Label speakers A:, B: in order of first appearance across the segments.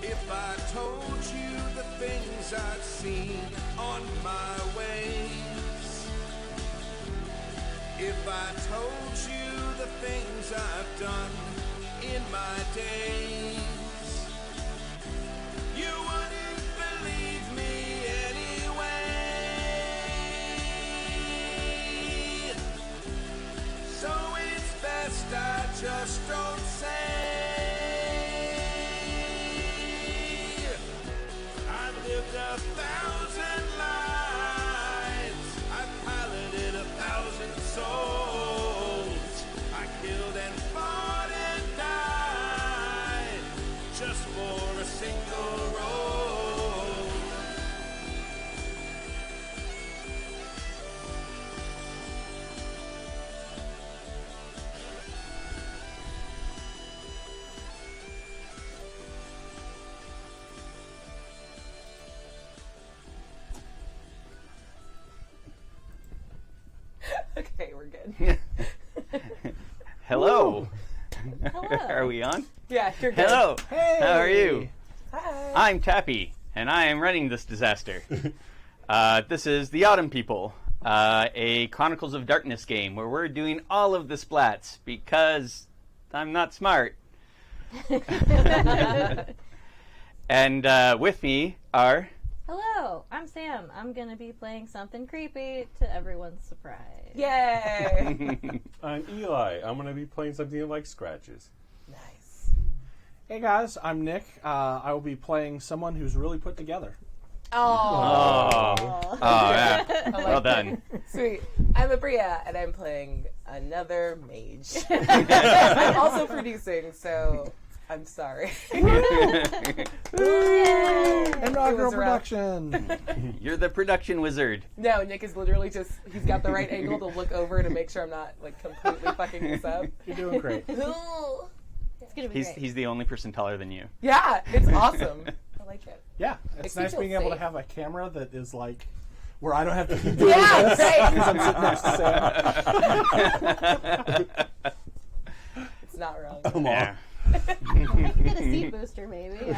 A: If I told you the things I've seen on my ways, if I told you the things I've done in my days, you wouldn't believe me anyway. So it's best I just don't say. Lived 1,000 lives, I piloted 1,000 souls, I killed and fought and died just for a single role.
B: Okay, we're good.
C: Hello.
B: Hello.
C: Are we on?
B: Yeah, you're good.
C: Hello.
D: Hey.
C: How are you?
B: Hi.
C: I'm Tappy, and I am running this disaster. This is The Autumn People, a Chronicles of Darkness game where we're doing all of the splats because I'm not smart. And with me are...
E: Hello, I'm Sam. I'm going to be playing something creepy to everyone's surprise.
B: Yay!
F: I'm Eli. I'm going to be playing something like Scratches.
B: Nice.
D: Hey guys, I'm Nick. I will be playing someone who's really put together.
C: Oh, yeah. Well done.
B: Sweet. I'm Abria, and I'm playing another mage. I'm also producing, so I'm sorry.
D: Inaugural
B: It was rough.
D: production.
C: You're the production wizard.
B: No, Nick is literally just, he's got the right angle to look over to make sure I'm not, like, completely fucking this up.
D: You're doing great.
E: It's going to be great.
C: He's the only person taller than you.
B: Yeah, it's awesome. I like it.
D: Yeah, it's
B: Makes me
D: nice
B: feel
D: being able to
B: safe.
D: have a camera that is like where I don't have to keep doing
B: Yeah,
D: this
B: right.
D: because I'm sitting next to Sam.
B: It's not wrong.
C: Yeah.
E: I can get a seat booster, maybe.
B: We'll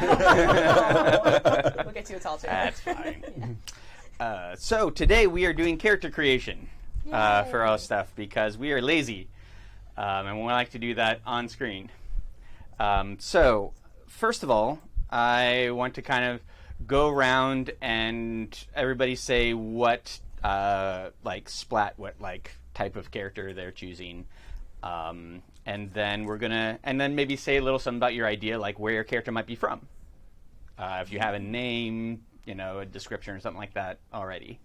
B: get you a tall chair.
C: That's fine. So today we are doing character creation for our stuff because we are lazy, and we like to do that on screen. So first of all, I want to kind of go around and everybody say what like splat, what like type of character they're choosing. And then maybe say a little something about your idea, like where your character might be from. If you have a name, you know, a description or something like that already.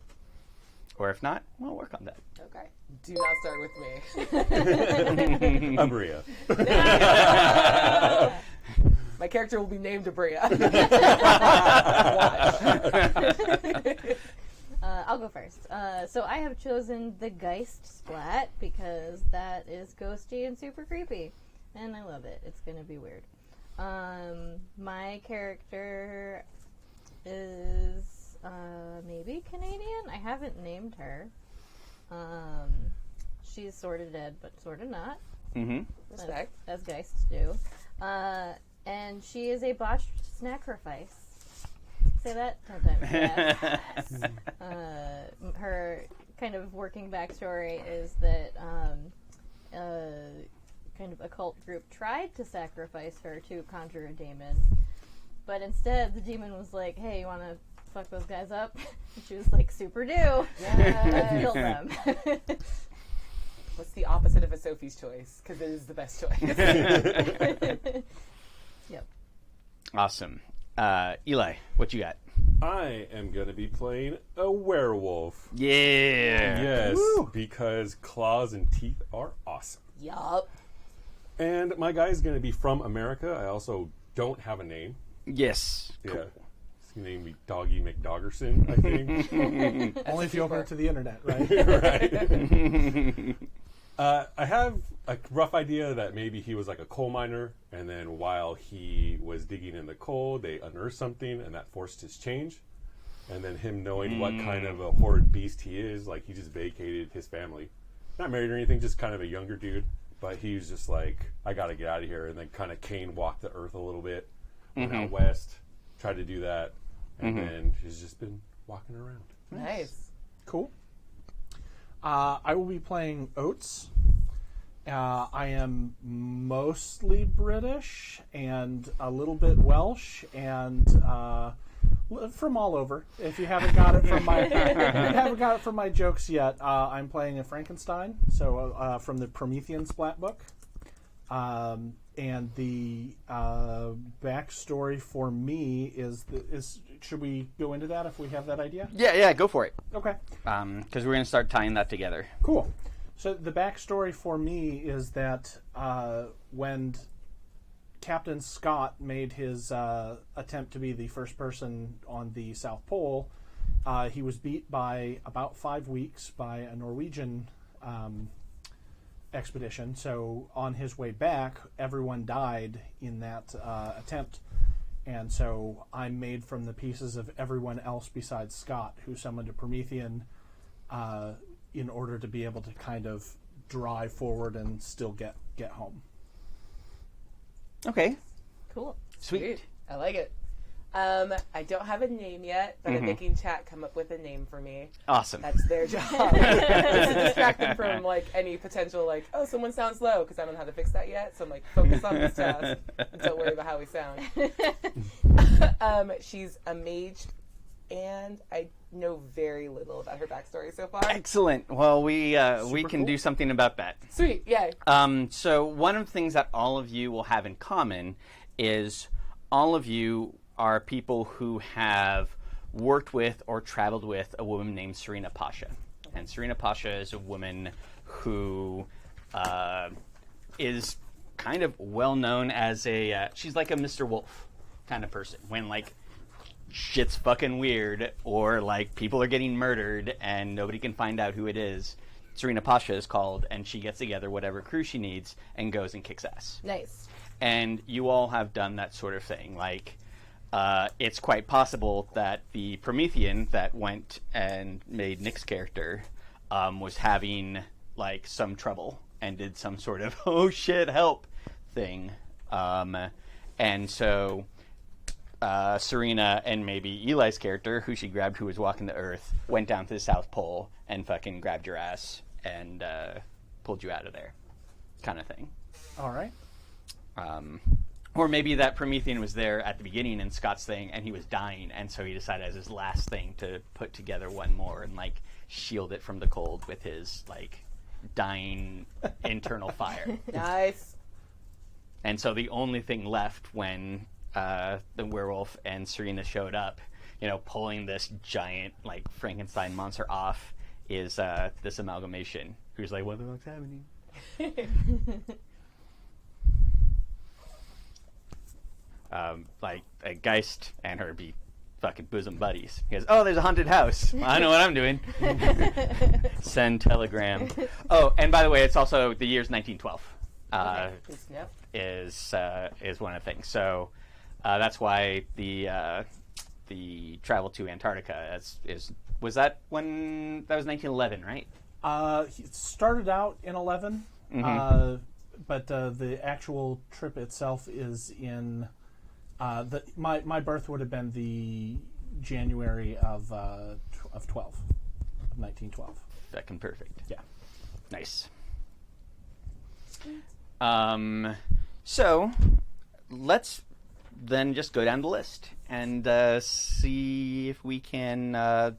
C: Or if not, we'll work on that.
B: Okay. Do not start with me.
F: Abria.
B: My character will be named Abria.
E: I'll go first. So I have chosen the Geist splat because that is ghosty and super creepy. And I love it. It's going to be weird. My character is maybe Canadian. I haven't named her. She's sort of dead, but sort of not.
C: Mm-hmm.
B: Respect.
E: As Geists do. And she is a botched sacrifice. Say that 10 times fast. Her kind of working backstory is that kind of occult group tried to sacrifice her to conjure a demon, but instead the demon was like, "Hey, you want to fuck those guys up?" And she was like, "Super do." Let's kill them.
B: What's the opposite of a Sophie's choice? Because it is the best choice.
E: Yep.
C: Awesome. Eli, what you got?
F: I am going to be playing a werewolf.
C: Yeah.
F: Yes,
D: Woo.
F: because claws and teeth are awesome.
B: Yup.
F: And my guy is going to be from America. I also don't have a name.
C: Yes.
F: Yeah.
C: Cool.
F: His name be Doggy McDoggerson, I think.
D: Only if you open it to the internet, right?
F: Right. I have a rough idea that maybe he was like a coal miner, and then while he was digging in the coal, they unearthed something, and that forced his change. And then him knowing what kind of a horrid beast he is, like he just vacated his family. Not married or anything, just kind of a younger dude. but he was just like, I got to get out of here. And then kind of Kane walked the earth a little bit, went out west, tried to do that, and then he's just been walking around.
B: Nice.
D: Cool. I will be playing Oates. I am mostly British and a little bit Welsh and from all over. If you haven't got it from my jokes yet, I'm playing a Frankenstein. So from the Promethean Splat book, and the backstory for me is should we go into that if we have that idea?
C: Yeah, go for it.
D: Okay.
C: Because we're going to start tying that together.
D: Cool. So the backstory for me is that when Captain Scott made his attempt to be the first person on the South Pole, he was beat by about 5 weeks by a Norwegian expedition. So on his way back, everyone died in that attempt. And so I'm made from the pieces of everyone else besides Scott, who summoned a Promethean in order to be able to kind of drive forward and still get home.
C: Okay.
E: Cool.
C: Sweet.
B: I like it. I don't have a name yet, but I'm making chat come up with a name for me.
C: Awesome.
B: That's their job. Just to distract them from any potential someone sounds low, because I don't know how to fix that yet. So I'm focus on this task and don't worry about how we sound. She's a mage, and I know very little about her backstory so far.
C: Excellent. Well, we can
D: cool.
C: do something about that.
B: Sweet, yay.
C: So one of the things that all of you will have in common is all of you are people who have worked with or traveled with a woman named Serena Pasha. And Serena Pasha is a woman who is kind of well known as she's like a Mr. Wolf kind of person. When shit's fucking weird or people are getting murdered and nobody can find out who it is, Serena Pasha is called, and she gets together whatever crew she needs and goes and kicks ass.
B: Nice.
C: And you all have done that sort of thing. It's quite possible that the Promethean that went and made Nick's character was having some trouble and did some sort of oh shit help thing, and so Serena and maybe Eli's character, who she grabbed, who was walking the Earth, went down to the South Pole and fucking grabbed your ass and pulled you out of there, kind of thing.
D: All right.
C: Or maybe that Promethean was there at the beginning in Scott's thing, and he was dying, and so he decided as his last thing to put together one more and shield it from the cold with his dying internal fire.
B: Nice.
C: And so the only thing left when the werewolf and Serena showed up, pulling this giant Frankenstein monster off, is this amalgamation who's what the fuck's happening? A Geist and her be fucking bosom buddies. He goes, oh, there's a haunted house. Well, I know what I'm doing. Send telegram. Oh, and by the way, it's also the year's 1912. Is one of the things. So that's why the travel to Antarctica was that when that was 1911, right?
D: It started out in 11, but the actual trip itself is in my birth would have been the January of 1912.
C: Fucking perfect.
D: Yeah.
C: Nice. So let's then just go down the list and see if we can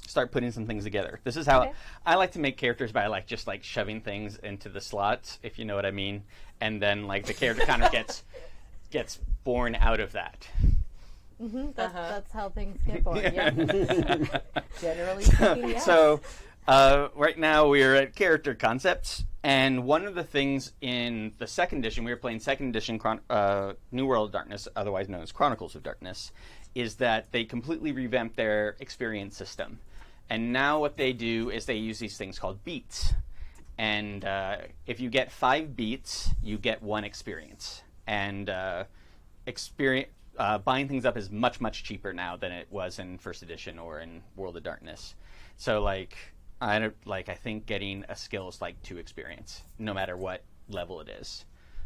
C: start putting some things together. This is how I like to make characters by just shoving things into the slots, if you know what I mean, and then the character kind of gets born out of that.
E: That's how things get born. Yeah.
B: Generally speaking, yes.
C: So right now we're at character concepts, and one of the things in the second edition, we were playing second edition New World of Darkness, otherwise known as Chronicles of Darkness, is that they completely revamped their experience system. And now what they do is they use these things called beats. And if you get 5 beats, you get 1 experience. And buying things up is much, much cheaper now than it was in first edition or in World of Darkness. So I think getting a skill is 2 experience, no matter what level it is.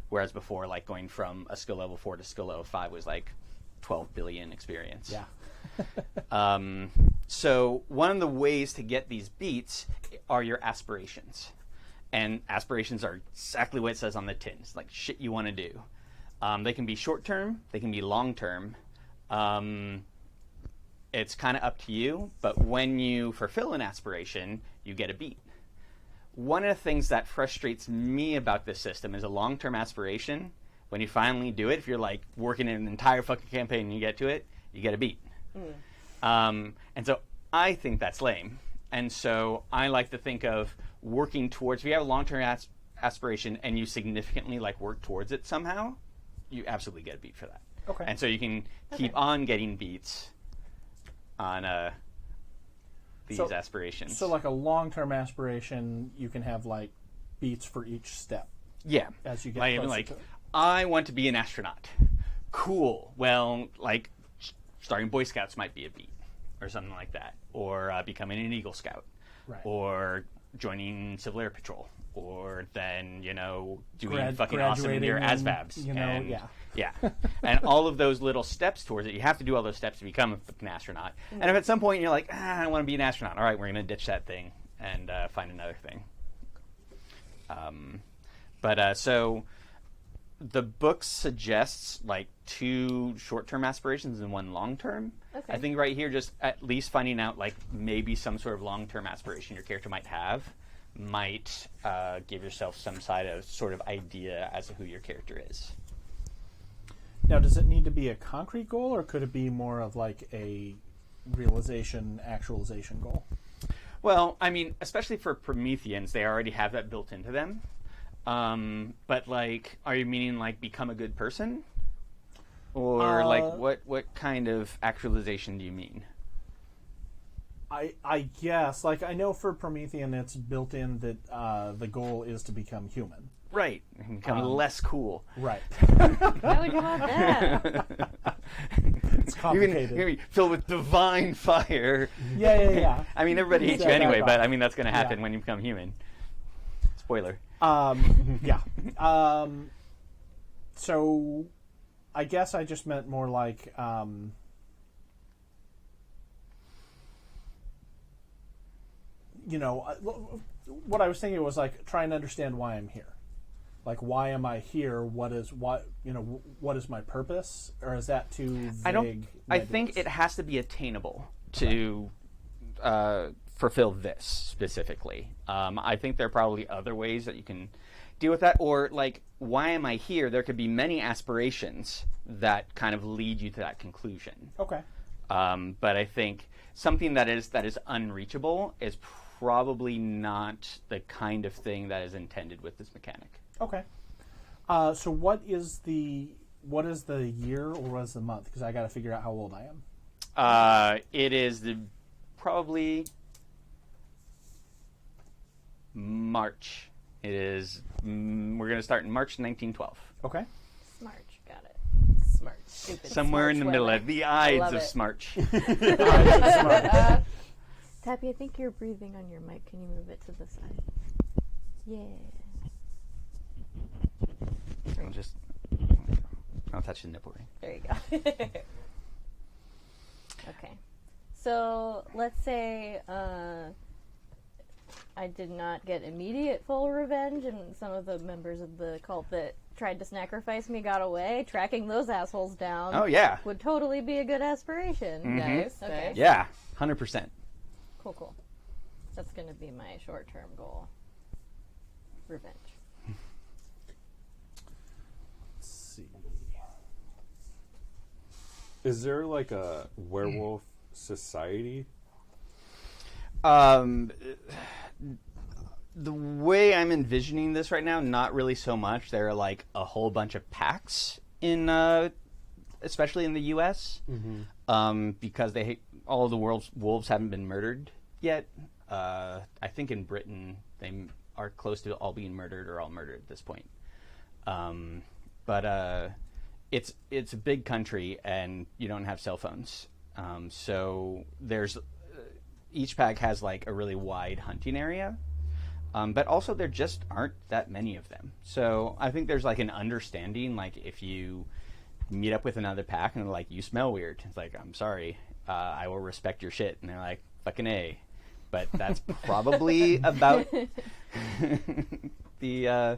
C: Whereas before, like going from a skill level 4 to skill level 5 was like 12 billion experience.
D: Yeah.
C: So one of the ways to get these beats are your aspirations. And aspirations are exactly what it says on the tin. It's like shit you want to do. They can be short term, they can be long term. It's kind of up to you, but when you fulfill an aspiration, you get a beat. One of the things that frustrates me about this system is a long-term aspiration. When you finally do it, if you're like working in an entire fucking campaign and you get to it, you get a beat. And so I think that's lame. And so I like to think of working towards, if you have a long-term aspiration and you significantly like work towards it somehow, you absolutely get a beat for that.
D: Okay.
C: And so you can keep on getting beats on these aspirations.
D: So like a long-term aspiration, you can have like beats for each step.
C: Yeah.
D: As you get
C: like,
D: closer
C: like
D: to it.
C: I want to be an astronaut. Cool. Well, like starting Boy Scouts might be a beat or something like that. Or becoming an Eagle Scout.
D: Right.
C: Or joining Civil Air Patrol. Or then, you know, doing fucking
D: graduating
C: awesome in your
D: and,
C: ASVABs.
D: you know,
C: and,
D: yeah.
C: Yeah. And all of those little steps towards it, you have to do all those steps to become an astronaut. And if at some point you're like, I don't want to be an astronaut, all right, we're going to ditch that thing and find another thing. So the book suggests like 2 short-term aspirations and 1 long-term.
E: Okay.
C: I think right here, just at least finding out like maybe some sort of long-term aspiration your character might have might give yourself some sort of idea as to who your character is.
D: Now, does it need to be a concrete goal, or could it be more of like a realization, actualization goal?
C: Well, I mean, especially for Prometheans, they already have that built into them. But like, are you meaning like become a good person? Or like what kind of actualization do you mean?
D: I guess, like, I know for Promethean it's built in that the goal is to become human.
C: Right. Become less cool.
D: Right.
E: Why would you want that?
D: It's complicated.
C: You're gonna be filled with divine fire.
D: Yeah.
C: I mean, everybody hates you
D: Yeah,
C: anyway,
D: right.
C: but I mean, that's going to happen
D: Yeah.
C: when you become human. Spoiler.
D: Yeah. So I guess I just meant more like you know, what I was thinking was like trying to understand why I'm here. Like, why am I here? What is my purpose? Or is that too vague?
C: I think it has to be attainable to fulfill this specifically. I think there are probably other ways that you can deal with that. Or, like, why am I here? There could be many aspirations that kind of lead you to that conclusion.
D: Okay.
C: But I think something that is unreachable is probably not the kind of thing that is intended with this mechanic.
D: Okay. So what is the year or what is the month? Because I got to figure out how old I am.
C: It is probably March. It is. We're going to start in March 1912.
D: Okay.
E: Smart, got it.
B: Smart. Stupid.
C: Somewhere in the middle,
B: weather.
C: at the Ides
B: love
C: of
B: it.
C: Smarch.
E: Tappy, I think you're breathing on your mic. Can you move it to the side? Yeah.
C: I'll touch the nipple ring.
B: There you go.
E: Okay. So let's say I did not get immediate full revenge, and some of the members of the cult that tried to sacrifice me got away. Tracking those assholes down
C: Oh yeah,
E: would totally be a good aspiration.
B: Nice.
E: Okay.
B: Nice.
C: yeah, 100%.
E: Cool. That's going to be my short-term goal. Revenge.
D: Let's see.
F: Is there like a werewolf society?
C: The way I'm envisioning this right now, not really so much. There are like a whole bunch of packs in, especially in the U.S. Because all of the world's wolves haven't been murdered yet. I think in Britain they are close to all being murdered or all murdered at this point. But it's a big country and you don't have cell phones. So there's each pack has like a really wide hunting area. But also, there just aren't that many of them. So I think there's like an understanding, like if you meet up with another pack and they're like, you smell weird. It's like, I'm sorry, I will respect your shit. And they're like, fucking A. But that's probably about the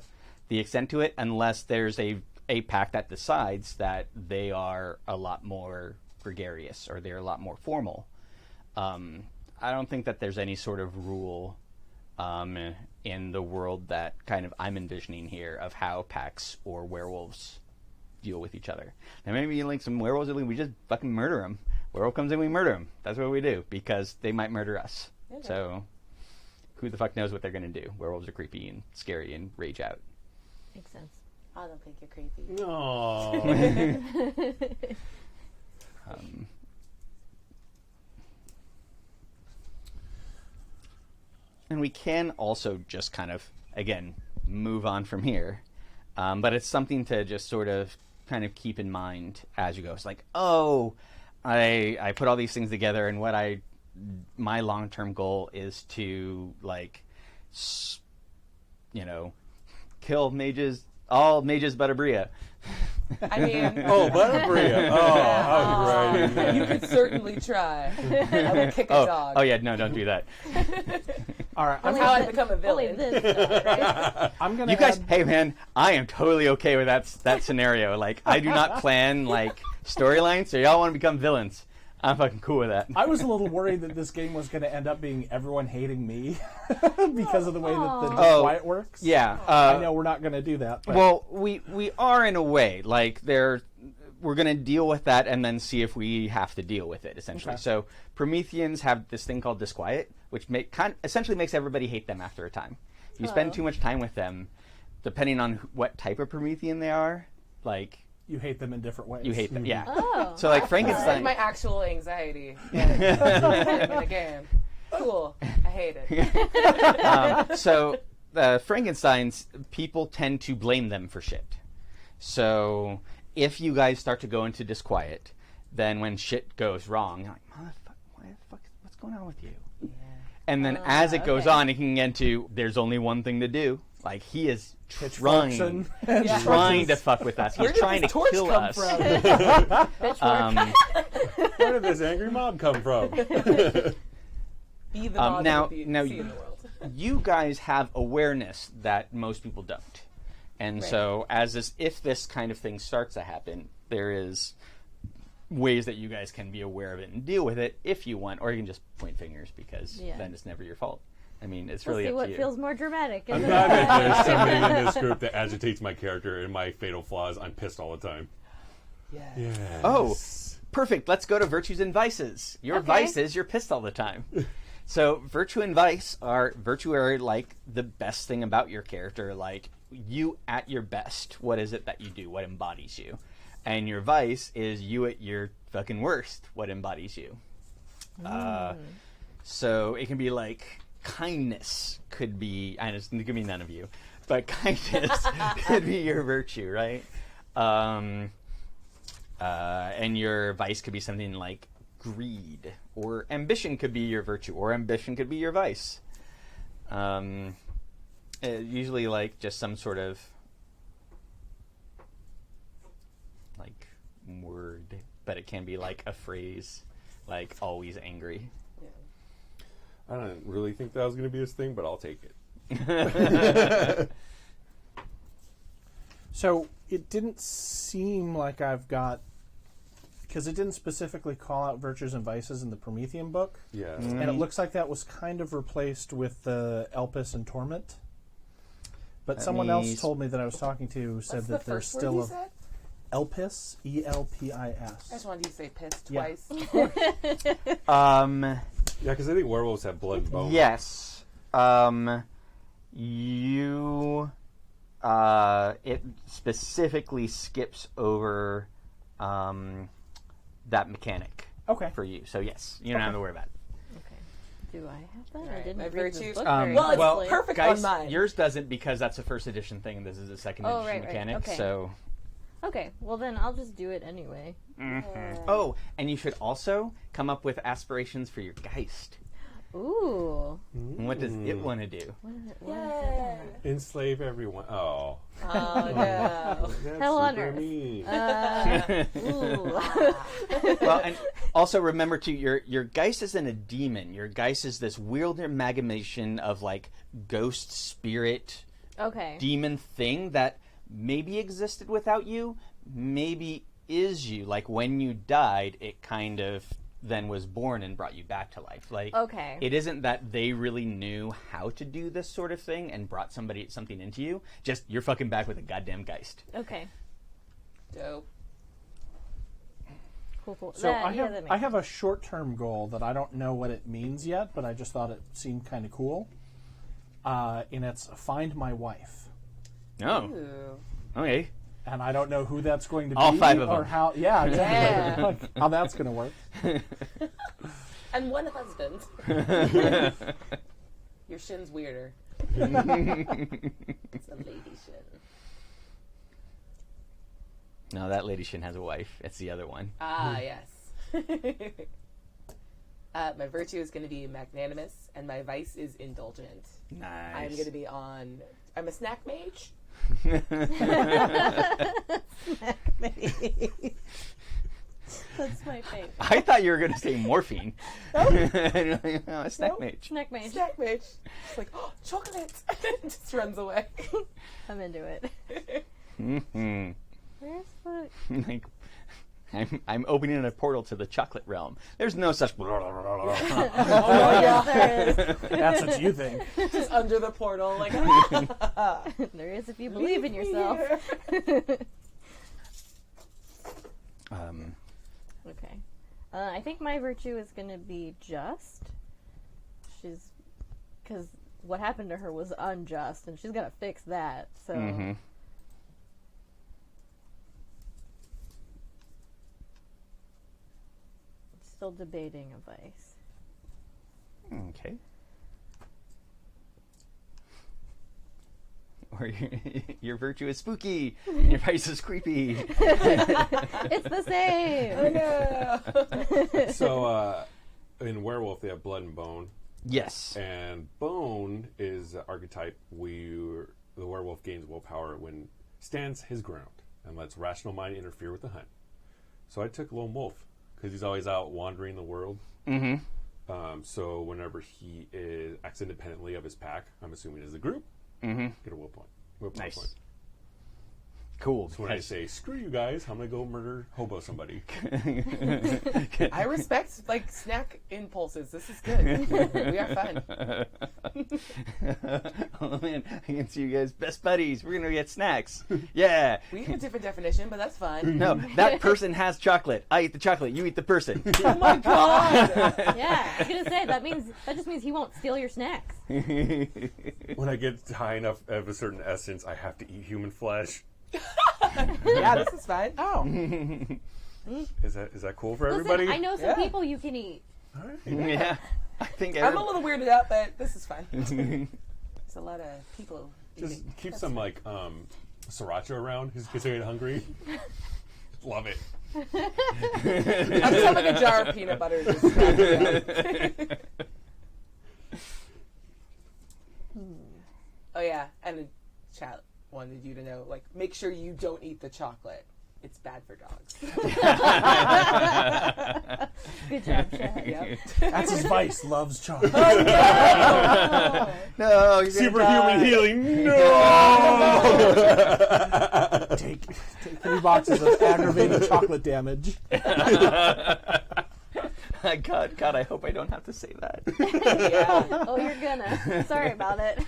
C: extent to it, unless there's a pack that decides that they are a lot more gregarious or they're a lot more formal. I don't think that there's any sort of rule in the world that kind of I'm envisioning here of how packs or werewolves deal with each other. And maybe like some werewolves, we just fucking murder them. Werewolf comes in, we murder them. That's what we do, because they might murder us. Okay. So who the fuck knows what they're going to do? Werewolves are creepy and scary and rage out.
E: Makes sense.
B: I don't think you're creepy.
F: No.
C: And we can also just kind of, again, move on from here. But it's something to just sort of kind of keep in mind as you go. It's like, oh, I put all these things together, and my long-term goal is to, like, kill mages, all mages but Abria.
B: I mean...
F: Oh, Butterbria. Oh,
B: you could certainly try. I would kick a dog.
C: Oh, yeah, no, don't do that.
D: All right,
B: That's how I become a villain.
E: Right?
D: I'm gonna.
C: You guys, hey man, I am totally okay with that scenario. Like, I do not plan like storylines, so y'all want to become villains. I'm fucking cool with that.
D: I was a little worried that this game was going to end up being everyone hating me because of the way that the quiet works.
C: Yeah,
D: I know we're not going to do that. But.
C: Well, we are in a way. Like, we're going to deal with that and then see if we have to deal with it, essentially.
D: Okay.
C: So Prometheans have this thing called disquiet, which essentially makes everybody hate them after a time. If you spend too much time with them, depending on what type of Promethean they are, like...
D: You hate them in different ways.
C: You hate them, yeah.
E: Oh,
C: so, like,
B: It's
C: Frankenstein...
B: like my actual anxiety. In a game. Cool. I hate it.
C: So, Frankenstein's, people tend to blame them for shit. So, if you guys start to go into disquiet, then when shit goes wrong, you're like, motherfucker, what the fuck, what's going on with you? Yeah. And then as it goes on, it can get into, there's only one thing to do. Like, he is trying to fuck with us. He's trying to kill us.
F: Where did this angry mob come from?
B: Be the mod
C: now,
B: see in the world.
C: You guys have awareness that most people don't. And so, if this kind of thing starts to happen, there is ways that you guys can be aware of it and deal with it if you want, or you can just point fingers, because then it's never your fault. I mean, it's really
E: we'll
C: up
E: see
C: to you.
E: what feels more dramatic.
F: I'm glad that there's somebody in this group that agitates my character and my fatal flaws. I'm pissed all the time. Yes.
C: Oh, perfect. Let's go to virtues and vices. Your vices, you're pissed all the time. So virtue and vice are like the best thing about your character. Like, you at your best. What is it that you do? What embodies you? And your vice is you at your fucking worst. What embodies you? So it can be like kindness could be, and it could be none of you, but kindness could be your virtue, right? And your vice could be something like greed, or ambition could be your virtue, or ambition could be your vice. Usually like just some sort of like word, but it can be like a phrase, like always angry.
F: I don't really think that was going to be his thing, but I'll take it.
D: So it didn't seem like I've got, because it didn't specifically call out virtues and vices in the Promethean book.
F: Yeah.
D: And it looks like that was kind of replaced with the Elpis and Torment. But someone else told me that I was talking to said that there's still a Elpis, Elpis.
B: I just wanted you to say piss twice.
F: Yeah, because I think werewolves have blood and bone.
C: Yes. It specifically skips over that mechanic for you. So yes, you don't have to worry about it.
E: Okay. Do I have that?
B: Right,
E: I didn't
B: my
E: read
B: virtue.
E: this book
B: Well, it's perfect
C: Guys,
B: on mine.
C: yours doesn't, because that's a first edition thing, and this is a second edition mechanic.
E: Okay.
C: So.
E: Okay, well then I'll just do it anyway.
C: Oh, and you should also come up with aspirations for your Geist.
E: Ooh.
C: And what does it want to do?
B: Yay!
F: Enslave everyone. Oh.
B: Oh no.
F: That's
E: Hell on
F: super
E: earth.
F: mean.
E: Ooh.
C: Well, and also remember too, your Geist isn't a demon. Your Geist is this weird amalgamation of like ghost, spirit,
E: Okay.
C: demon thing that maybe existed without you, maybe is you. Like when you died, it kind of then was born and brought you back to life. Like
E: Okay.
C: it isn't that they really knew how to do this sort of thing and brought something into you. Just you're fucking back with a goddamn Geist.
E: Okay.
B: Dope.
E: Cool.
D: So
E: That-
D: I
E: yeah,
D: have
E: that makes
D: I have a short-term goal that I don't know what it means yet, but I just thought it seemed kind of cool. And it's find my wife.
C: Oh,
B: Ooh.
C: okay.
D: And I don't know who that's going to be.
C: All 5 of
D: or
C: them.
D: how. Yeah, exactly.
B: Yeah.
D: Like, how that's going to work.
B: And one husband. Your shin's weirder. It's a lady shin.
C: No, that lady Shin has a wife. It's the other one.
B: Ah, yes. My virtue is going to be magnanimous, and my vice is indulgent.
C: Nice.
B: I'm going to be on. I'm a snack mage.
E: That's my favorite.
C: I thought you were going to say morphine. No, a snack
B: Nope.
C: mage.
E: Snack mage.
B: Snack mage. It's like, oh, chocolate! Just runs away.
E: I'm into it.
C: Mm-hmm.
E: Where's the...
C: Like, I'm opening a portal to the chocolate realm. There's no such.
B: Oh, yeah.
E: There is.
D: That's what you think.
B: Just under the portal, like,
E: There is if you believe in yourself. Okay. I think my virtue is going to be just. Because what happened to her was unjust, and she's got to fix that. So.
C: Mm-hmm.
E: Still debating a vice.
C: Okay. Or your virtue is spooky, and your vice is creepy.
E: It's the same.
B: no.
F: So, in Werewolf, they have blood and bone.
C: Yes.
F: And bone is the archetype where the werewolf gains willpower when stands his ground and lets rational mind interfere with the hunt. So I took Lone Wolf because he's always out wandering the world.
C: Mm-hmm.
F: So whenever he acts independently of his pack, I'm assuming as a group,
C: Mm-hmm.
F: get a will point. Willpower
C: Nice.
F: point.
C: Cool.
F: So when I say screw you guys, I'm gonna go murder hobo somebody.
B: I respect, like, snack impulses. This is good. We are fun.
C: Oh man, I can see you guys best buddies. We're gonna get snacks. Yeah.
B: We have a different definition, but that's fine.
C: No, that person has chocolate. I eat the chocolate. You eat the person.
B: Oh my god!
E: Yeah, I was gonna say that just means he won't steal your snacks.
F: When I get high enough of a certain essence, I have to eat human flesh.
B: Yeah, this is fine.
D: Oh.
F: Is that cool for
E: Listen,
F: everybody?
E: I know some
B: Yeah.
E: people you can eat.
F: All right.
C: Yeah. I think
B: I'm a little weirded out, but this is fine. There's a lot of people.
F: Just
B: eating.
F: keep some like sriracha around in case I get hungry. Love it.
B: I just have like a jar of peanut butter. Just oh yeah, and the chat wanted you to know, like, make sure you don't eat the chocolate. It's bad for dogs.
E: Good job, Chad.
B: Yep.
D: That's his vice. Loves chocolate.
C: No, you're
F: Superhuman healing. No.
D: Take 3 boxes of aggravated chocolate damage.
C: God, I hope I don't have to say that.
B: Yeah.
E: Oh, you're gonna. Sorry about it.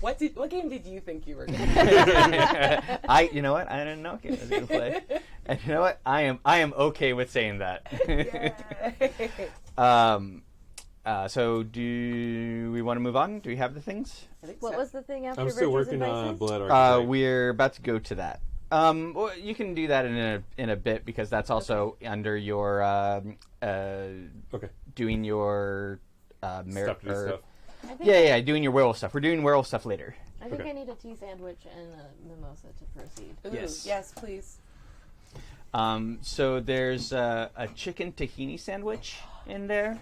B: What game did you think you were going to
C: You know what? I didn't know what game I was going to play. And you know what? I am okay with saying that. So do we want to move on? Do we have the things?
E: What was the thing after
F: I'm still
E: virtues and
F: working on
E: vices?
F: blood archetype.
C: We're about to go to that. Well, you can do that in a bit because that's also under your
F: Okay.
C: doing your
F: Stuff to do stuff.
E: I think
C: yeah, doing your werewolf stuff. We're doing werewolf stuff later.
E: I think
F: Okay.
E: I need a tea sandwich and a mimosa to proceed.
B: Ooh,
C: Yes.
B: Yes, please.
C: So there's a chicken tahini sandwich in there.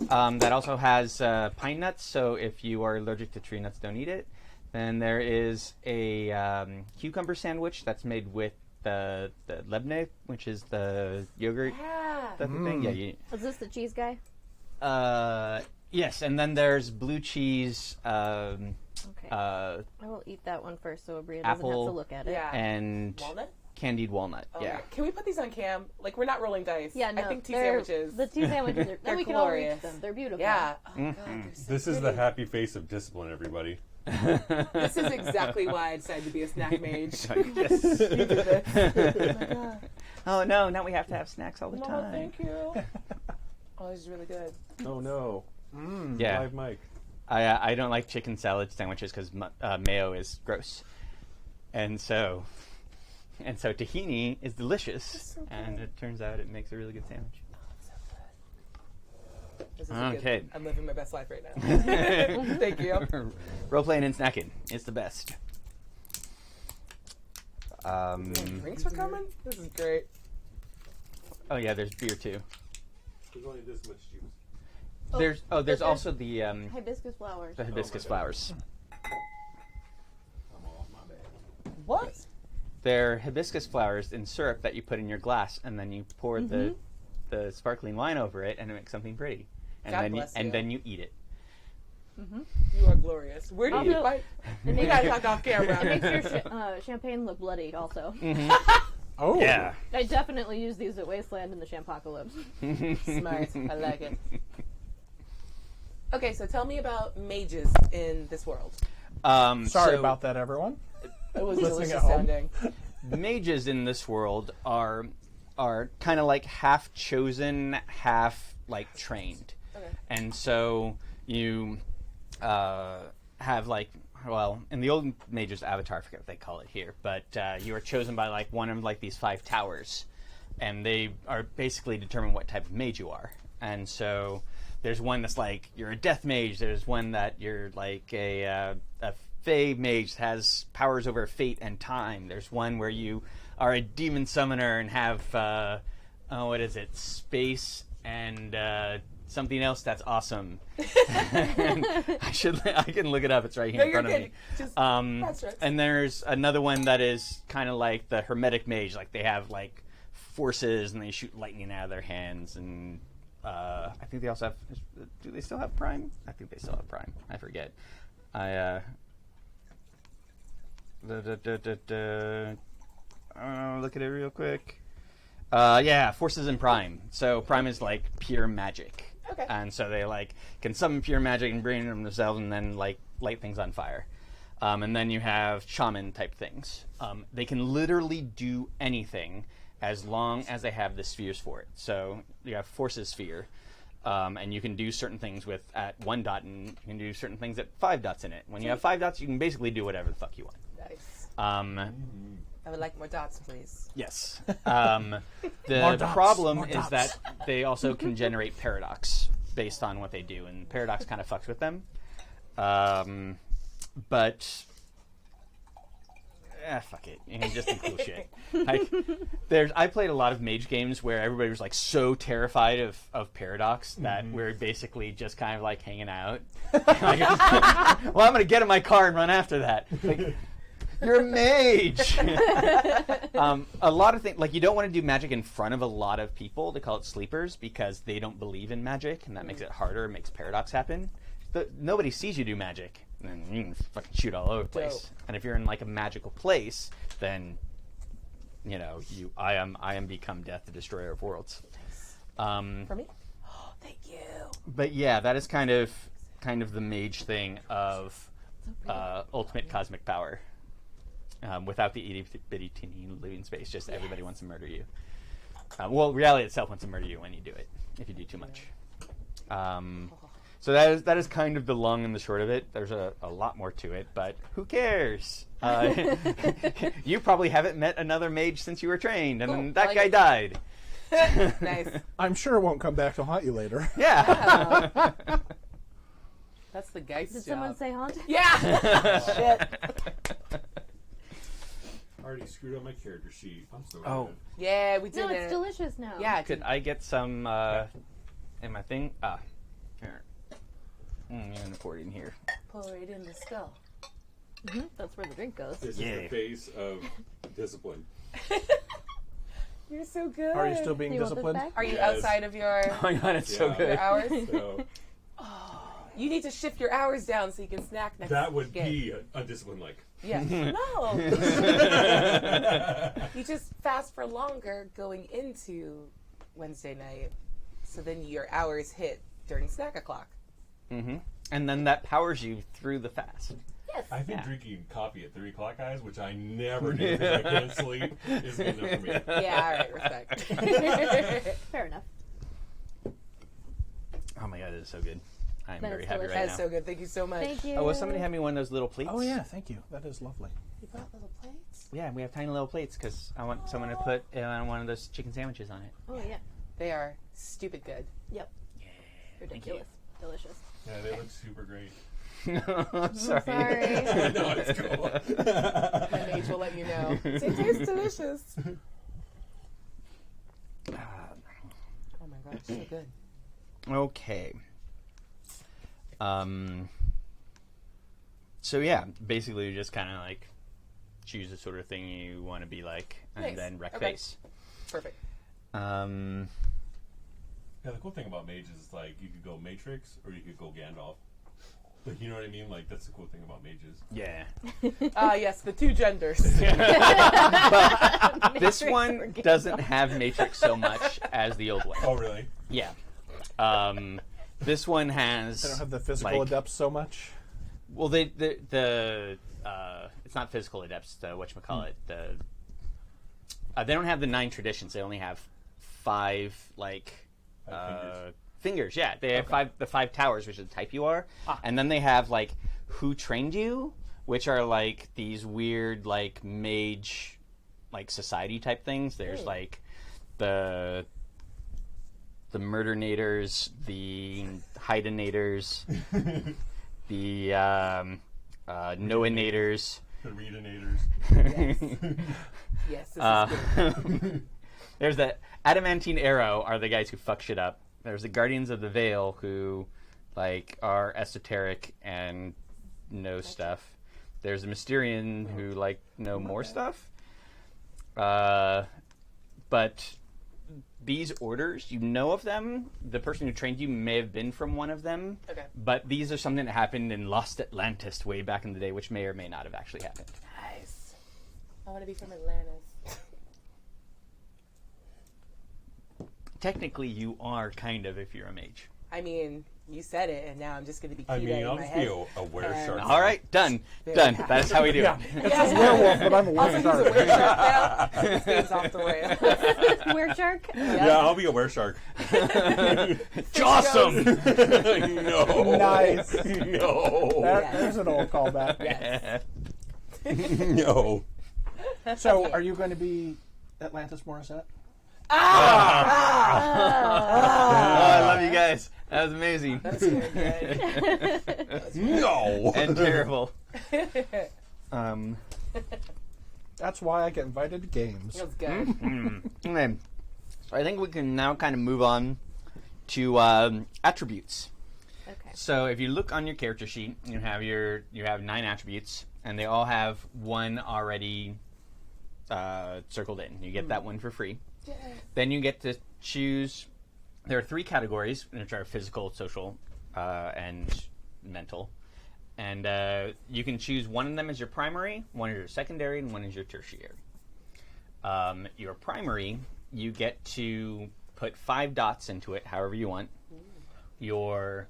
C: That also has pine nuts, so if you are allergic to tree nuts, don't eat it. Then there is a cucumber sandwich that's made with the lebne, which is the yogurt type of thing. Yeah.
E: Is this the cheese guy?
C: Yes, and then there's blue cheese.
E: Okay. I will eat that one first, so Abria doesn't have to
C: apple,
E: look at it.
B: Yeah.
C: and
B: Walnut?
C: candied walnut.
B: Oh,
C: Yeah.
B: Can we put these on cam? Like, we're not rolling dice.
E: Yeah, no,
B: I think tea
E: they're-
B: sandwiches.
E: The tea sandwiches,
B: They're
E: then we can all reach
B: glorious.
E: them. They're beautiful.
B: Yeah. Oh, God, they're so
F: This is the
B: pretty.
F: happy face of discipline, everybody.
B: This is exactly why I decided to be a snack mage.
C: Yes.
B: You did this. Oh, my God.
C: Oh no! Now we have to have snacks all the
B: Mama,
C: time.
B: thank you. Oh, this is really good.
F: Oh no.
C: Yeah.
F: Live mic.
C: I don't like chicken salad sandwiches because mayo is gross, and so tahini is delicious, and it turns out it makes a really good sandwich.
B: This is
C: Okay.
B: good. I'm living my best life right now. Thank you.
C: Role playing and snacking, it's the best.
B: Drinks were coming? This is great.
C: Oh yeah, there's beer too.
F: There's only this much juice.
C: There's
E: there's
C: also the
E: Hibiscus flowers.
C: hibiscus
F: God.
C: flowers.
F: I'm off my bad.
B: What?
C: They're hibiscus flowers in syrup that you put in your glass, and then you pour the sparkling wine over it, and it makes something pretty. And
B: God
C: then
B: bless you.
C: and then you eat it.
B: You are glorious. Where do you
E: Also-
B: find? We gotta talk off
E: It
B: camera.
E: makes your champagne look bloody, also.
D: Oh.
C: Yeah.
E: I definitely use these at Wasteland in the Champacalypse.
B: Smart. I like it. Okay, so tell me about mages in this world.
D: Sorry about that, everyone.
B: It was
D: Listening
B: delicious
D: at home.
B: sounding.
C: Mages in this world are kind of like half chosen, half like trained.
B: Okay.
C: And so you have like, well, in the old Mage's Avatar, I forget what they call it here, but you are chosen by like one of like these 5 towers, and they are basically determine what type of mage you are. And so there's one that's like you're a death mage. There's one that you're like a fey mage that has powers over fate and time. There's one where you are a demon summoner and have what is it? Space and something else that's awesome. I can look it up. It's right here
B: No,
C: in
B: you're
C: front of
B: good.
C: me.
B: Just that's right.
C: And there's another one that is kind of like the hermetic mage. Like they have like forces and they shoot lightning out of their hands. And I think they also have. Do they still have prime? I think they still have prime. I forget. Look at it real quick. Yeah, forces in prime. So prime is like pure magic.
B: Okay.
C: And so they like can summon pure magic and bring them themselves and then like light things on fire. And then you have shaman type things. They can literally do anything as long as they have the spheres for it. So you have forces sphere. And you can do certain things with at 1 dot, and you can do certain things at 5 dots in it. When you have 5 dots, you can basically do whatever the fuck you want.
B: Nice.
C: Um,
B: I would like more dots, please.
C: Yes.
D: More
C: The
D: dots,
C: problem
D: more
C: is
D: dots.
C: that they also can generate paradox based on what they do, and paradox kind of fucks with them. But fuck it. You can just do cool shit. I played a lot of mage games where everybody was like so terrified of paradox that we're basically just kind of like hanging out. Like, well, I'm gonna get in my car and run after that. Like, you're a mage. A lot of things, like you don't want to do magic in front of a lot of people. They call it sleepers because they don't believe in magic, and that makes it harder. It makes paradox happen. Nobody sees you do magic, and then you can fucking shoot all over the place.
B: Dope.
C: And if you're in like a magical place, then you know I am become death, the destroyer of worlds.
B: For me? Oh, thank you.
C: But yeah, that is kind of the mage thing of ultimate cosmic power. Without the itty bitty teeny living space, just everybody wants to murder you. Well, reality itself wants to murder you when you do it, if you do too much. So that is kind of the long and the short of it. There's a lot more to it, but who cares? You probably haven't met another mage since you were trained, and then that
B: Like
C: guy
B: it.
C: died.
B: Nice.
D: I'm sure it won't come back to haunt you later.
C: Yeah.
B: That's the Geist
E: Did
B: job.
E: someone say haunt?
B: Yeah! Shit.
F: I already screwed up my character sheet. I'm so
C: Oh.
F: good.
B: Yeah, we did
E: No,
B: it.
E: it's delicious now.
B: Yeah,
C: Could I get some in my thing. Here. You're gonna pour it in here.
B: Pour it in the skull.
E: That's where the drink goes.
F: This is the face of discipline.
B: You're so good.
D: Are you still being
E: Do you want this
D: disciplined?
E: back?
B: Are you
F: Yes.
B: outside of your
C: Oh my god, it's so
F: Yeah.
C: good.
B: hours?
F: So
B: You need to shift your hours down so you can snack next.
F: that would
B: game.
F: be undisciplined-like.
B: Yeah. No. You just fast for longer going into Wednesday night, so then your hours hit during snack o'clock.
C: Mm-hmm. And then that powers you through the fast.
B: Yes.
F: I've been
C: Yeah.
F: drinking coffee at 3 o'clock, guys, which I never do because I can't sleep. Is good enough for me.
B: Yeah. All right. Respect.
E: Fair enough.
C: Oh my god, it is so good. I'm
E: That
C: very
E: is
C: happy
E: delicious.
C: right
B: That's
C: now.
B: so good. Thank you so much.
E: Thank you.
C: Oh, will somebody hand me one of those little plates?
D: Oh yeah, thank you. That is lovely.
B: You brought little plates.
C: Yeah, we have tiny little plates because I want someone to put one of those chicken sandwiches on it.
E: Oh yeah.
B: They are stupid good.
E: Yep. Ridiculous. Delicious.
F: Yeah, they look super great.
C: Sorry.
E: Sorry.
F: No, it's cool.
B: My mage will let you know. It tastes delicious. Oh my god, so good.
C: Okay. So yeah, basically you just kind of like choose the sort of thing you want to be like, and
B: Nice.
C: then rec
B: Okay.
C: face.
B: Perfect.
C: Um,
F: Yeah, the cool thing about Mage is like you could go Matrix or you could go Gandalf. Like, you know what I mean? Like, that's the cool thing about mages.
C: yeah.
B: Yes, the two genders.
C: But this
E: Matrix
C: one
E: or Gandalf.
C: doesn't have Matrix so much as the old one.
F: Oh, really?
C: Yeah. This one has.
D: They don't have the physical
C: like,
D: adepts so much.
C: Well, it's not physical adepts. The whatchamacallit. They don't have the 9 traditions. They only have 5 fingers. Yeah, they have the 5 towers, which is the type you are, and then they have like who trained you, which are like these weird like mage like society type things. There's like the murdernators, the hidinators, the noinators.
F: The Readinators.
B: Yes, this is good.
C: There's the adamantine arrow are the guys who fuck shit up. There's the guardians of the veil who like are esoteric and know stuff. There's the Mysterian who like know more stuff. But these orders, you know of them. The person who trained you may have been from one of them.
B: Okay.
C: But these are something that happened in Lost Atlantis way back in the day, which may or may not have actually happened.
B: Nice. I want to be from Atlantis.
C: Technically, you are kind of if you're a mage.
B: I mean, you said it, and now I'm just going to be
F: I
B: cute
F: mean,
B: in
F: I'll
B: my
F: just
B: head.
F: be a were-shark.
C: All right, done.
B: Very
C: Done.
B: happy.
C: That's how we do
D: Yeah.
C: it.
D: It's a werewolf, but I'm a
B: Also, he's a
D: werewolf.
B: were-shark now. This game's off the rails.
E: Were shark?
F: Yeah, I'll be a were-shark.
C: Awesome.
F: No.
D: Nice.
F: No.
D: There's an old callback.
B: Yes.
F: No.
D: So, are you going to be Atlantis Morissette?
C: Oh, I love you guys. That was amazing.
B: That's very good.
F: No.
C: And terrible.
D: That's why I get invited to games.
B: That's good.
C: Okay. So I think we can now kind of move on to attributes.
E: Okay.
C: So if you look on your character sheet, you have 9 attributes, and they all have one already circled in. You get that one for free. Then you get to choose. There are 3 categories, which are physical, social, and mental. And you can choose one of them as your primary, one as your secondary, and one as your tertiary. Your primary, you get to put 5 dots into it, however you want. Your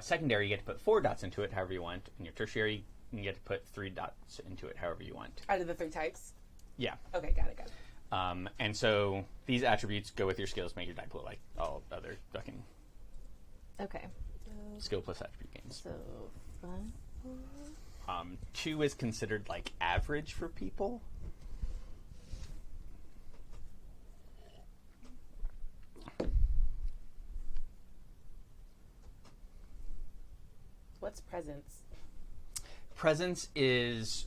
C: secondary, you get to put 4 dots into it, however you want. And your tertiary, you get to put 3 dots into it, however you want.
B: Out of the 3 types?
C: Yeah.
B: Okay, got it.
C: And so these attributes go with your skills, make your die pool like all other fucking
E: Okay.
C: skill plus attribute games.
E: So, 5.
C: 2 is considered like average for people.
B: What's presence?
C: Presence is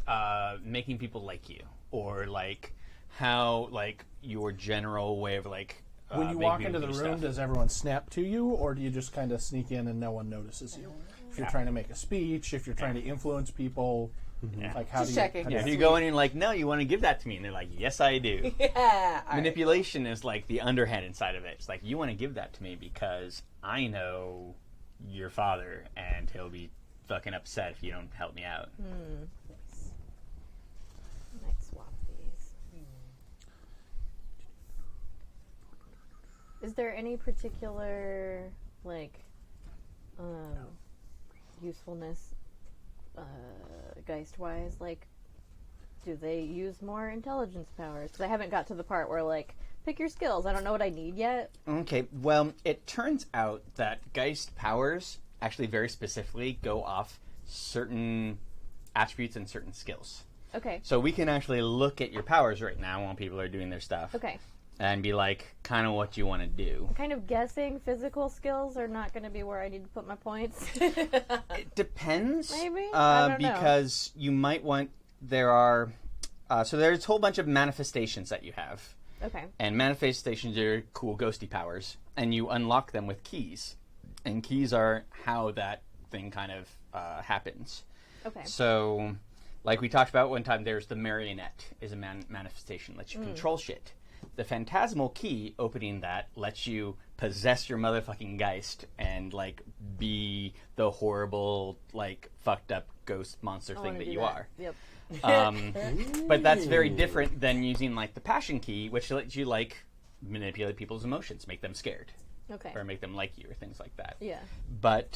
C: making people like you, or like how like your general way of like
D: When you
C: make
D: walk
C: me
D: into the
C: do
D: room,
C: stuff.
D: does everyone snap to you, or do you just kind of sneak in and no one notices you? If you're trying to make a speech, if you're trying to influence people, like how
B: Just
D: do you?
B: checking.
D: how do
C: Yeah,
D: you-
C: if you go in and like, no, you want to give that to me, and they're like, yes, I do.
B: Yeah. All right.
C: Manipulation is like the underhand inside of it. It's like, you want to give that to me because I know your father, and he'll be fucking upset if you don't help me out.
E: Might swap these. Is there any particular like usefulness Geist wise? Like, do they use more intelligence powers? Because I haven't got to the part where like pick your skills. I don't know what I need yet.
C: Okay, well, it turns out that Geist powers actually very specifically go off certain attributes and certain skills.
E: Okay.
C: So we can actually look at your powers right now while people are doing their stuff.
E: Okay.
C: And be like, kind of what you want to do.
E: I'm kind of guessing physical skills are not going to be where I need to put my points.
C: It depends.
E: Maybe? I don't know.
C: Because you might want, there are, so there's a whole bunch of manifestations that you have.
E: Okay.
C: And manifestations are cool ghosty powers. And you unlock them with keys. And keys are how that thing kind of happens.
E: Okay.
C: So, like we talked about one time, there's the marionette is a manifestation, lets you control shit. The phantasmal key, opening that, lets you possess your motherfucking Geist and, like, be the horrible, like, fucked up ghost monster
E: I
C: thing
E: wanna
C: that
E: do
C: you
E: that.
C: are.
E: Yep.
C: But that's very different than using, like, the passion key, which lets you, like, manipulate people's emotions, make them scared,
E: Okay.
C: or make them like you, or things like that.
E: Yeah.
C: But,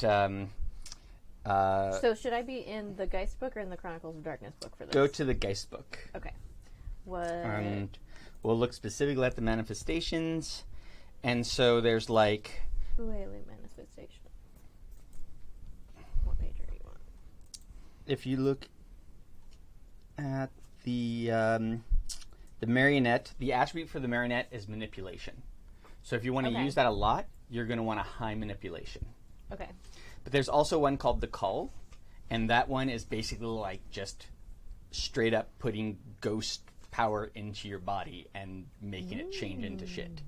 E: So should I be in the Geist book or in the Chronicles of Darkness book for this?
C: go to the Geist book.
E: Okay. What?
C: And we'll look specifically at the manifestations. And so there's like,
E: Wait, manifestation. What page are you on?
C: if you look at the marionette, the attribute for the marionette is manipulation. So if you want to
E: Okay.
C: use that a lot, you're going to want a high manipulation.
E: Okay.
C: But there's also one called the cull, and that one is basically like just straight up putting ghost power into your body and making it change into shit.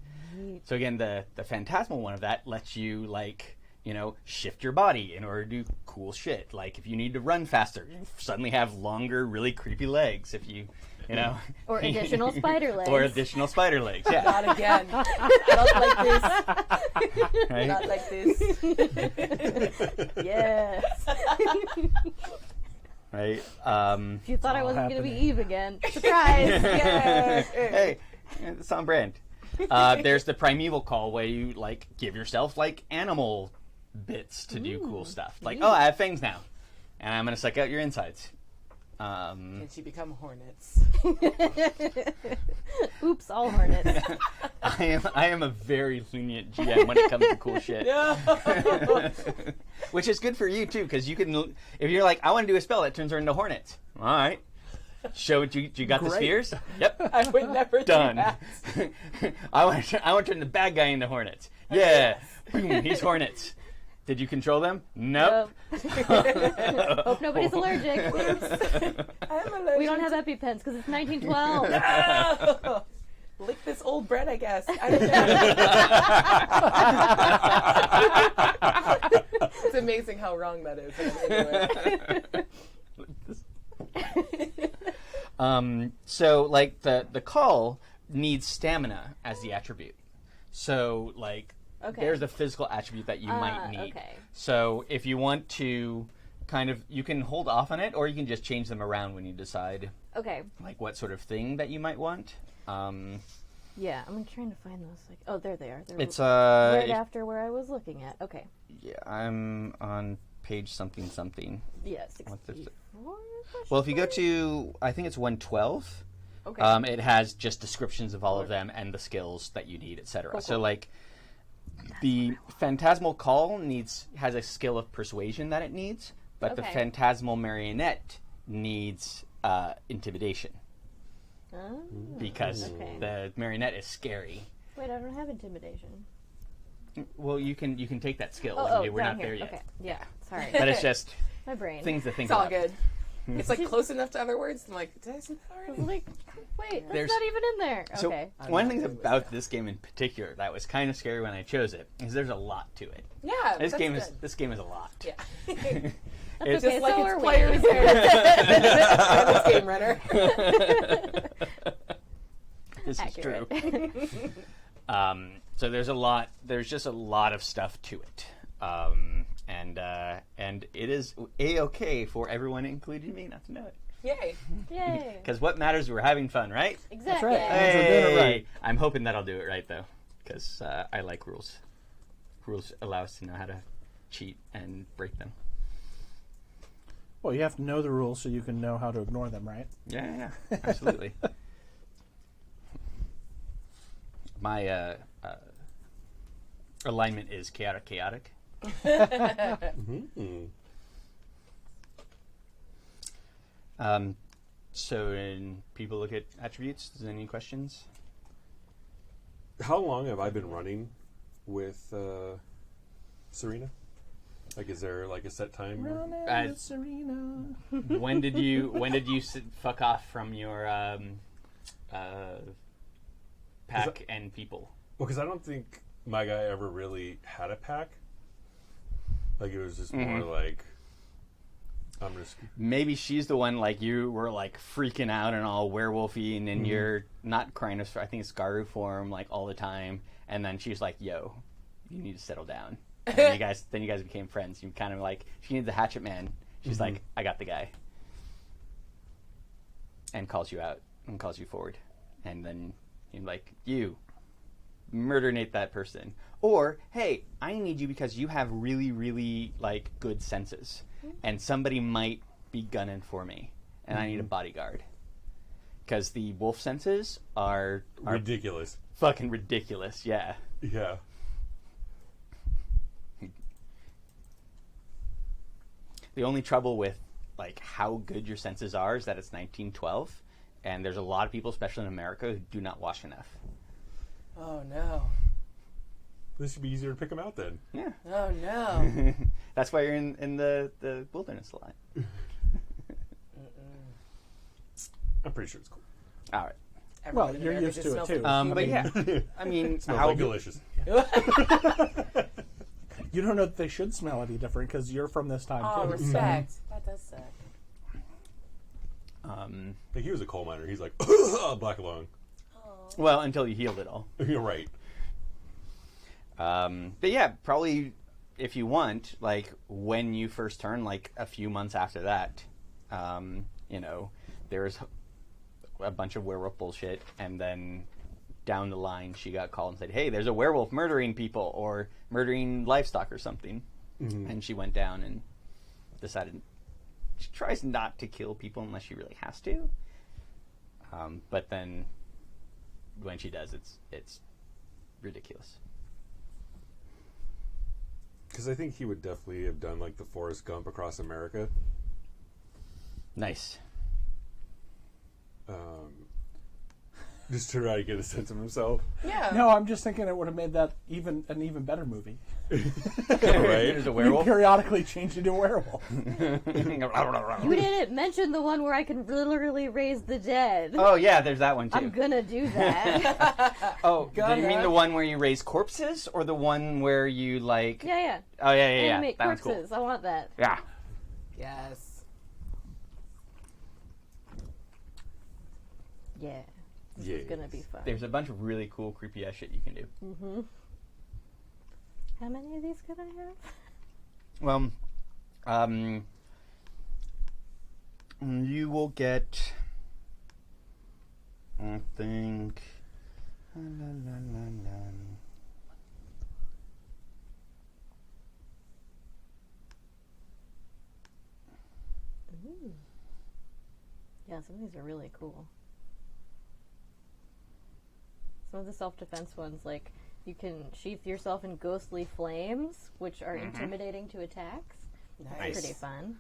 C: So again, the phantasmal one of that lets you, like, you know, shift your body in order to do cool shit. Like if you need to run faster, you suddenly have longer, really creepy legs. If you know,
E: Or additional spider legs.
C: or additional spider legs. Yeah,
B: Not again. Not like this.
C: right?
B: Not like this.
E: Yes.
C: Right.
E: If you thought I wasn't going to be
D: happening.
E: Eve again, surprise!
C: Hey, it's on brand. There's the primeval call where you like give yourself like animal bits to do cool stuff. Like, oh, I have fangs now, and I'm gonna suck out your insides.
B: And she become hornets.
E: Oops, all hornets.
C: I am a very lenient GM when it comes to cool shit. Which is good for you too, because you can, if you're like, I want to do a spell that turns her into hornets. All right, show it. You got the
D: Great.
C: spheres? Yep.
B: I would never
C: Done.
B: do that.
C: I want to turn the bad guy into hornets. Yeah, boom, he's hornets. Did you control them? Nope.
E: Hope nobody's allergic.
B: I'm allergic.
E: We don't have EpiPens because it's 1912.
B: Lick this old bread, I guess. I don't know. It's amazing how wrong that is. Anyway.
C: So like the call needs stamina as the attribute. So like
E: Okay.
C: there's a physical attribute that you might need.
E: Okay.
C: So if you want to kind of, you can hold off on it, or you can just change them around when you decide
E: Okay.
C: like what sort of thing that you might want.
E: Yeah, I'm trying to find those. Like, oh, there they are. They're
C: It's
E: right after where I was looking at. Okay.
C: yeah, I'm on page something.
E: Yeah,
C: What is
E: 64.
C: it? Well, if you go to, I think it's 112.
E: Okay.
C: It has just descriptions of all of them and the skills that you need, etc.
E: Cool,
C: So
E: cool.
C: like the phantasmal call has a skill of persuasion that it needs, but the
E: Okay.
C: phantasmal marionette needs intimidation
E: Oh,
C: because
E: okay.
C: the marionette is scary.
E: Wait, I don't have intimidation.
C: Well, you can take that skill.
E: Oh,
C: and we're
E: down
C: not
E: here.
C: there yet.
E: Okay. Yeah. Sorry.
C: But it's just
E: My brain.
C: things to think
B: It's all
C: about.
B: good. It's like close enough to other words. I'm like, did I say that
E: I
B: already?
E: was like, wait, that's
C: There's-
E: not even in there.
C: So
E: Okay.
C: one thing about this game in particular that was kind of scary when I chose it is there's a lot to it.
B: Yeah,
C: This
B: that's
C: game
B: good.
C: is a lot.
B: Yeah.
C: It's
E: okay,
B: Just like
E: so
B: it's
E: are we.
B: players this game runner.
C: This is
E: Accurate.
C: true. So there's just a lot of stuff to it. And it is A-okay for everyone, including me, not to know it.
B: Yay.
E: Yay.
C: Because what matters, we're having fun, right?
E: Exactly.
D: right. Hey. We're doing it right.
C: I'm hoping that I'll do it right, though. Because I like rules. Rules allow us to know how to cheat and break them.
D: Well, you have to know the rules so you can know how to ignore them, right?
C: Yeah, absolutely. My alignment is chaotic.
F: Mm-hmm.
C: So when people look at attributes, is there any questions?
F: How long have I been running with Serena? Like, is there like a set time?
C: Uh,
D: with Serena.
C: when did you fuck off from your pack and people?
F: Well, because I don't think my guy ever really had a pack. Like, it was just more like, I'm just...
C: Maybe she's the one, like, you were like freaking out and all werewolfy, and then you're not Krynos, I think it's Garu form, like all the time, and then she's like, "Yo, you need to settle down." And then you guys became friends. You kind of like, she needs the hatchet man. She's like, "I got the guy," and calls you out and calls you forward, and then you're like, "You murder-nate that person," or, "Hey, I need you because you have really, really like good senses, and somebody might be gunning for me, and I need a bodyguard." Because the wolf senses are
F: ridiculous.
C: fucking ridiculous. Yeah.
F: Yeah.
C: The only trouble with like how good your senses are is that it's 1912, and there's a lot of people, especially in America, who do not wash enough.
B: Oh no.
F: This should be easier to pick them out then.
C: Yeah.
B: Oh no.
C: That's why you're in the wilderness a lot.
F: I'm pretty sure it's cool.
C: All right.
B: Everyone
D: Well,
B: in
D: you're
B: America
D: used
B: just
D: to it,
B: smells
D: too.
B: like
C: But
B: human.
C: yeah, I mean,
F: Smells
C: how
F: like
C: good-
F: delicious.
D: You don't know that they should smell any different because you're from this time,
B: Oh,
D: too.
B: respect. That does suck.
F: Like, he was a coal miner. He's like, black lung.
C: Well, until you healed it all.
F: You're right.
C: But yeah, probably if you want, like when you first turn, like a few months after that, you know, there's a bunch of werewolf bullshit, and then down the line she got called and said, "Hey, there's a werewolf murdering people or murdering livestock or something," and she went down and decided she tries not to kill people unless she really has to, but then when she does, it's ridiculous.
F: Because I think he would definitely have done like the Forrest Gump across America.
C: Nice.
F: Just to try to get a sense of himself.
B: Yeah.
D: No, I'm just thinking it would have made that an even better movie.
F: Right?
C: There's a
D: You
C: werewolf.
D: periodically change into a werewolf.
E: You didn't mention the one where I can literally raise the dead.
C: Oh yeah, there's that one too.
E: I'm gonna do that.
C: Oh, do you mean
B: Gonna.
C: the one where you raise corpses, or the one where you like?
E: Yeah.
C: Oh yeah.
E: Animate
C: That one's cool.
E: corpses. I want that.
C: Yeah.
B: Yes.
E: Yeah. This
F: Yeah.
E: is gonna be fun.
C: There's a bunch of really cool, creepy ass shit you can do.
E: How many of these could I have?
C: Well, you will get, I think,
E: Yeah, some of these are really cool. Some of the self-defense ones, like, you can sheath yourself in ghostly flames, which are intimidating to attacks.
B: Nice.
E: That's pretty fun.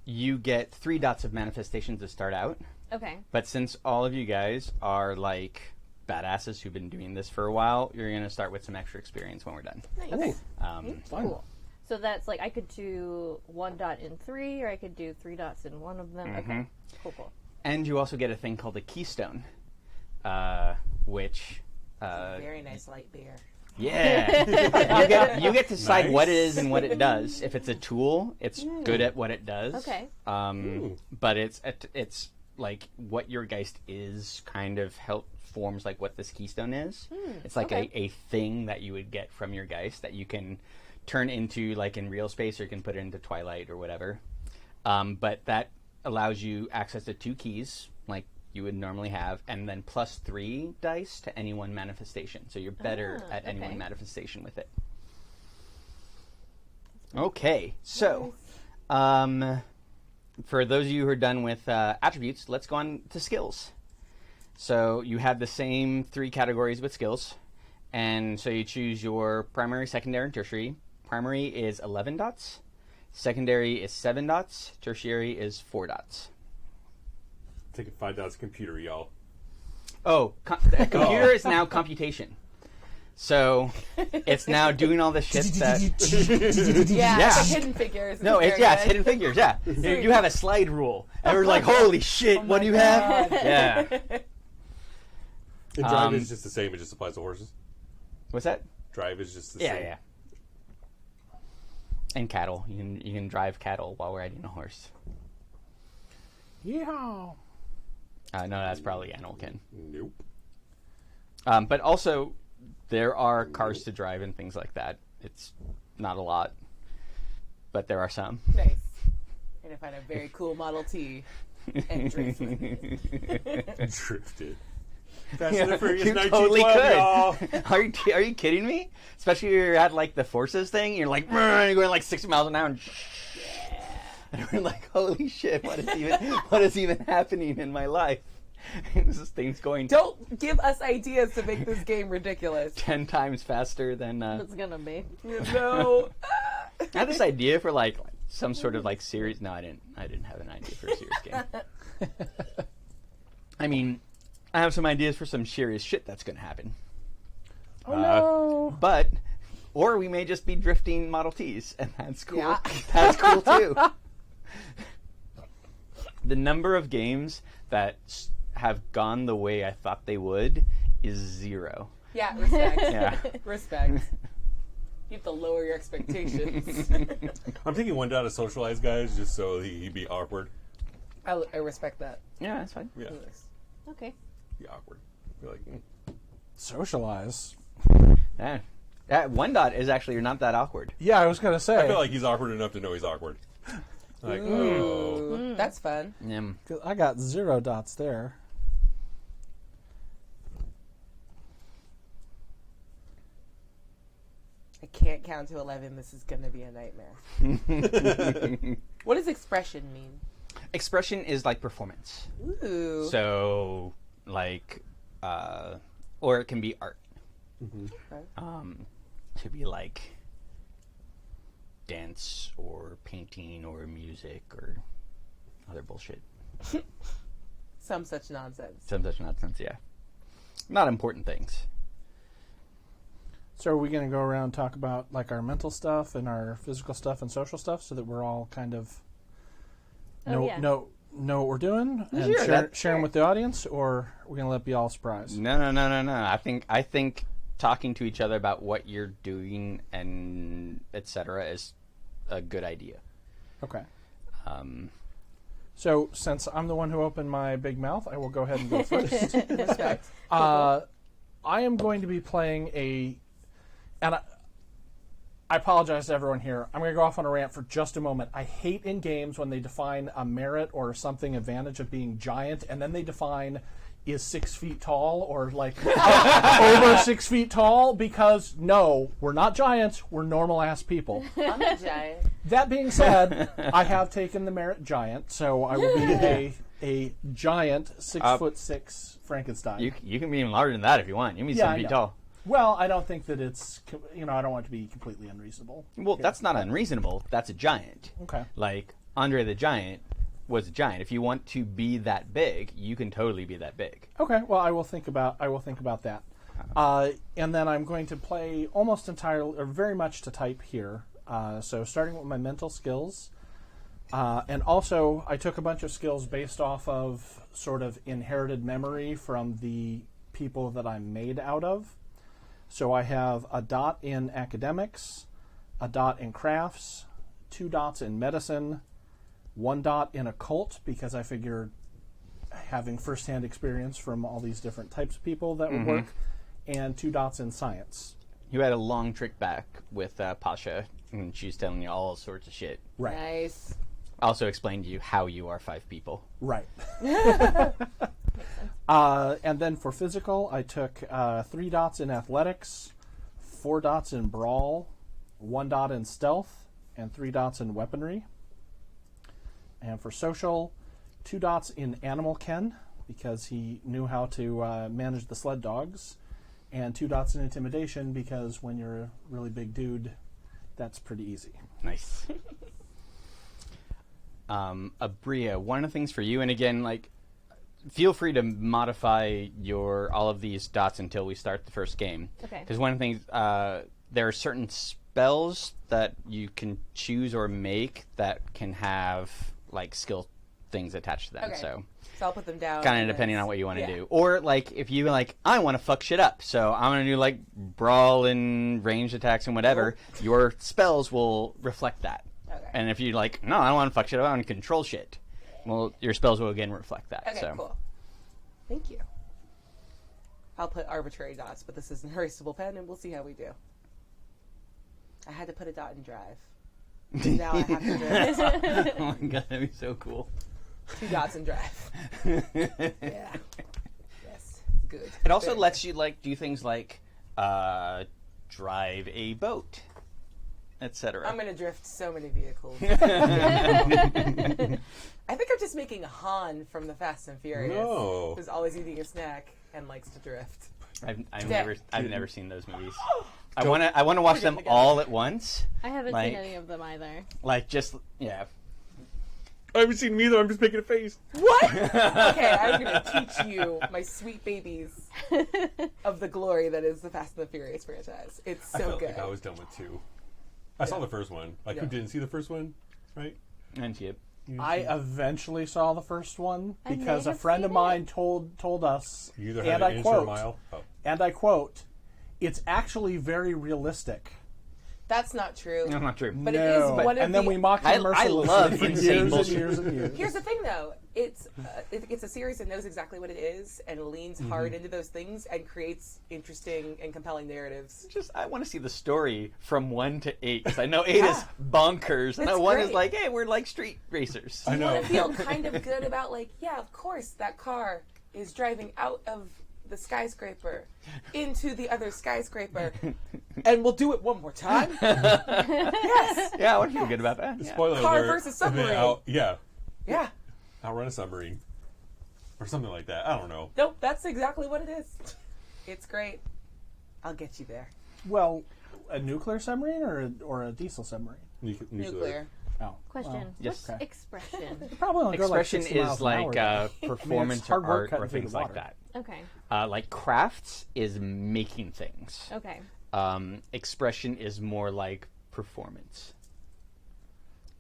C: you get 3 dots of manifestation to start out.
E: Okay.
C: But since all of you guys are like badasses who've been doing this for a while, you're going to start with some extra experience when we're done.
E: Nice.
C: Um,
D: Fun.
E: Cool. So that's like I could do 1 dot in 3, or I could do 3 dots in one of them. Okay, cool.
C: And you also get a thing called a keystone, which...
B: Very nice light beer.
C: Yeah. you get to decide
F: Nice.
C: what it is and what it does. If it's a tool, it's good at what it does.
E: Okay.
C: But it's like what your Geist is kind of forms like what this keystone is. It's like a thing that you would get from your Geist that you can turn into like in real space, or you can put it into Twilight or whatever. But that allows you access to 2 keys, like you would normally have, and then +3 dice to any one manifestation. So you're better at any one manifestation with it. Okay, so for those of you who are done with attributes, let's go on to skills. So you have the same 3 categories with skills, and so you choose your primary, secondary, and tertiary. Primary is 11 dots, secondary is 7 dots, tertiary is 4 dots.
F: Taking 5 dots computer, y'all.
C: Oh, the computer is now computation. So it's now doing all the shit that...
B: Yeah,
C: Yeah.
B: it's like Hidden Figures.
C: No,
B: very
C: it's
B: good.
C: Hidden Figures, yeah. You have a slide rule. And we're like, holy shit, what do you have? Yeah.
F: And drive is just the same. It just applies to horses.
C: What's that?
F: Drive is just the
C: Yeah,
F: same.
C: yeah. And cattle. You can drive cattle while riding a horse.
D: Yeehaw.
C: No, that's probably Anilkin.
F: Nope.
C: But also, there are cars to drive and things like that. It's not a lot, but there are some.
B: Nice. And I find a very cool Model T and drift with it.
F: Drifted. Fast and the Furious
C: you
F: 1912,
C: totally
F: y'all.
C: could. Are you kidding me? Especially if you're at like the Forces thing, you're like you're going like 60 miles an hour. And we're like, holy shit! What is even happening in my life? This thing's going
B: Don't give us ideas to make this game ridiculous.
C: 10 times faster than.
E: It's gonna be.
B: No.
C: I had this idea for like some sort of like series. No, I didn't have an idea for a serious game. I mean, I have some ideas for some serious shit that's going to happen.
D: Oh no.
C: But, or we may just be drifting Model Ts, and that's cool.
B: Yeah.
C: That's cool too. The number of games that have gone the way I thought they would is 0.
B: Yeah, respect.
C: Yeah.
B: Respect. You have to lower your expectations.
F: I'm taking 1 dot to socialize, guys, just so he'd be awkward.
B: I respect that.
C: Yeah, that's fine.
F: Yeah,
E: Okay.
F: be awkward. Be like,
D: Socialize.
C: Yeah. That 1 dot is actually you're not that awkward.
D: Yeah, I was gonna say.
F: I feel like he's awkward enough to know he's awkward. Like, oh.
B: Ooh, that's fun.
C: Yeah.
D: 'Cause I got 0 dots there.
B: I can't count to 11. This is going to be a nightmare. What does expression mean?
C: Expression is like performance.
B: Ooh.
C: So, like, or it can be art.
B: Okay.
C: To be like dance or painting or music or other bullshit.
B: Some such nonsense.
C: Some such nonsense, yeah. Not important things.
D: So are we going to go around and talk about like our mental stuff and our physical stuff and social stuff, so that we're all kind of know what we're doing and
C: Sure,
D: sharing with the audience, or we're going to let be all surprised?
C: No. I think talking to each other about what you're doing and etc. is a good idea.
D: Okay. So since I'm the one who opened my big mouth, I will go ahead and go first.
B: Respect.
D: I am going to be playing and I apologize to everyone here. I'm going to go off on a rant for just a moment. I hate in games when they define a merit or something advantage of being giant, and then they define is 6 feet tall or like over 6 feet tall, because no, we're not giants. We're normal ass people.
B: I'm a giant.
D: That being said, I have taken the merit giant, so I will be a giant 6'6" Frankenstein.
C: You can be even larger than that if you want. You can be 7
D: I
C: feet
D: know.
C: tall.
D: Well, I don't think that it's, I don't want it to be completely unreasonable.
C: Well, that's not unreasonable. That's a giant.
D: Okay.
C: Like Andre the Giant was a giant. If you want to be that big, you can totally be that big.
D: Okay. Well, I will think about that. And then I'm going to play almost entirely, or very much to type here, So starting with my mental skills. And also, I took a bunch of skills based off of sort of inherited memory from the people that I'm made out of. So I have a dot in academics, a dot in crafts, 2 dots in medicine, 1 dot in occult, because I figured having firsthand experience from all these different types of people that would work, and 2 dots in science.
C: You had a long trick back with Pasha, and she was telling you all sorts of shit.
D: Right.
B: Nice.
C: Also explained to you how you are 5 people.
D: Right. And then for physical, I took 3 dots in athletics, 4 dots in brawl, 1 dot in stealth, and 3 dots in weaponry. And for social, 2 dots in animal ken, because he knew how to manage the sled dogs, and 2 dots in intimidation, because when you're a really big dude, that's pretty easy.
C: Nice. Abria, one of the things for you, and again, like, feel free to modify all of these dots until we start the first game.
E: Okay.
C: Because one of the things, there are certain spells that you can choose or make that can have like skill things attached to them.
B: Okay.
C: So
B: I'll put them down.
C: kind of
B: and
C: depending
B: then-
C: on what you want to
B: yeah.
C: do. Or like if you like, I want to fuck shit up, so I'm gonna do like brawl and ranged attacks and whatever. Your spells will reflect that.
B: Okay.
C: And if you like, no, I don't want to fuck shit up, I want to control shit. Well, your spells will again reflect that.
B: Okay,
C: so.
B: cool. Thank you. I'll put arbitrary dots, but this is an erasable pen, and we'll see how we do. I had to put a dot in drive. Now I have to drive.
C: Oh my god, that'd be so cool.
B: 2 dots in drive. Yeah. Yes. Good.
C: It also
B: Very
C: lets you like do things like drive a boat, etc.
B: I'm gonna drift so many vehicles. I think I'm just making Han from the Fast and Furious.
F: No.
B: Who's always eating a snack and likes to drift.
C: I've never seen those movies. I want to watch them
B: together.
C: all at once.
E: I haven't
C: Like-
E: seen any of them either.
C: Like just yeah.
F: I haven't seen them either. I'm just making a face.
B: What? Okay, I'm gonna teach you, my sweet babies, of the glory that is the Fast and the Furious franchise. It's
F: I
B: so
F: felt
B: good.
F: like I was done with 2. I saw the first one. Like, who
B: Yeah.
F: didn't see the first one? Right?
C: And see it.
D: I eventually saw the first one
E: I may
D: because a
E: have
D: friend of
E: seen
D: mine told us,
F: You either had
D: and
F: an
D: I
F: inch or a
D: quote,
F: mile. Oh.
D: and I quote, "It's actually very realistic."
B: That's not true.
C: No, not true.
B: But it is
D: No.
B: one of
D: and then
B: the-
D: we mocked
C: I
D: him mercilessly
C: love
D: for
C: insane
D: years
C: bullshit.
D: and years and years.
B: Here's the thing, though. It's a series that knows exactly what it is and leans hard into those things and creates interesting and compelling narratives.
C: Just I want to see the story from 1 to 8 because I know 8 is bonkers, and
B: That's
C: 1 is
B: great.
C: like, hey, we're like street racers.
F: I
B: You
F: know.
B: want to feel kind of good about, like, yeah, of course, that car is driving out of the skyscraper into the other skyscraper, and we'll do it one more time. Yes.
C: Yeah, I want to feel good about that. Yeah.
F: Spoiler
B: Car
F: alert.
B: versus submarine.
F: Yeah.
B: Yeah.
F: Outrun a submarine. Or something like that. I don't know.
B: Nope, that's exactly what it is. It's great. I'll get you there.
D: Well, a nuclear submarine or a diesel submarine?
B: Nuclear.
D: Oh,
E: Question.
D: well,
C: Yes.
E: What's
D: Okay.
E: expression?
D: probably only go like
C: Expression
D: 60 miles
C: is
D: an
C: like
D: hour, though.
C: performance
D: hard
C: or
D: work
C: art
D: cutting
C: or
D: through
C: things
D: the
C: like
D: water.
C: that.
E: Okay.
C: Like crafts is making things.
E: Okay.
C: Expression is more like performance.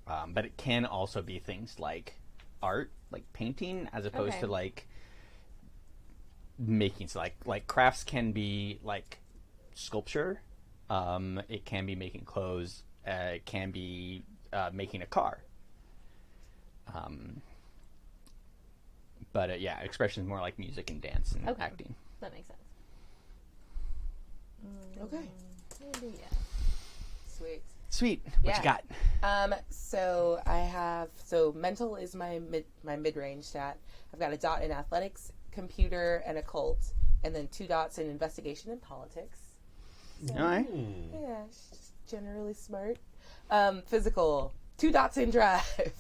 C: But it can also be things like art, like painting, as opposed
E: Okay.
C: to like making. So like crafts can be like sculpture. It can be making clothes. It can be making a car. But yeah, expression is more like music and dance and
E: Okay.
C: acting.
E: That makes sense.
B: Okay.
E: Maybe, yeah.
B: Sweet.
C: Sweet. What you got?
B: So I have mental is my mid-range stat. I've got a dot in athletics, computer, and occult, and then 2 dots in investigation and politics.
C: All right.
B: Yeah, she's just generally smart. Physical, 2 dots in drive.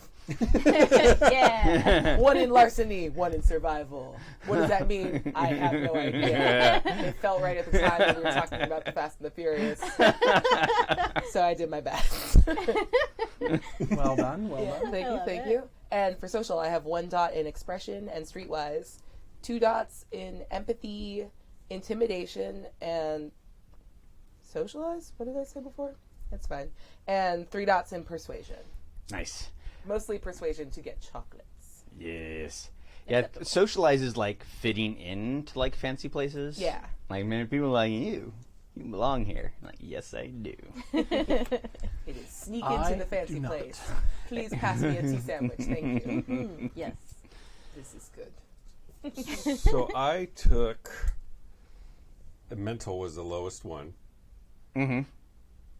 E: Yeah.
B: 1 in larceny, 1 in survival. What does that mean? I have no idea. It felt right at the time when we were talking about the Fast and the Furious. So I did my best.
D: Well done, well done.
B: Thank
E: I
B: you,
E: love
B: thank
E: it.
B: you. And for social, I have 1 dot in expression and streetwise, 2 dots in empathy, intimidation, and socialize. What did I say before? It's fun. And 3 dots in persuasion.
C: Nice.
B: Mostly persuasion to get chocolates.
C: Yes. Yeah, socialize is like fitting into like fancy places.
B: Yeah.
C: Like many people are like you belong here. I'm like, yes, I do.
B: It is sneak into
D: I
B: the fancy
D: do not.
B: place. Please pass me a tea sandwich. Thank you.
E: Yes.
B: This is good.
F: So I took mental was the lowest one,
C: Mm-hmm.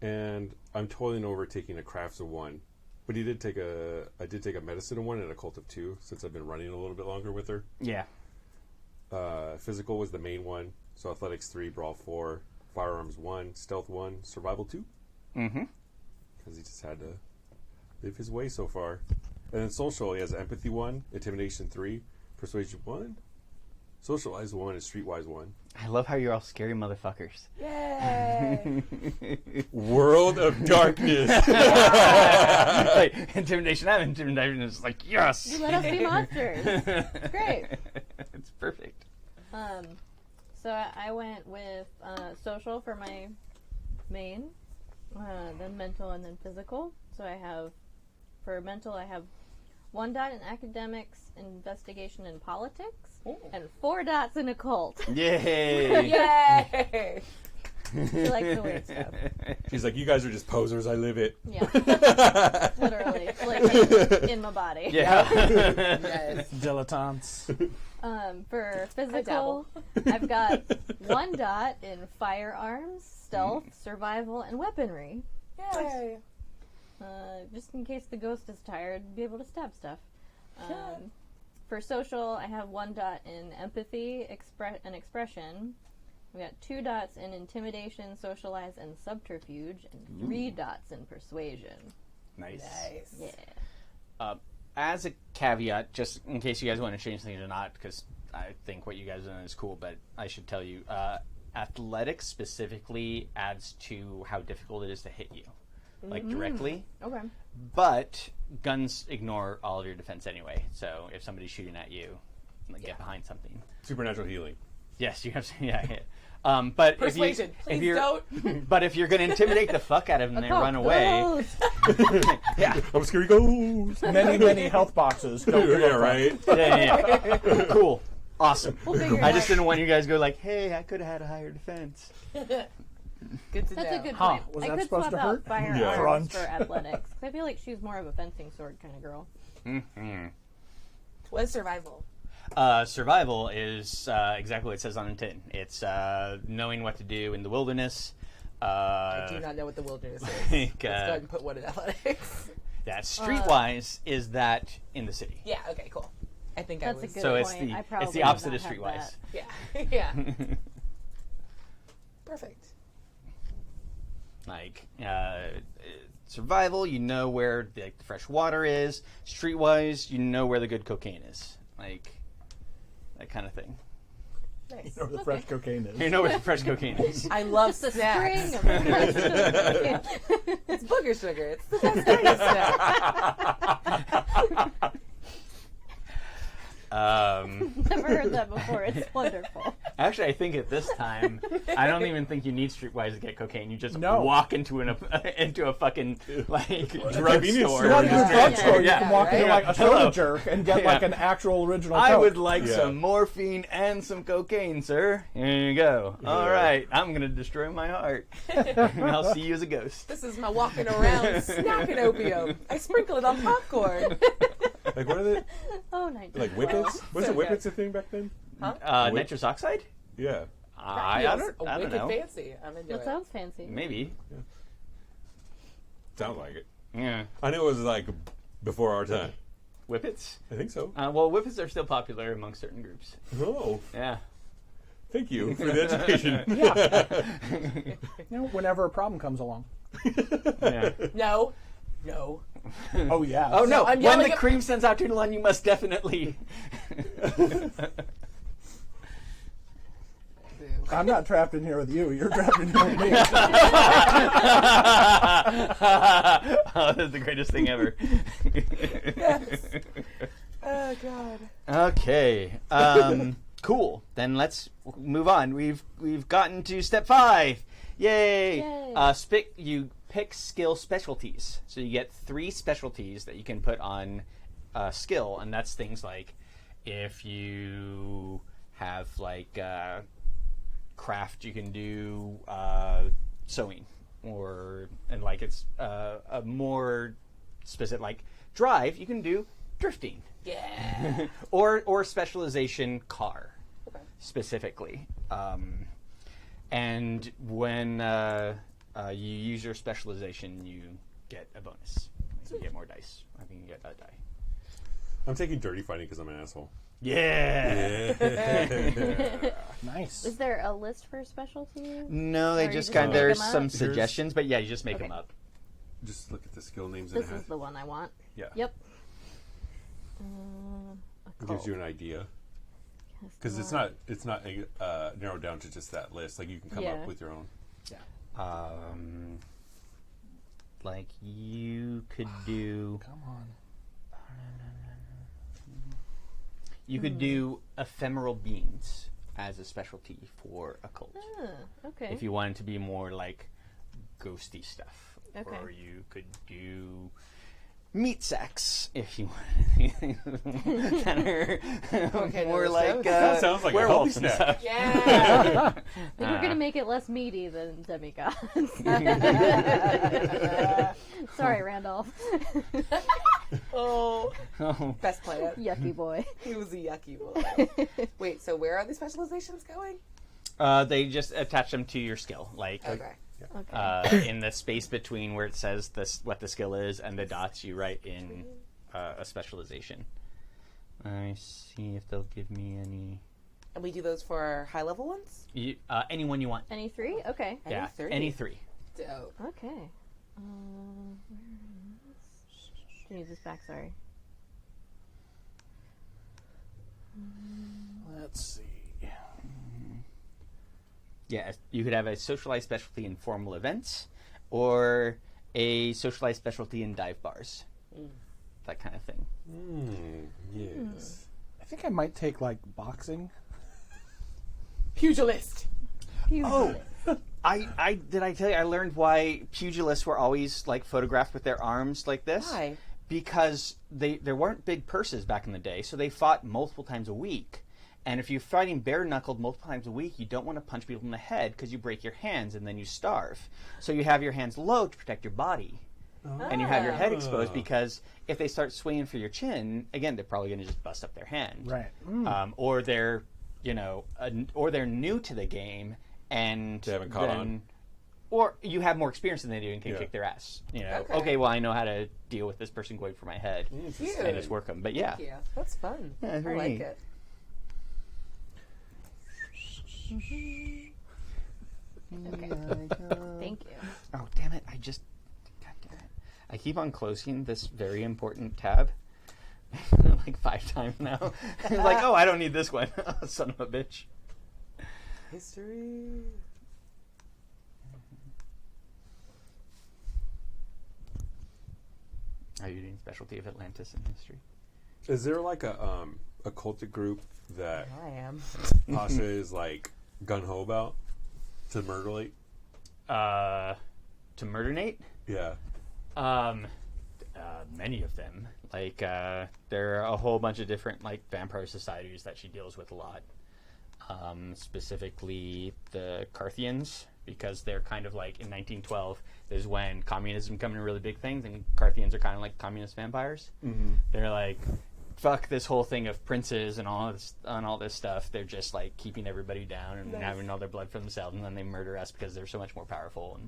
F: and I'm toiling over taking a crafts of 1. But I did take a medicine of 1 and a cult of 2 since I've been running a little bit longer with her.
C: Yeah.
F: Physical was the main one, so athletics 3, brawl 4, firearms 1, stealth 1, survival 2.
C: Mm-hmm.
F: Because he just had to live his way so far. And then social, he has empathy 1, intimidation 3, persuasion 1, socialize 1, and streetwise 1.
C: I love how you're all scary motherfuckers.
B: Yay!
F: World of darkness.
C: Like intimidation. I'm intimidation. It's like yes.
E: You let us be monsters. Great.
C: It's perfect.
E: So I went with social for my main, then mental, and then physical. So I have, for mental, I have 1 dot in academics, investigation, and politics, and 4 dots in occult.
C: Yay!
B: Yay!
E: She likes the weird stuff.
F: She's like, you guys are just posers. I live it.
E: Yeah. Literally. Like, in my body.
C: Yeah.
B: Yes.
D: Dilettantes.
E: For physical, I've got 1 dot in firearms, stealth, survival, and weaponry.
B: Yay!
E: Just in case the ghost is tired, be able to stab stuff. For social, I have 1 dot in empathy and expression. We got 2 dots in intimidation, socialize, and subterfuge, and 3 dots in persuasion.
C: Nice.
B: Nice.
E: Yeah.
C: As a caveat, just in case you guys want to change things or not, because I think what you guys are doing is cool, but I should tell you, athletics specifically adds to how difficult it is to hit you, like directly.
E: Okay.
C: But guns ignore all of your defense anyway. So if somebody's shooting at you, like, get behind something.
F: Supernatural healing.
C: Yes, you have to. Yeah. But
B: Persuasion.
C: if
B: Please
C: you're,
B: don't.
C: But if you're going to intimidate the fuck out of them and they run away, yeah,
F: I'm scary ghost.
D: Many health boxes. Don't give
F: Yeah,
D: a fuck.
F: right.
C: yeah. Cool, awesome.
E: figure
C: I
E: it
C: just
E: out.
C: didn't want you guys to go like, hey, I could have had a higher defense.
B: Good to
E: That's
B: know.
E: a good
D: Huh,
E: point.
D: was
E: I
D: that
E: could
D: supposed
E: swap
D: to
E: out
D: hurt?
E: firearms
F: Yeah.
D: Crunch.
E: for athletics. 'Cause I feel like she's more of a fencing sword kind of girl.
C: Mm-hmm.
B: What is survival?
C: Survival is exactly what it says on the tin. It's knowing what to do in the wilderness.
B: I do not know what the wilderness is.
C: Like,
B: Let's go ahead and put 1 in athletics.
C: Yeah, streetwise is that in the city.
B: Yeah. Okay. Cool. I think
E: That's
B: I
E: a
B: was.
E: good
C: So it's
E: point.
C: the
E: I probably
C: it's the
E: would
C: opposite
E: not
C: of
E: have
C: streetwise.
E: that.
B: Yeah. Yeah. Perfect.
C: Like survival, you know where the fresh water is. Streetwise, you know where the good cocaine is. Like that kind of thing.
B: Nice.
D: Or the fresh cocaine is.
C: You know where the fresh cocaine is.
B: I love
E: Just a
B: snacks.
E: string of fresh
B: It's booger sugar. It's the best kind of snack.
E: Never heard that before. It's wonderful.
C: Actually, I think at this time, I don't even think you need streetwise to get cocaine. You just
D: No.
C: walk into into a fucking like
F: convenience
C: drugstore.
F: store.
D: Well, in your drugstore,
C: Yeah.
D: you can walk into
B: Right.
D: like a soda
C: Hello.
D: jerk and get
C: Yeah.
D: like an actual original
C: I
D: Coke.
C: would like
F: Yeah.
C: some morphine and some cocaine, sir. Here you go. All
F: Yeah.
C: right, I'm gonna destroy my heart. And I'll see you as a ghost.
B: This is my walking around snacking opium. I sprinkle it on popcorn.
F: Like, what are they?
E: Oh, nice.
F: Like whippets? Was
B: So
F: it whippets a thing back then? Whip-
C: Nitrous oxide?
F: Yeah.
C: I
B: Feels
C: don't
B: wicked
C: know.
B: fancy. I'm into
E: That
B: it.
E: sounds fancy.
C: Maybe.
F: Sounds like it.
C: Yeah.
F: I knew it was like before our time.
C: Whippets?
F: I think so.
C: Well, whippets are still popular among certain groups.
F: Oh,
C: Yeah.
F: thank you for the education.
D: You know, whenever a problem comes along.
C: Yeah.
B: No. No.
D: Oh yeah.
C: Oh no!
B: I'm
C: When
B: yelling
C: the
B: at-
C: cream sends out to the line, you must definitely.
D: I'm not trapped in here with you. You're trapped in here with me.
C: Oh, that's the greatest thing ever.
B: Oh God.
C: Okay. Cool. Then let's move on. We've gotten to step 5. Yay!
E: Yay.
C: Spick, you pick skill specialties. So you get 3 specialties that you can put on skill, and that's things like if you have like craft, you can do sewing, and like it's a more specific, like drive, you can do drifting.
B: Yeah.
C: or specialization car,
B: Okay.
C: specifically. And when you use your specialization, you get a bonus. You get more dice. I think you get a die.
F: I'm taking dirty fighting because I'm an asshole.
C: Yeah.
D: Nice.
E: Is there a list for specialties?
C: No, they
E: Or you
C: just
E: just
C: kind of,
E: make
C: there's
E: them up?
C: some suggestions, but yeah, you just make
E: Okay.
C: them up.
F: Just look at the skill names and
E: This is the one I want.
F: yeah.
E: Yep.
F: It gives you an idea because it's not narrowed down to just that list. Like you can come
E: Yeah.
F: up with your own.
C: Like you could do.
D: Come on.
C: You could do ephemeral beings as a specialty for occult.
E: Okay.
C: If you wanted to be more like ghosty stuff.
E: Okay.
C: Or you could do meat sacks if you wanted that are
B: Okay,
C: more
B: no,
C: like
F: That sounds like a
C: werewolves
F: healthy
C: and
F: snack.
C: stuff.
B: Yeah.
E: I think we're gonna make it less meaty than demigods. Sorry, Randolph.
B: Oh,
C: Oh.
B: best player.
E: Yucky boy.
B: He was a yucky boy. Wait, so where are the specializations going?
C: They just attach them to your skill, like
B: Okay.
E: Okay.
C: in the space between where it says what the skill is and the dots, you write in a specialization. I see if they'll give me any.
B: And we do those for high level ones?
C: Any one you want.
E: Any 3? Okay.
C: Yeah, any 3.
B: Dope.
E: Okay. Can use this back, sorry.
D: Let's see.
C: Yeah, you could have a socialized specialty in formal events, or a socialized specialty in dive bars. That kind of thing.
F: Yes.
D: I think I might take like boxing.
B: Pugilist.
C: Oh, I did I tell you I learned why pugilists were always like photographed with their arms like this?
B: Why?
C: Because there weren't big purses back in the day, so they fought multiple times a week. And if you're fighting bare-knuckled multiple times a week, you don't want to punch people in the head because you break your hands and then you starve. So you have your hands low to protect your body. And you have your head exposed because if they start swinging for your chin, again, they're probably going to just bust up their hand.
D: Right.
C: Or they're, or they're new to the game and
F: They haven't caught on.
C: Or you have more experience than they do and can
F: Yeah.
C: kick their ass.
B: Okay.
C: Well, I know how to deal with this person going for my head
B: Cute.
C: and just work them. But yeah.
B: Yeah, that's fun.
C: Yeah,
B: I
C: very
B: like
C: neat.
B: it.
E: Thank you.
C: Oh, damn it. God damn it. I keep on closing this very important tab like 5 times now. It's like, oh, I don't need this one. Son of a bitch.
B: History.
C: Are you doing specialty of Atlantis in history?
F: Is there like a cultic group that
B: I am.
F: Pasha is like gun ho about to murderate?
C: To murder Nate?
F: Yeah.
C: Many of them. Like, there are a whole bunch of different, like, vampire societies that she deals with a lot. Specifically the Carthians, because they're kind of like, in 1912, is when communism became a really big thing, and Carthians are kind of like communist vampires. Mm-hmm. They're like, fuck this whole thing of princes and all this stuff. They're just, like, keeping everybody down and having all their blood for themselves, and then they murder us because they're so much more powerful.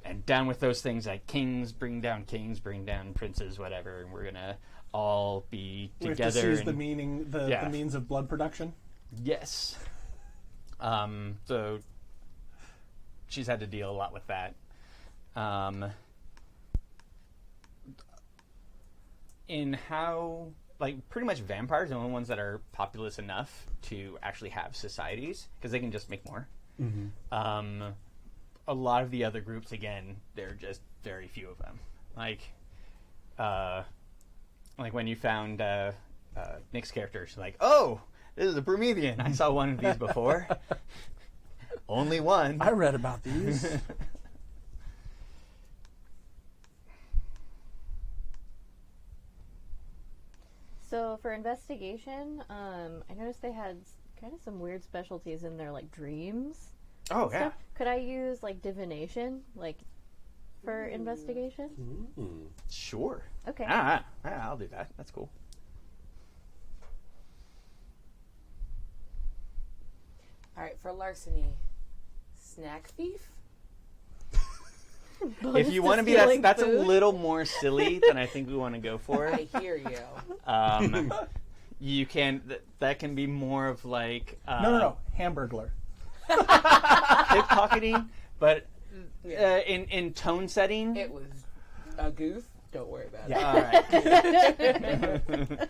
C: And down with those things, like kings bring down princes, whatever, and we're gonna all be
D: We have
C: together.
D: to seize
C: and,
D: the meaning, the means of blood production.
C: yes. So she's had to deal a lot with that. In how, like, pretty much vampires are the only ones that are populous enough to actually have societies because they can just make more. Mm-hmm. A lot of the other groups, again, there are just very few of them. Like when you found Nick's character, she's like, oh, this is a Promethean. I saw one of these before. Only one.
D: I read about these.
E: for investigation, I noticed they had kind of some weird specialties in their like dreams.
C: Oh,
E: and stuff. Could I use like divination, like for investigation?
C: Sure.
E: Okay.
C: I'll do that. That's cool.
B: All right, for larceny, snack thief.
C: If you want to be that's a little more silly than I think we want to go for.
B: I hear you.
C: You can that can be more of like
D: No. Hamburglar.
C: pickpocketing, but in tone setting.
B: It was a goof. Don't worry about it.
C: All right.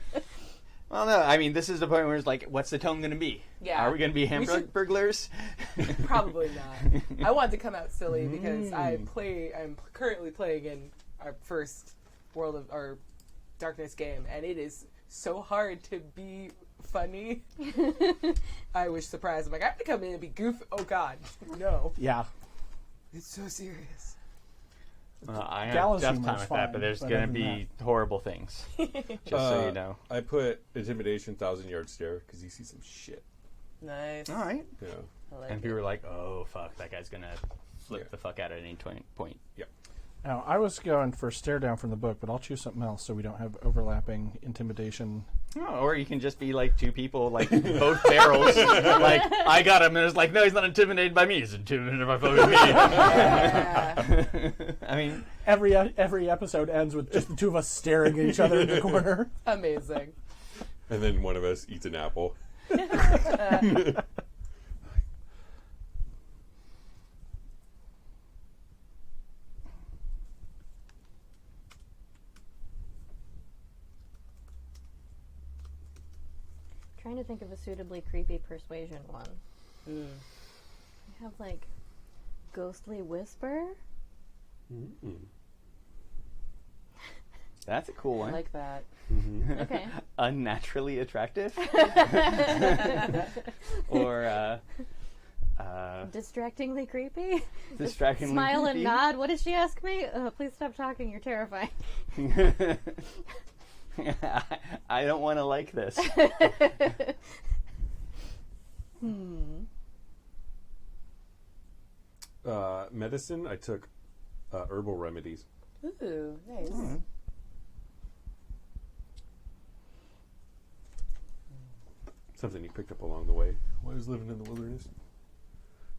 C: Well, no, I mean, this is the point where it's like, what's the tone going to be?
B: Yeah.
C: Are we going to be hamburglers?
B: Probably not. I wanted to come out silly because I'm currently playing in our first World of our Darkness game, and it is so hard to be funny. I was surprised. I'm like, I have to come in and be goofy. Oh God, no.
D: Yeah.
B: It's so serious.
C: I have
D: Gallows
C: tough
D: humor
C: time
D: is
C: with
D: fine,
C: that, but there's
D: but
C: going to
D: other than
C: be horrible things. Just so you know.
F: I put intimidation 1,000-yard stare because he sees some shit.
B: Nice.
C: All right.
F: Yeah.
B: I like
C: And
B: it.
C: people were like, oh, fuck, that guy's going to flip the fuck out at any point.
F: Yep.
D: Now, I was going for stare down from the book, but I'll choose something else so we don't have overlapping intimidation.
C: Oh, or you can just be like two people, like both barrels. Like, I got him, and it's like, no, he's not intimidated by me. He's intimidated by fucking me. I mean,
D: Every episode ends with just the two of us staring at each other in the corner.
B: Amazing.
F: And then one of us eats an apple.
E: Trying to think of a suitably creepy persuasion one. I have like ghostly whisper.
C: that's a cool
B: I
C: one.
B: like that.
E: Okay.
C: Unnaturally attractive. Or
E: Distractingly creepy.
C: distractingly
E: Smile and
C: creepy.
E: nod. What did she ask me? Please stop talking. You're terrifying.
C: I don't want to like this.
F: Medicine, I took herbal remedies.
B: Ooh, nice.
F: Something he picked up along the way while he was living in the wilderness.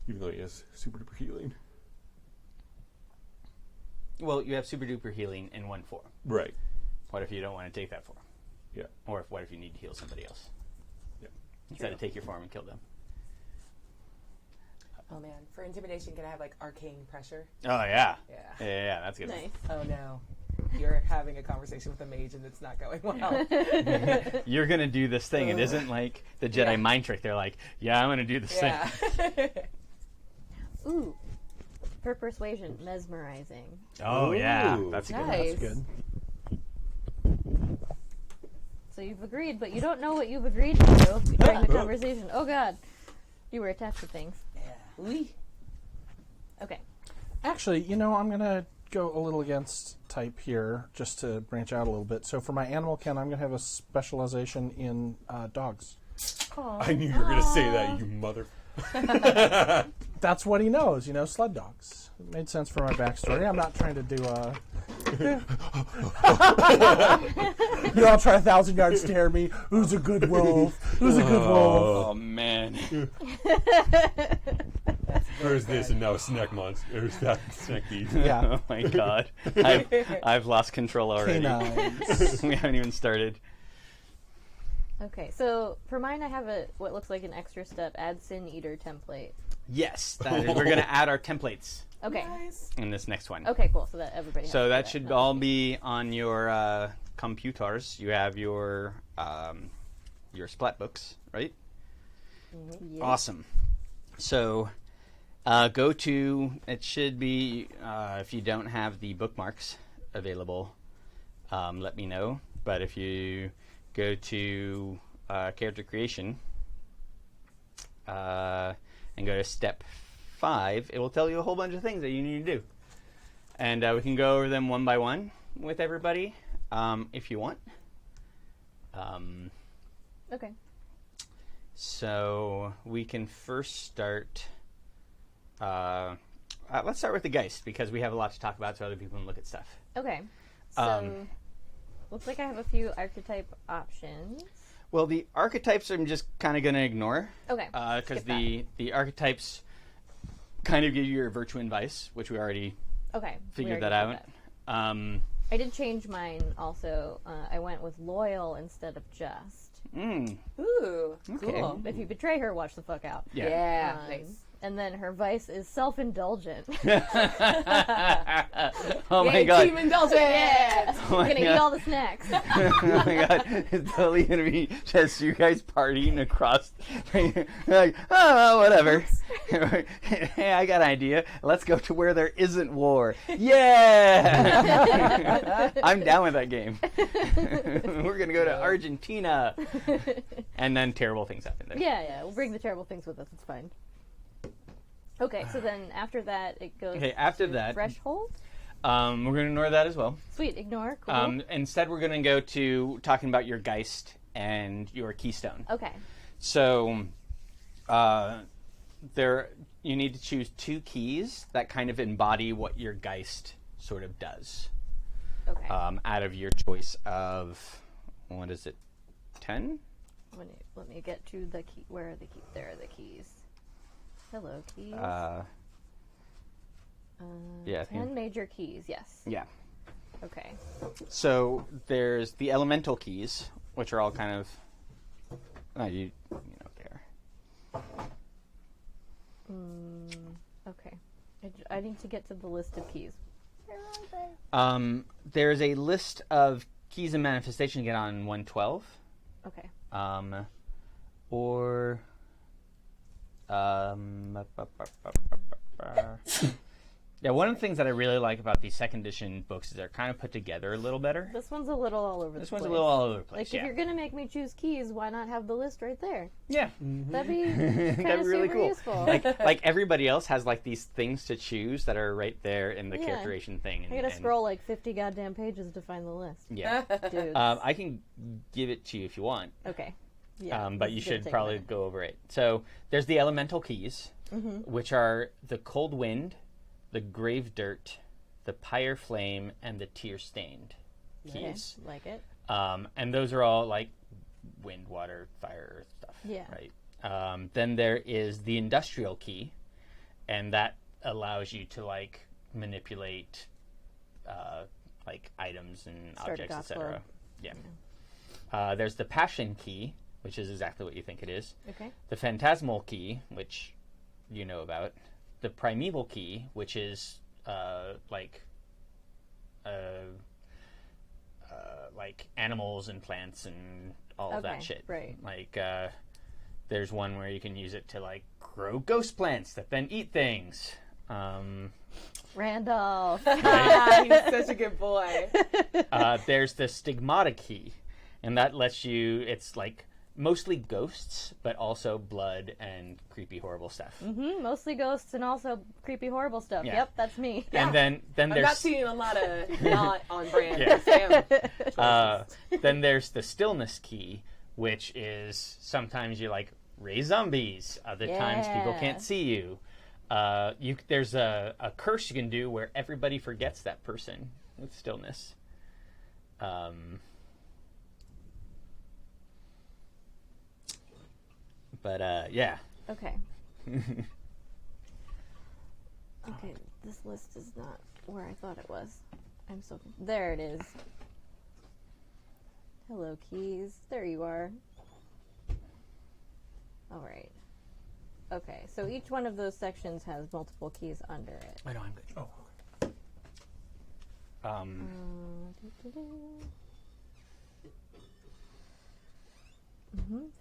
F: Even though he has super duper healing.
C: Well, you have super duper healing in one form.
F: Right.
C: What if you don't want to take that form?
F: Yeah.
C: Or what if you need to heal somebody else?
F: Yeah.
C: Instead of take your form and kill them.
B: Oh man, for intimidation, can I have like arcane pressure?
C: Oh, yeah.
B: Yeah.
C: Yeah, that's good.
E: Nice.
B: Oh no, you're having a conversation with a mage and it's not going well.
C: You're going to do this thing. It isn't like the Jedi mind trick. They're like, yeah, I'm going to do this thing.
B: Yeah.
E: Ooh. For persuasion, mesmerizing.
C: Oh, yeah.
F: Ooh.
C: That's a good one.
B: Nice.
D: That's good.
E: So you've agreed, but you don't know what you've agreed to during the conversation. Oh God. You were attached to things.
B: Oui.
E: Okay.
D: Actually, I'm going to go a little against type here just to branch out a little bit. So for my animal kin, I'm going to have a specialization in dogs.
F: I knew you were going to say that, you mother...
D: That's what he knows, sled dogs. It made sense for my backstory. I'm not trying to do a... You all try 1,000-yard stare at me. Who's a good wolf? Who's a good wolf?
C: Oh, man.
F: There's this and now snack monster. There's that snack thief.
D: Yeah.
C: Oh, my God. I've lost control already.
D: Canines.
C: We haven't even started.
E: Okay, so for mine I have what looks like an extra step, add Sin Eater template.
C: Yes, we're going to add our templates
E: Okay.
B: Nice.
C: in this next one.
E: Okay, cool. So that everybody has
C: So
E: to
C: that
E: do
C: should
E: not
C: all
E: me.
C: be on your computers. You have your splat books, right?
E: Yes.
C: Awesome. So go to, it should be, if you don't have the bookmarks available, let me know. But if you go to character creation and go to step 5, it will tell you a whole bunch of things that you need to do. And we can go over them one by one with everybody if you want.
E: Okay.
C: So we can first start. Let's start with the Geist because we have a lot to talk about, so other people can look at stuff.
E: Okay. So, looks like I have a few archetype options.
C: Well, the archetypes I'm just kind of going to ignore.
E: Okay.
C: Because
E: skip
C: the archetypes kind of give you your virtue and vice, which we already
E: Okay.
C: figured
E: we
C: that
E: already
C: out.
E: did that. I did change mine also. I went with loyal instead of just.
B: Ooh,
C: Okay.
B: cool.
E: If you betray her, watch the fuck out.
B: Yeah,
E: Um,
B: nice.
E: And then her vice is self-indulgent.
C: Oh my
B: Yay,
C: god.
B: Team indulgent.
E: Yeah.
C: Oh
E: I'm
C: my
E: gonna eat
C: God.
E: all the snacks.
C: Oh my god, it's totally gonna be just you guys partying across. Like, oh, whatever. Hey, I got an idea. Let's go to where there isn't war. Yeah! I'm down with that game. We're gonna go to Argentina. And then terrible things happen there.
E: Yeah. We'll bring the terrible things with us. It's fine. Okay, so then after that, it goes
C: Okay, after
E: to
C: that-
E: threshold.
C: We're gonna ignore that as well.
E: Sweet, ignore. Cool.
C: Instead, we're gonna go to talking about your Geist and your Keystone.
E: Okay.
C: So, you need to choose 2 keys that kind of embody what your Geist sort of does.
E: Okay.
C: Out of your choice of, what is it, 10?
E: Let me get to the key. Where are the keys? There are the keys. Hello, keys.
C: Yeah, I think-
E: 10 major keys, yes.
C: Yeah.
E: Okay.
C: So there's the elemental keys, which are all kind of, you know what they are.
E: Okay. I need to get to the list of keys. Where are they?
C: There's a list of keys and manifestation get on 112.
E: Okay.
C: Or yeah, one of the things that I really like about these second edition books is they're kind of put together a little better.
E: This one's a little all over the place.
C: This one's a little all over the place.
E: Like,
C: yeah.
E: if you're gonna make me choose keys, why not have the list right there?
C: Yeah.
E: That'd be
C: That'd
E: kind of
C: be really
E: super
C: cool.
E: useful.
C: Like everybody else has like these things to choose that are right there in the
E: Yeah.
C: characterization thing.
E: I gotta scroll like 50 goddamn pages to find the list.
C: Yeah.
E: Dude.
C: I can give it to you if you want.
E: Okay. Yeah.
C: But
E: this
C: you
E: is gonna
C: should
E: take a
C: probably
E: minute.
C: go over it. So there's the elemental keys, which are the cold wind, the grave dirt, the pyre flame, and the tear stained
E: Okay,
C: keys.
E: like it.
C: And those are all like wind, water, fire, earth stuff.
E: Yeah.
C: Right. Then there is the industrial key, and that allows you to like manipulate like items and
E: Start a
C: objects,
E: goth
C: etc.
E: club.
C: Yeah. There's the passion key, which is exactly what you think it is.
E: Okay.
C: The phantasmal key, which you know about. The primeval key, which is like animals and plants and all of that
E: Okay,
C: shit.
E: right.
C: Like there's one where you can use it to like grow ghost plants that then eat things.
E: Randolph.
B: He's such a good boy.
C: There's the stigmata key, and that lets you. It's like mostly ghosts, but also blood and creepy, horrible stuff.
E: Mostly ghosts and also creepy, horrible stuff.
C: Yeah.
E: Yep, that's me.
C: And then
B: I'm not
C: there's
B: seeing a lot of not on brand.
C: Yeah.
B: Sam.
C: then there's the stillness key, which is sometimes you like raise zombies, other times people
E: Yeah.
C: can't see you. There's a curse you can do where everybody forgets that person with stillness. Yeah.
E: Okay. Okay, this list is not where I thought it was. I'm so... There it is. Hello, keys. There you are. All right. Okay, so each one of those sections has multiple keys under it.
C: I know I'm good.
D: Oh,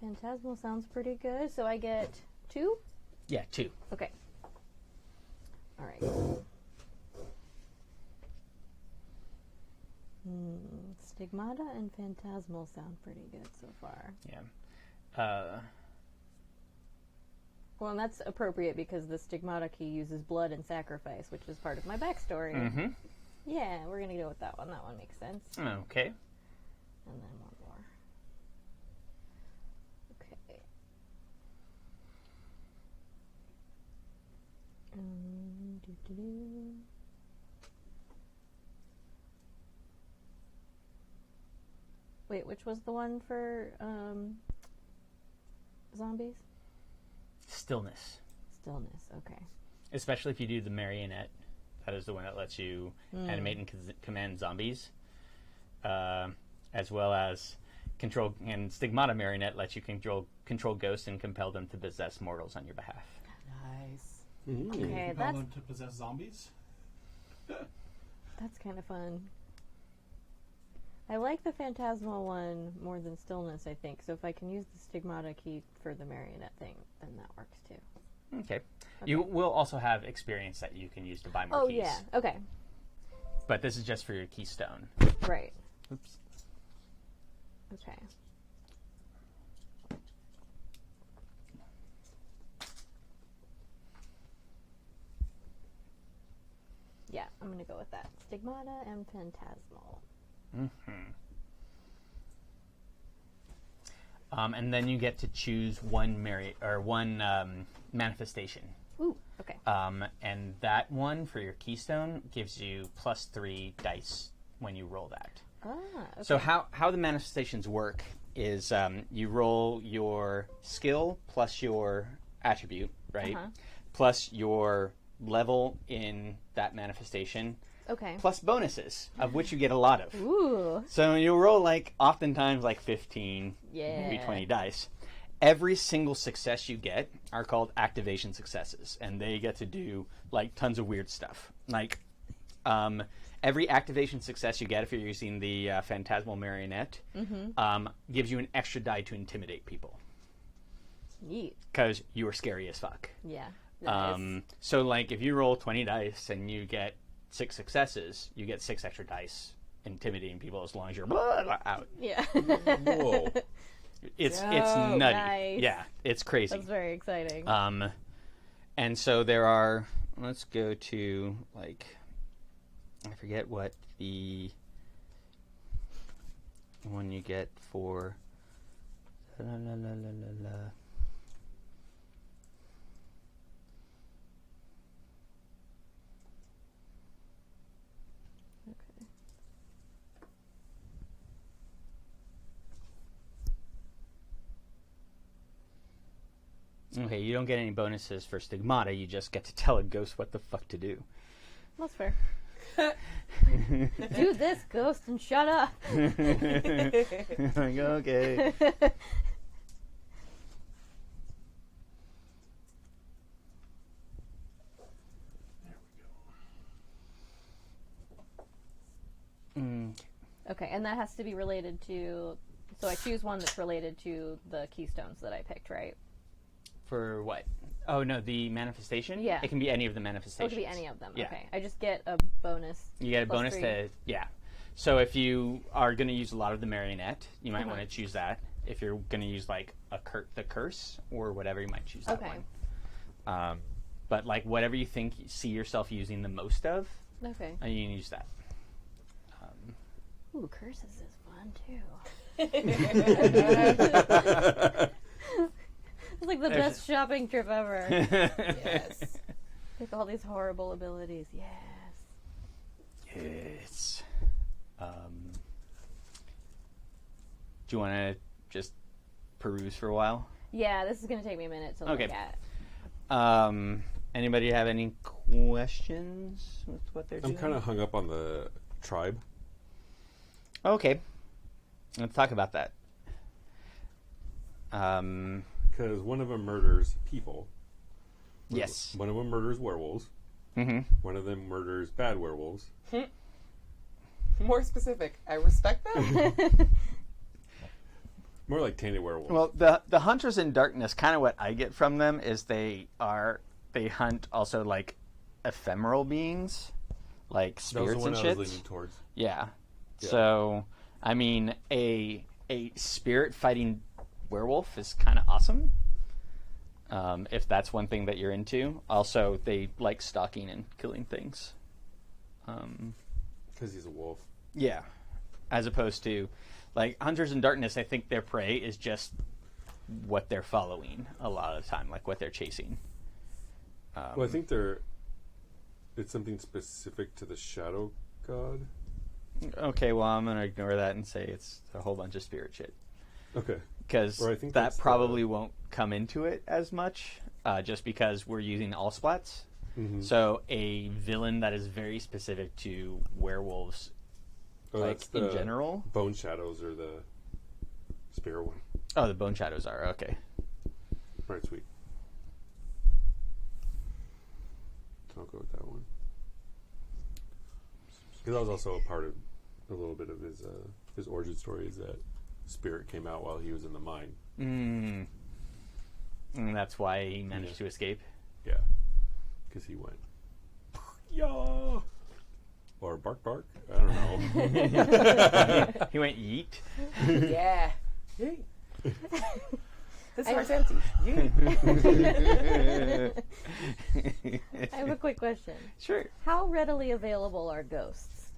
E: Phantasmal sounds pretty good. So I get 2?
C: Yeah, 2.
E: Okay. All right. Stigmata and Phantasmal sound pretty good so far.
C: Yeah.
E: Well, and that's appropriate because the Stigmata key uses blood and sacrifice, which is part of my backstory.
C: Mm-hmm.
E: Yeah, we're going to go with that one. That one makes sense.
C: Okay.
E: And then one more. Wait, which was the one for zombies?
C: Stillness.
E: Stillness, okay.
C: Especially if you do the marionette. That is the one that lets you animate and command zombies. As well as control, and Stigmata Marionette lets you control ghosts and compel them to possess mortals on your behalf.
B: Nice.
E: Okay,
D: Compel
E: that's
D: them to possess zombies.
E: that's kind of fun. I like the Phantasmal one more than Stillness, I think. So if I can use the Stigmata key for the marionette thing, then that works too.
C: Okay. You will also have experience that you can use to buy more
E: Oh
C: keys.
E: yeah, okay,
C: But this is just for your keystone.
E: right.
C: Oops.
E: Okay. Yeah, I'm gonna go with that. Stigmata and Phantasmal.
C: And then you get to choose one manifestation.
E: Ooh, okay.
C: And that one for your keystone gives you +3 dice when you roll that.
E: Ah, okay.
C: So how the manifestations work is you roll your skill plus your attribute, right? Plus your level in that manifestation,
E: Okay.
C: plus bonuses, of which you get a lot of.
E: Ooh.
C: So you roll oftentimes 15, maybe
E: Yeah.
C: 20 dice. Every single success you get are called activation successes, and they get to do tons of weird stuff. Every activation success you get, if you're using the Phantasmal Marionette, gives you an extra die to intimidate people
E: Neat.
C: because you are scary as fuck.
E: Yeah. Nice.
C: So if you roll 20 dice and you get 6 successes, you get 6 extra dice intimidating people as long as you're out.
E: Yeah.
F: Whoa.
C: It's
B: Yo,
C: nutty.
E: nice.
C: Yeah, it's crazy.
E: That's very exciting.
C: And so there are. Let's go to I forget what the one you get for.
E: Okay.
C: Okay, you don't get any bonuses for Stigmata. You just get to tell a ghost what the fuck to do.
E: That's fair. Do this, ghost, and shut up.
C: Okay.
E: Okay, and that has to be related to. So I choose one that's related to the keystones that I picked, right?
C: For what? Oh no, the manifestation.
E: Yeah.
C: It can be any of the
E: Oh, it
C: manifestations.
E: could be any of them.
C: Yeah.
E: Okay, I just get a bonus.
C: You get a
E: plus
C: bonus
E: 3.
C: to So if you are going to use a lot of the marionette, you might
E: Uh-huh.
C: want to choose that. If you're going to use the curse or whatever, you might choose that
E: Okay.
C: one. But whatever you think you see yourself using the most of,
E: Okay.
C: you can use that.
E: Ooh, curses is fun too. It's like the best shopping trip ever.
B: Yes.
E: Pick all these horrible abilities. Yes.
C: It's. Do you want to just peruse for a while?
E: Yeah, this is gonna take me a minute to
C: Okay.
E: look at.
C: Anybody have any questions with what they're doing?
F: I'm kind of hung up on the tribe.
C: Okay. Let's talk about that.
F: Because one of them murders people.
C: Yes.
F: One of them murders werewolves.
C: Mm-hmm.
F: One of them murders bad werewolves.
B: More specific. I respect that.
F: More like tainted werewolves.
C: Well, the Hunters in Darkness, kind of what I get from them is they hunt also ephemeral beings, like
F: that was
C: spirits
F: the one
C: and
F: I
C: shit.
F: was leaning towards.
C: Yeah.
F: Yeah.
C: So, I mean, a spirit fighting werewolf is kind of awesome. If that's one thing that you're into. Also, they like stalking and killing things.
F: Because he's a wolf.
C: Yeah. As opposed to, Hunters in Darkness, I think their prey is just what they're following a lot of the time, what they're chasing.
F: Well, I think it's something specific to the shadow god.
C: Okay, well, I'm going to ignore that and say it's a whole bunch of spirit shit.
F: Okay.
C: Because
F: Or I think
C: that
F: that's
C: probably won't come into it as much, just because we're using all splats.
F: Mm-hmm.
C: So a villain that is very specific to werewolves,
F: that's
C: in
F: the
C: general.
F: Bone Shadows or the Spirit one.
C: Oh, the Bone Shadows are, okay.
F: Right, sweet. I'll go with that one. Because that was also a part of a little bit of his origin story is that Spirit came out while he was in the mine.
C: And that's why he managed to escape.
F: Yeah. Because he went, yeah. Or bark bark. I don't know.
C: He went yeet.
B: Yeah. This heart's empty.
E: I have a quick question.
C: Sure.
E: How readily available are ghosts?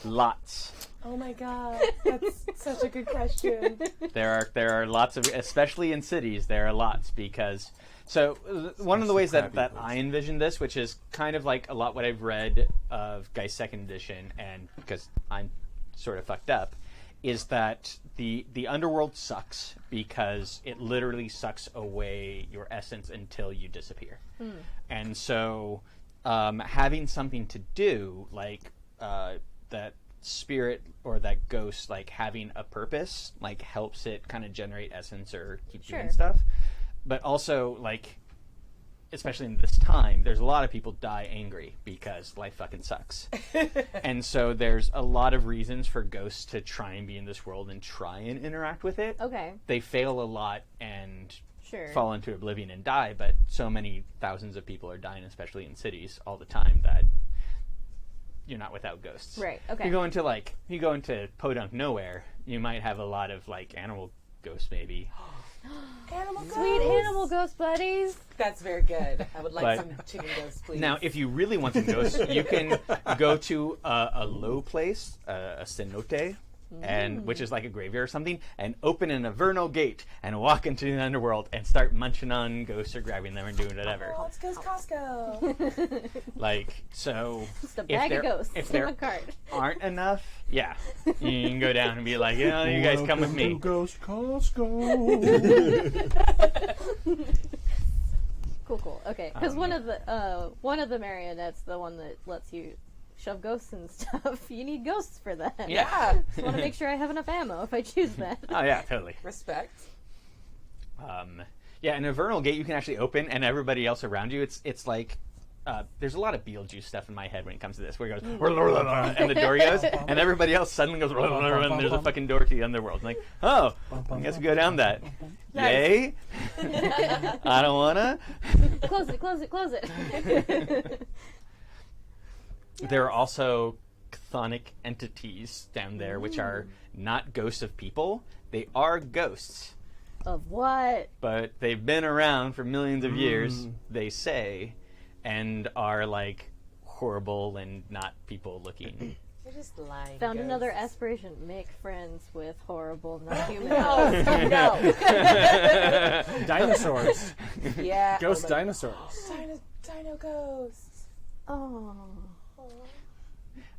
C: Lots.
B: Oh my god, that's such a good question.
C: There are lots of, especially in cities, there are lots because. So one of the ways that I envision this, which is kind of like a lot what I've read of Geist Second Edition, and because I'm sort of fucked up, is that the underworld sucks because it literally sucks away your essence until you disappear. And so having something to do, like that spirit or that ghost, like having a purpose, like helps it kind of generate essence or keep doing stuff. But also, like, especially in this time, there's a lot of people die angry because life fucking sucks. And so there's a lot of reasons for ghosts to try and be in this world and try and interact with it.
E: Okay.
C: They fail a lot and
E: Sure.
C: fall into oblivion and die, but so many thousands of people are dying, especially in cities, all the time, that you're not without ghosts.
E: Right, okay.
C: If you go into Podunk Nowhere, you might have a lot of, like, animal ghosts, maybe.
B: Animal ghosts.
E: Sweet animal ghost buddies.
B: That's very good. I would like
C: But-
B: some chicken ghosts, please.
C: Now, if you really want some ghosts, you can go to a low place, a cenote, and which is like a graveyard or something, and open an Averno gate and walk into the underworld and start munching on ghosts or grabbing them and doing whatever.
B: Oh, it's because Costco.
C: Like, so
E: Just a
C: if
E: bag
C: there,
E: of ghosts
C: if
E: in
C: there
E: a cart.
C: aren't enough, yeah, you can go down and be like, you guys come with me.
D: To Ghost Costco.
E: Cool. Okay, because one of the marionettes, the one that lets you shove ghosts and stuff, you need ghosts for that.
C: Yeah.
E: Just want to make sure I have enough ammo if I choose that.
C: Oh, yeah, totally.
B: Respect.
C: Yeah, an Avernal gate you can actually open, and everybody else around you, it's like, there's a lot of Beetlejuice stuff in my head when it comes to this, where it goes, and the door goes, and everybody else suddenly goes, and there's a fucking door to the underworld. I'm like, oh, I guess we go down that. Yay? I don't wanna.
E: Close it.
C: There are also chthonic entities down there, which are not ghosts of people. They are ghosts.
E: Of what?
C: But they've been around for millions of years, they say, and are, like, horrible and not people looking.
B: You're just lying.
E: Found
B: ghosts.
E: another aspiration. Make friends with horrible, not human.
B: No.
D: Dinosaurs.
B: Yeah.
D: Ghost
B: oh my-
D: dinosaurs.
B: Dino ghosts.
E: Oh.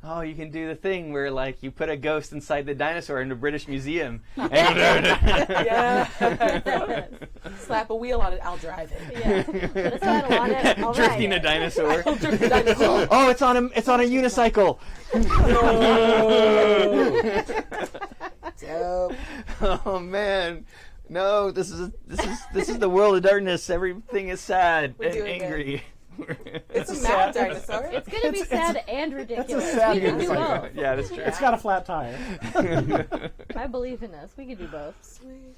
C: Oh, you can do the thing where, like, you put a ghost inside the dinosaur in the British Museum. And
B: Yeah. Slap a wheel on it, I'll drive it.
E: Yeah. Put a saddle on it. I'll
C: drifting
E: ride
C: a
E: it.
C: dinosaur.
B: Drift the dinosaur.
C: Oh, it's on a unicycle.
B: Dope.
C: Oh man, no! This is the world of darkness. Everything is sad
B: We're
C: and
B: doing it.
C: angry.
B: It's a mad dinosaur.
E: It's gonna be sad and ridiculous.
D: sad
E: We can do
D: unicycle.
E: both.
C: Yeah, that's true.
D: It's got a flat tire.
E: I believe in us. We can do both.
B: Sweet.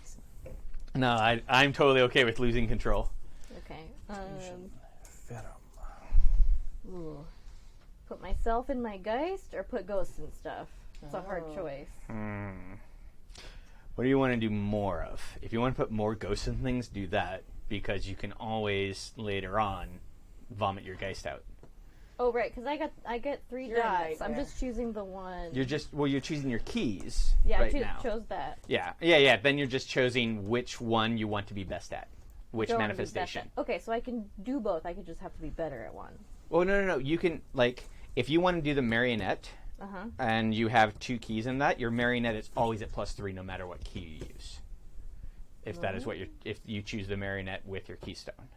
C: No, I'm totally okay with losing control.
E: Okay.
D: Venom.
E: Ooh. Put myself in my Geist or put ghosts and stuff. It's a hard choice.
C: What do you want to do more of? If you want to put more ghosts and things, do that, because you can always later on vomit your Geist out.
E: Oh right, because I get 3
B: You're a
E: dots. I'm
B: nightmare.
E: just choosing the one.
C: You're choosing your keys
E: yeah,
C: right
E: I
C: now.
E: chose that.
C: Yeah. Then you're just choosing which one you want to be best at. which
E: Don't wanna be
C: manifestation.
E: best at- Okay, so I can do both. I could just have to be better at one.
C: Well, no. You can, like, if you want to do the marionette, and you have 2 keys in that, your marionette is always at +3 no matter what key you use. If that is what if you choose the marionette with your keystone.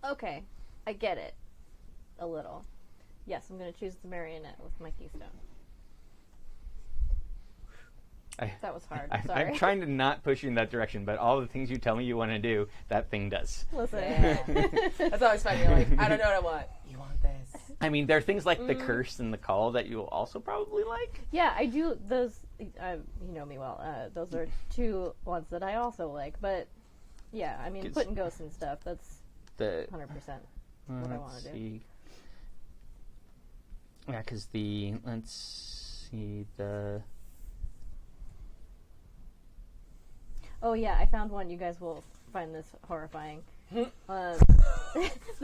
E: Okay, I get it. A little. Yes, I'm going to choose the marionette with my keystone. That was hard. Sorry.
C: I'm trying to not push you in that direction, but all the things you tell me you want to do, that thing does.
E: Listen.
B: That's always fun. You're like, I don't know what I want. You want this.
C: I mean, there are things like the curse and the call that you'll also probably like.
E: Yeah, I do. Those, you know me well. Those are 2 ones that I also like. But, yeah, I mean, putting ghosts and stuff, that's 100% what I want to do.
C: Yeah, because let's see,
E: Oh, yeah, I found one. You guys will find this horrifying. The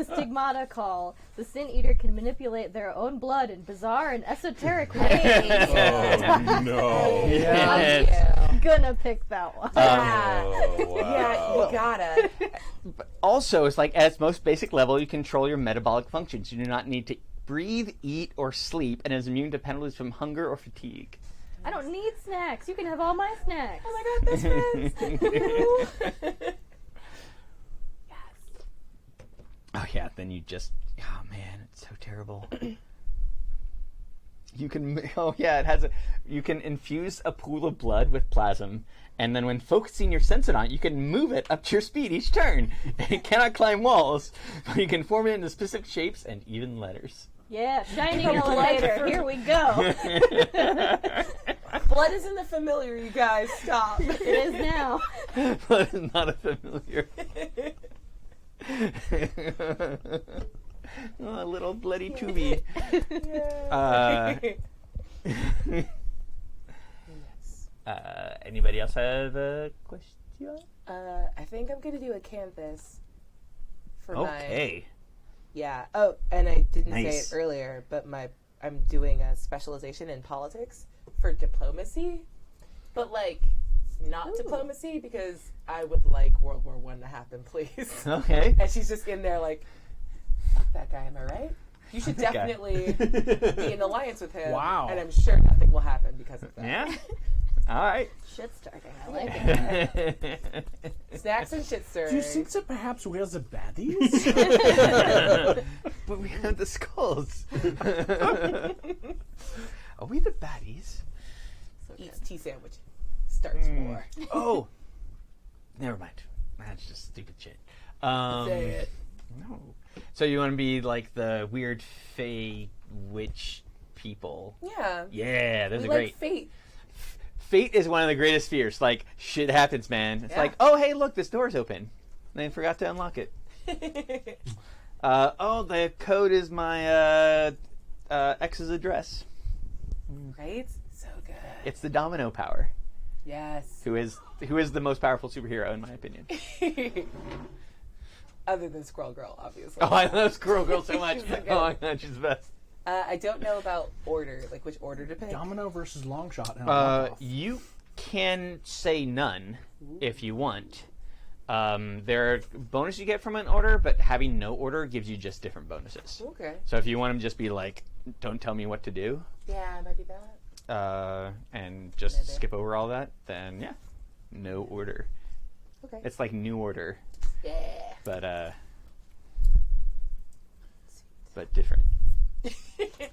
E: Stigmata call. The Sin Eater can manipulate their own blood in bizarre and esoteric ways.
F: Oh, no.
C: Yes.
E: Gonna pick that one.
F: Oh, wow.
B: Yeah, you gotta.
C: But also, it's like, at its most basic level, you control your metabolic functions. You do not need to breathe, eat, or sleep, and is immune to penalties from hunger or fatigue.
E: I don't need snacks. You can have all my snacks.
B: Oh my god, best friends. Yes.
C: Oh yeah, then you just, oh man, it's so terrible. You can, you can infuse a pool of blood with plasm, and then when focusing your sense on it, you can move it up to your speed each turn. It cannot climb walls, but you can form it into specific shapes and even letters.
E: Yeah, shining elevator. Here we go.
B: Blood isn't a familiar, you guys. Stop.
E: It is now.
C: Blood is not a familiar. Oh, a little bloody tubby. Anybody else have a question?
B: I think I'm gonna do a canvas for
C: Okay.
B: Yeah. Oh, and I didn't
C: Nice.
B: say it earlier, but I'm doing a specialization in politics for diplomacy, but like not diplomacy because I would like World War I to happen, please.
C: Okay.
B: And she's just in there like, fuck that guy, am I right? You should
C: That guy.
B: definitely be in alliance with him.
D: Wow.
B: And I'm sure nothing will happen because of that.
C: Yeah. All right.
E: Shit starting. I like it.
B: Snacks and shit stirring.
D: Do you think that perhaps we're the baddies?
C: But we have the skulls. Are we the baddies?
B: Eats tea sandwich. Starts war.
C: Oh, never mind. That's just stupid shit.
B: Say it.
C: No. So you want to be like the weird fae witch people?
B: Yeah.
C: Yeah, those
B: We
C: are
B: like
C: great.
B: fate.
C: Fate is one of the greatest fears. Like, shit happens, man. It's
B: Yeah.
C: like, oh, hey, look, this door's open. They forgot to unlock it. Oh, the code is my ex's address.
B: Right? So good.
C: It's the domino power.
B: Yes.
C: Who is the most powerful superhero, in my opinion.
B: Other than Squirrel Girl, obviously.
C: Oh, I love Squirrel Girl so much.
B: She's so good.
C: Oh my god, she's the best.
B: I don't know about order, like which order to pick.
D: Domino versus Longshot. And a knockoff.
C: You can say none if you want. There are bonuses you get from an order, but having no order gives you just different bonuses.
B: Okay.
C: So if you want them to just be like, don't tell me what to do,
B: Yeah, I might be that.
C: and just
B: Maybe.
C: skip over all that, then yeah, no order.
B: Okay.
C: It's like new order,
B: Yeah.
C: but different.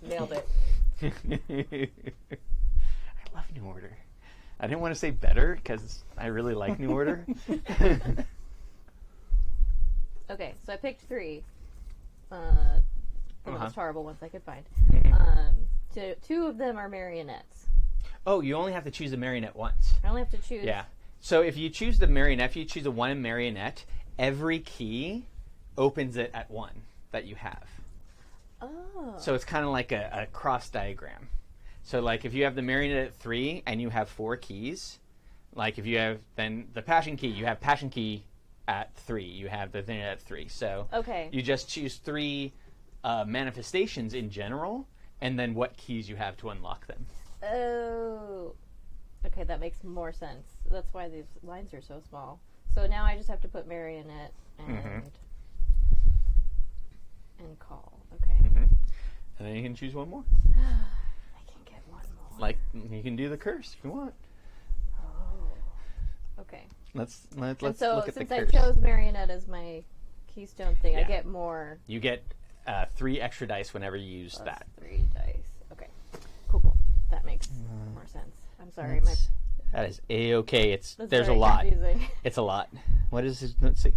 B: Nailed it.
C: I love New Order. I didn't want to say better because I really like New Order.
E: Okay, so I picked 3. The most horrible ones I could find. 2 of them are marionettes.
C: Oh, you only have to choose a marionette once.
E: I only have to choose.
C: Yeah. So if you choose the marionette, if you choose a 1 in marionette, every key opens it at 1 that you have.
E: Oh.
C: So it's kind of like a cross diagram. So like if you have the marionette at 3 and you have 4 keys, like if you have then the passion key, you have passion key at 3. You have the thing at 3. So
E: Okay.
C: you just choose 3 manifestations in general, and then what keys you have to unlock them.
E: Oh. Okay, that makes more sense. That's why these lines are so small. So now I just have to put marionette and call. Okay.
C: And then you can choose one more.
E: I can get one more.
C: Like, you can do the curse if you want.
E: Okay.
C: Let's
E: And so
C: look at the
E: since I
C: curse.
E: chose marionette as my keystone thing, I
C: Yeah.
E: get more.
C: You get 3 extra dice whenever you use
E: Plus
C: that.
E: 3 dice. Okay. Cool. That makes more sense. I'm sorry.
C: That is A-okay.
E: That's
C: There's a
E: very
C: lot.
E: confusing.
C: It's a lot. What is this? Let's see.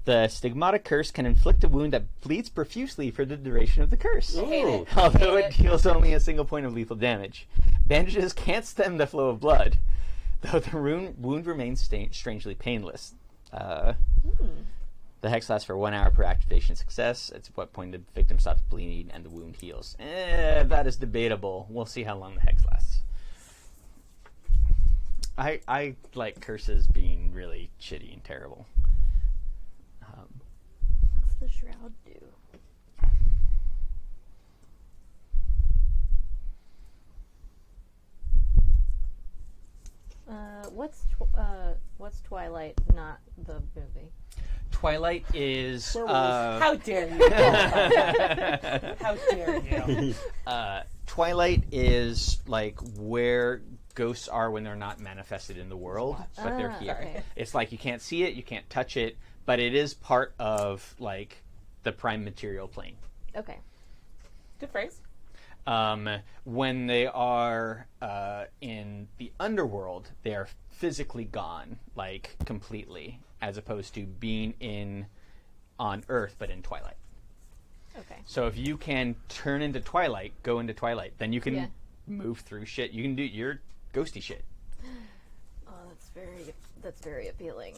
C: The stigmata curse can inflict a wound that bleeds profusely for the duration of the curse.
B: hate it.
C: Although
B: Hate
C: it deals only a single point of lethal damage. Bandages can't stem the flow of blood, though the wound remains strangely painless. The hex lasts for 1 hour per activation success. At what point the victim stops bleeding and the wound heals. That is debatable. We'll see how long the hex lasts. I like curses being really shitty and terrible.
E: What's the shroud do? What's Twilight? Not the movie.
C: Twilight is
B: How dare you? How dare you?
C: Twilight is like where ghosts are when they're not manifested in the world, but they're here.
E: Okay.
C: It's like you can't see it, you can't touch it, but it is part of like the prime material plane.
E: Okay.
B: Good phrase.
C: When they are in the underworld, they are physically gone, like completely, as opposed to being on Earth, but in Twilight.
E: Okay.
C: So if you can turn into Twilight, go into Twilight, then you can
E: Yeah.
C: move through shit. You can do your ghosty shit.
E: Oh, that's very appealing.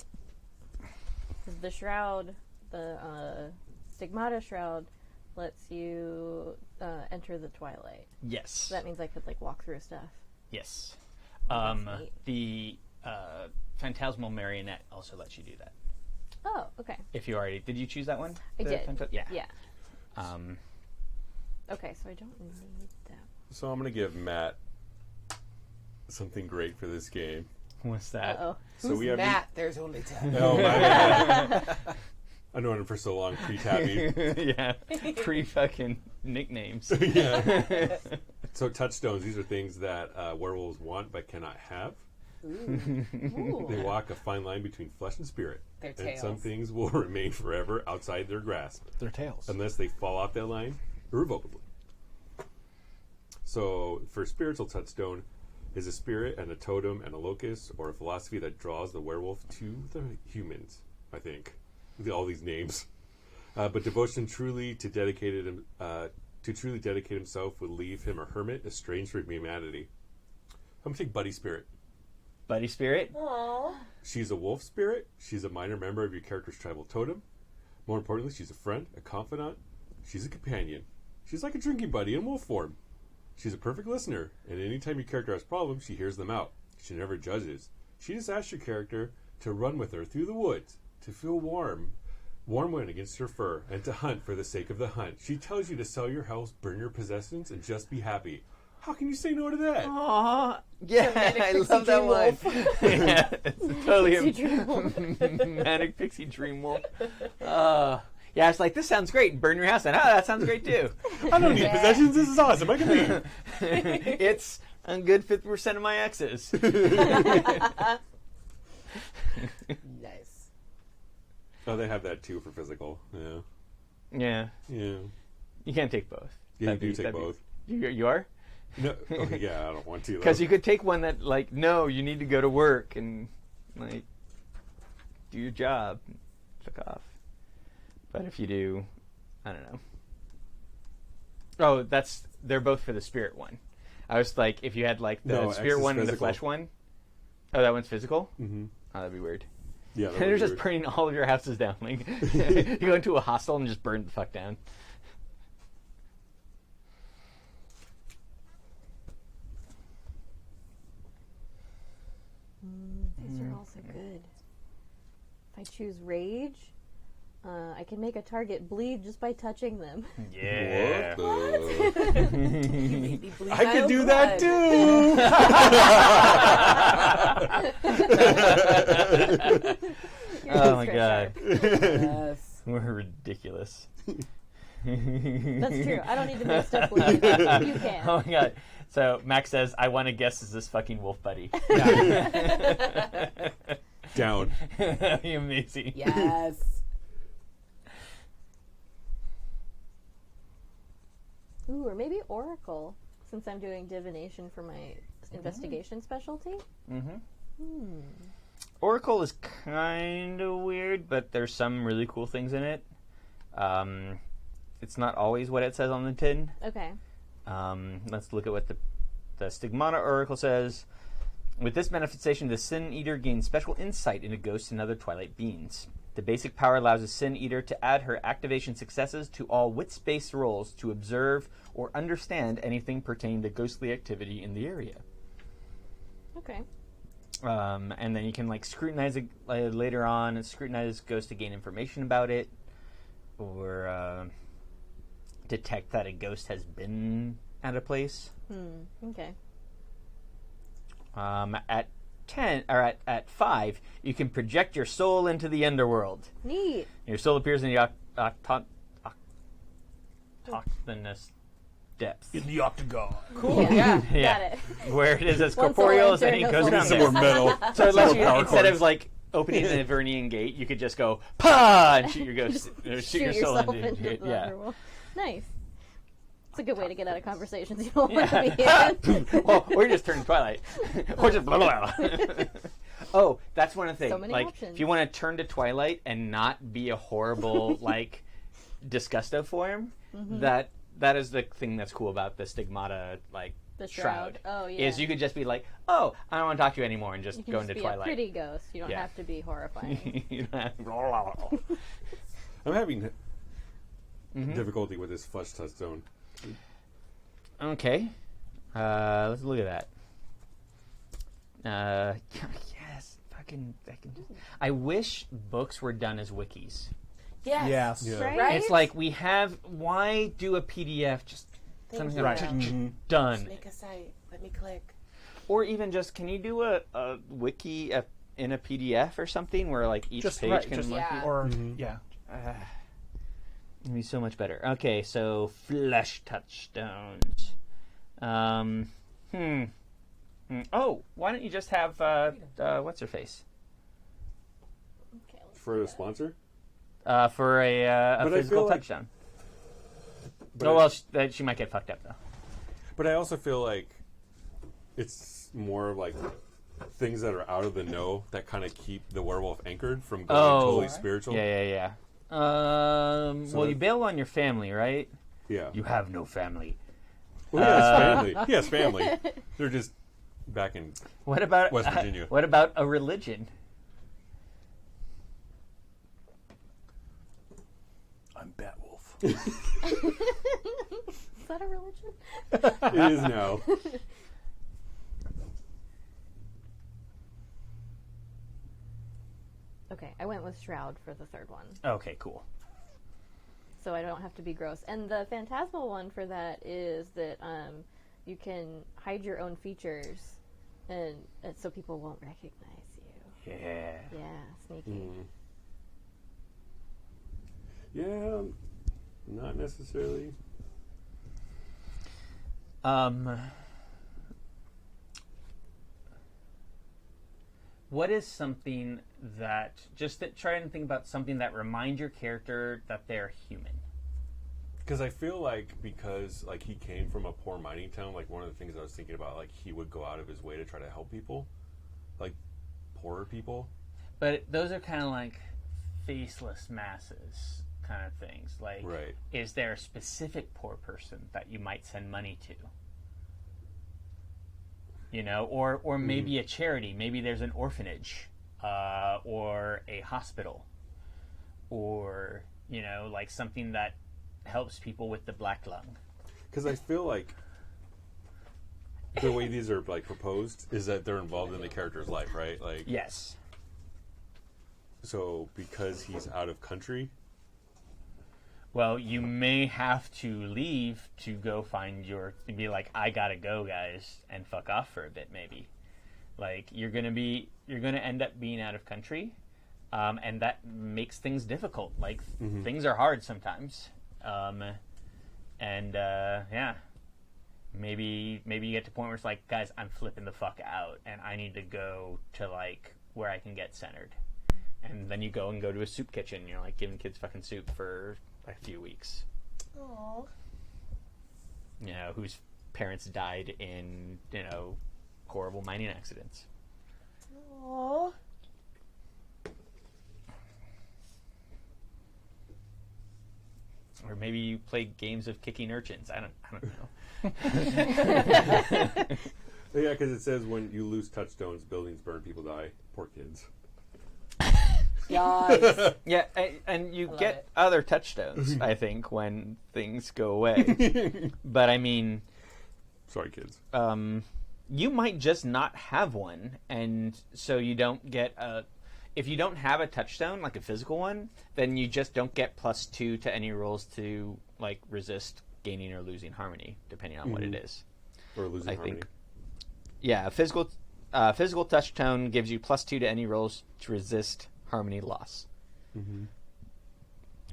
E: 'Cause the shroud, the stigmata shroud, lets you enter the Twilight.
C: Yes.
E: So that means I could like walk through stuff.
C: Yes.
E: That's neat.
C: The Phantasmal Marionette also lets you do that.
E: Oh, okay.
C: If you already... Did you choose that one?
E: I
C: The
E: did.
C: Yeah.
E: Yeah. Okay, so I don't need that.
F: So I'm going to give Matt something great for this game.
C: What's that?
E: Uh-oh.
F: So
B: Who's
F: we have
B: Matt? There's only 10.
F: Oh, my bad. I've known him for so long, pre-tabby.
C: Yeah. Pre-fucking nicknames.
F: Yeah. So touchstones, these are things that werewolves want but cannot have.
E: Ooh.
F: They walk a fine line between flesh and spirit.
B: Their
F: And
B: tails.
F: some things will remain forever outside their grasp,
D: Their tails.
F: unless they fall off that line irrevocably. So, for spiritual touchstone is a spirit and a totem and a locus, or a philosophy that draws the werewolf to the humans, I think. All these names. But devotion truly to dedicate himself would leave him a hermit, estranged from humanity. I'm going to take Buddy Spirit.
C: Buddy Spirit?
B: Aww.
F: She's a wolf spirit. She's a minor member of your character's tribal totem. More importantly, she's a friend, a confidant. She's a companion. She's like a drinking buddy in wolf form. She's a perfect listener, and anytime your character has problems, she hears them out. She never judges. She just asks your character to run with her through the woods, to feel warm wind against her fur, and to hunt for the sake of the hunt. She tells you to sell your house, burn your possessions, and just be happy. How can you say no to that?
C: Aww. Yeah,
B: Manic
C: I
B: Pixie
C: love that
B: Dream
C: one.
B: Wolf.
C: Yeah, it's totally
E: Pixie Dream Wolf.
C: Manic Pixie Dream Wolf. Yeah, it's like, this sounds great. Burn your house down. Oh, that sounds great too.
F: I don't need possessions. This is awesome. I can leave.
C: It's a good 50% of my exes.
B: Nice.
F: Oh, they have that too for physical. Yeah.
C: Yeah.
F: Yeah.
C: You can't take both.
F: Yeah,
C: That'd
F: you
C: be-
F: do take
C: that'd be-
F: both.
C: You are?
F: No. Okay, yeah, I don't want to. though.
C: Because you could take one that, like, no, you need to go to work and, like, do your job. Fuck off. But if you do, I don't know. Oh, they're both for the spirit one. I was like, if you had, like, the
F: No, X
C: spirit
F: is
C: one and the
F: physical.
C: flesh one. Oh, that one's physical?
F: Mm-hmm.
C: Oh, that'd be weird.
F: Yeah. that
C: They're
F: would be
C: just
F: weird.
C: burning all of your houses down. Like, you go into a hostel and just burn the fuck down.
E: These are also good. If I choose rage, I can make a target bleed just by touching them.
C: Yeah.
F: What the?
B: You made me bleed
F: I
B: my
F: could
B: own
F: do that
B: blood.
F: too.
E: You're
C: Oh my
E: script
C: god.
E: sharp.
B: Yes.
C: We're ridiculous.
E: That's true. I don't need to make stuff weird. You can.
C: Oh my god. So Max says, I want to guess is this fucking wolf buddy.
F: Down.
C: That'd be amazing.
B: Yes.
E: Ooh, or maybe Oracle, since I'm doing divination for my investigation specialty.
C: Oracle is kind of weird, but there's some really cool things in it. It's not always what it says on the tin.
E: Okay.
C: Let's look at what the Stigmata Oracle says. With this manifestation, the Sin Eater gains special insight into ghosts and other Twilight beings. The basic power allows a Sin Eater to add her activation successes to all wits-based rolls to observe or understand anything pertaining to ghostly activity in the area.
E: Okay.
C: And then you can scrutinize it later on and scrutinize ghosts to gain information about it, or detect that a ghost has been at a place.
E: Okay.
C: At 10 or at 5, you can project your soul into the underworld.
E: Neat.
C: Your soul appears in the octagonous depths,
D: In the octagon.
B: Cool. Yeah.
C: Yeah.
E: Got it.
C: where it is as
E: One soul
C: corporeal as
E: enter,
C: any
E: no
C: ghost
E: soul
C: around
F: Some
C: there.
F: more metal.
C: So it lets
F: Some
C: you,
F: more power
C: instead
F: cords.
C: of opening the Vernian gate, you could just go pa and shoot your ghost, shoot your soul
E: yourself
C: into it.
E: the
C: Yeah.
E: underworld. Nice. It's a good way to get out of conversations you don't want to be in.
C: Well, or just turn Twilight, or just blah, blah, blah. Oh, that's one of the things.
E: So many options.
C: If you want to turn to Twilight and not be a horrible disgusto form, that is the thing that's cool about the Stigmata
E: The
C: shroud.
E: Oh, yeah.
C: Is you could just be like, oh, I don't want to talk to you anymore, and just
E: You can
C: go
E: just
C: into
E: be
C: Twilight.
E: a pretty ghost. You don't
C: Yeah.
E: have to be horrifying.
C: You don't have-
F: I'm having difficulty with this flesh touchstone.
C: Okay. Let's look at that. Yes. Fucking. I wish books were done as wikis.
B: Yes.
D: Yes.
F: Yeah.
E: Right?
B: Right?
C: It's like we have. Why do a PDF? Just
B: Thank
C: something
B: you.
D: Right.
C: done.
B: Just make a site. Let me click.
C: Or even just, can you do a wiki in a PDF or something where each
D: Just
C: page
D: right.
C: can
D: Just,
B: Yeah.
D: Or yeah.
C: It'd be so much better. Okay, so flesh touchstones. Oh, why don't you just have what's her face
E: Okay, let's
F: For a sponsor?
C: for a
F: But I
C: physical
F: feel like-
C: touchdown?
F: But
C: Oh
F: I-
C: well, she might get fucked up though.
F: But I also feel like it's more of things that are out of the know that kind of keep the werewolf anchored from going
C: Oh.
F: totally spiritual.
C: Yeah. Well, you bail on your family, right?
F: Yeah.
C: You have no family.
F: Well, he has family. He has family. They're just back in.
C: What about
F: West Virginia.
C: What about a religion?
D: I'm Batwolf.
E: Is that a religion?
F: It is now.
E: Okay, I went with Shroud for the third one.
C: Okay, cool.
E: So I don't have to be gross. And the phantasmal one for that is that you can hide your own features, and so people won't recognize you.
C: Yeah.
E: Yeah, sneaky.
F: Yeah, not necessarily.
C: What is something that try and think about something that reminds your character that they're human?
F: Because I feel because he came from a poor mining town, one of the things I was thinking about, he would go out of his way to try to help people, poorer people.
C: But those are kind of faceless masses kind of things.
F: Right.
C: Is there a specific poor person that you might send money to? Or maybe a charity. Maybe there's an orphanage, or a hospital, or something that helps people with the black lung.
F: Because I feel the way these are proposed is that they're involved in the character's life, right?
C: Yes.
F: So because he's out of country.
C: Well, you may have to leave to go find be I gotta go, guys, and fuck off for a bit, maybe. You're gonna end up being out of country, And that makes things difficult. Like, things are hard sometimes. Maybe you get to a point where it's like, guys, I'm flipping the fuck out, and I need to go to, like, where I can get centered. And then you go to a soup kitchen, and you're, like, giving kids fucking soup for a few weeks.
B: Aww.
C: You know, whose parents died in, horrible mining accidents.
B: Aww.
C: Or maybe you play games of kicking urchins. I don't know.
F: Yeah, because it says when you lose touchstones, buildings burn, people die. Poor kids.
B: Yes.
C: Yeah, and you
B: love
C: get
B: it.
C: other touchstones, I think, when things go away. But I mean,
F: Sorry, kids.
C: you might just not have one, and so you don't get if you don't have a touchstone, like a physical one, then you just don't get +2 to any rolls to, like, resist gaining or losing harmony, depending on what it is.
F: Or losing
C: I
F: harmony.
C: think. Yeah, a physical touchstone gives you +2 to any rolls to resist harmony loss.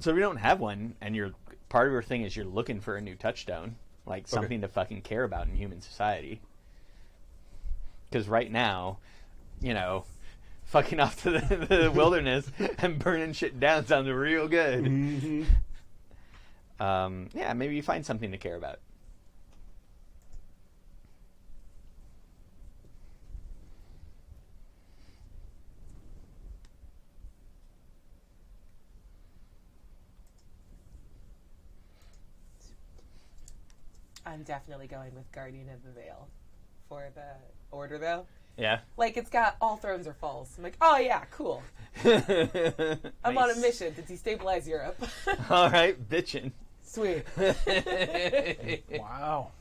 C: So if you don't have one, and part of your thing is you're looking for a new touchstone, like something to fucking care about in human society. Because right now, fucking off to the wilderness and burning shit down sounds real good. Yeah, maybe you find something to care about.
B: I'm definitely going with Guardian of the Veil for the order, though.
C: Yeah.
B: Like, it's got all thrones are false. I'm like, oh yeah, cool. I'm on a mission to destabilize Europe.
C: All right, bitchin'.
B: Sweet.
D: Wow.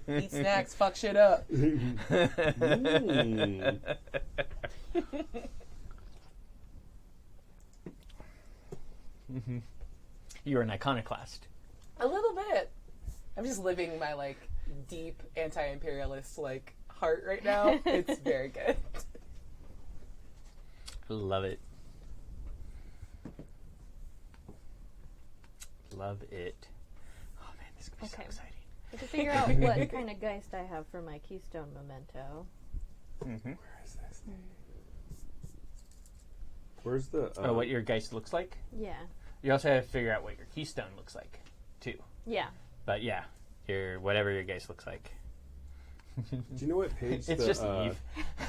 B: Eat snacks, fuck shit up.
C: You're an iconoclast.
B: A little bit. I'm just living my, like, deep anti-imperialist, like, heart right now. It's very good.
C: Love it. Love it. Oh man, this is gonna be so
E: Okay.
C: exciting.
E: I have to figure out what kind of Geist I have for my Keystone memento.
F: Where is this? Where's the...
C: What your Geist looks like?
E: Yeah.
C: You also have to figure out what your keystone looks like, too.
E: Yeah.
C: But yeah, whatever your Geist looks like.
F: Do you know what page
C: It's just Eve.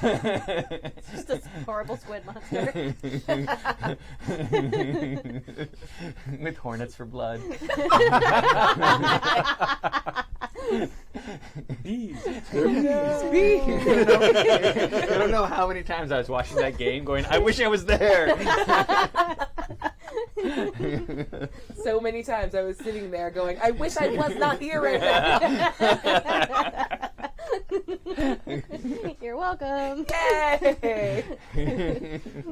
E: It's just a horrible squid monster.
C: With hornets for blood.
F: Bees.
C: I don't know how many times I was watching that game going, I wish I was there.
B: So many times I was sitting there going, I wish I was not here right now.
E: You're welcome.
B: Yay!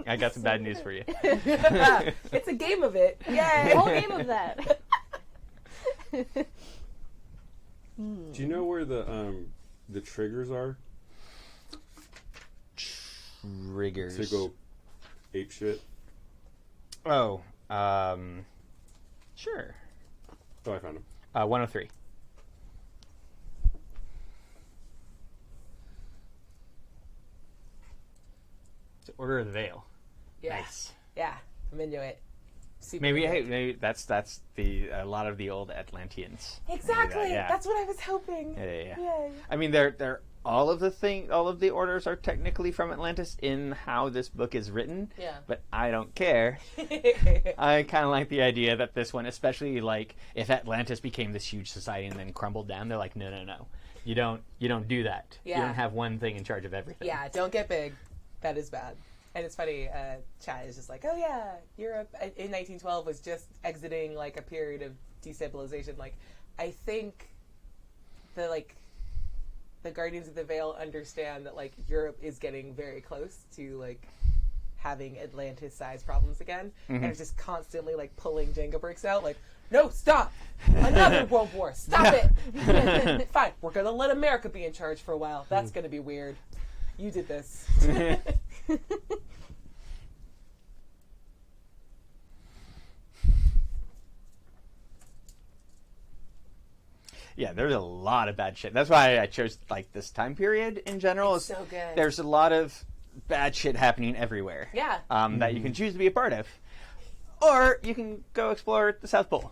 C: I got some bad news for you.
B: It's a game of it.
E: The
B: Yay!
E: whole game of that.
F: Do you know where the triggers are
C: Riggers.
F: to go ape shit?
C: Oh, sure.
F: Oh, I found them.
C: 103. It's Order of the Veil.
B: Yeah.
C: Nice.
B: Yeah, I'm into it. Super
C: Maybe
B: into it.
C: maybe that's a lot of the old Atlanteans.
B: Exactly.
C: Yeah.
B: That's what I was hoping.
C: Yeah.
B: Yay.
C: I mean, they're all of the orders are technically from Atlantis in how this book is written.
B: Yeah.
C: But I don't care. I kind of like the idea that this one, especially like if Atlantis became this huge society and then crumbled down, they're like, no. You don't do that.
B: Yeah.
C: You don't have one thing in charge of everything.
B: Yeah, don't get big. That is bad. And it's funny, Chad is just like, oh yeah, Europe in 1912 was just exiting like a period of destabilization. Like, I think the Guardians of the Veil understand that like Europe is getting very close to like having Atlantis-sized problems again, and it's just constantly like pulling Jenga bricks out. Like, no, stop! Another world war! Stop it! Fine, we're gonna let America be in charge for a while. That's gonna be weird. You did this.
C: Yeah, there's a lot of bad shit. That's why I chose like this time period in general.
B: It's so good.
C: There's a lot of bad shit happening everywhere.
B: Yeah.
C: That you can choose to be a part of, or you can go explore the South Pole.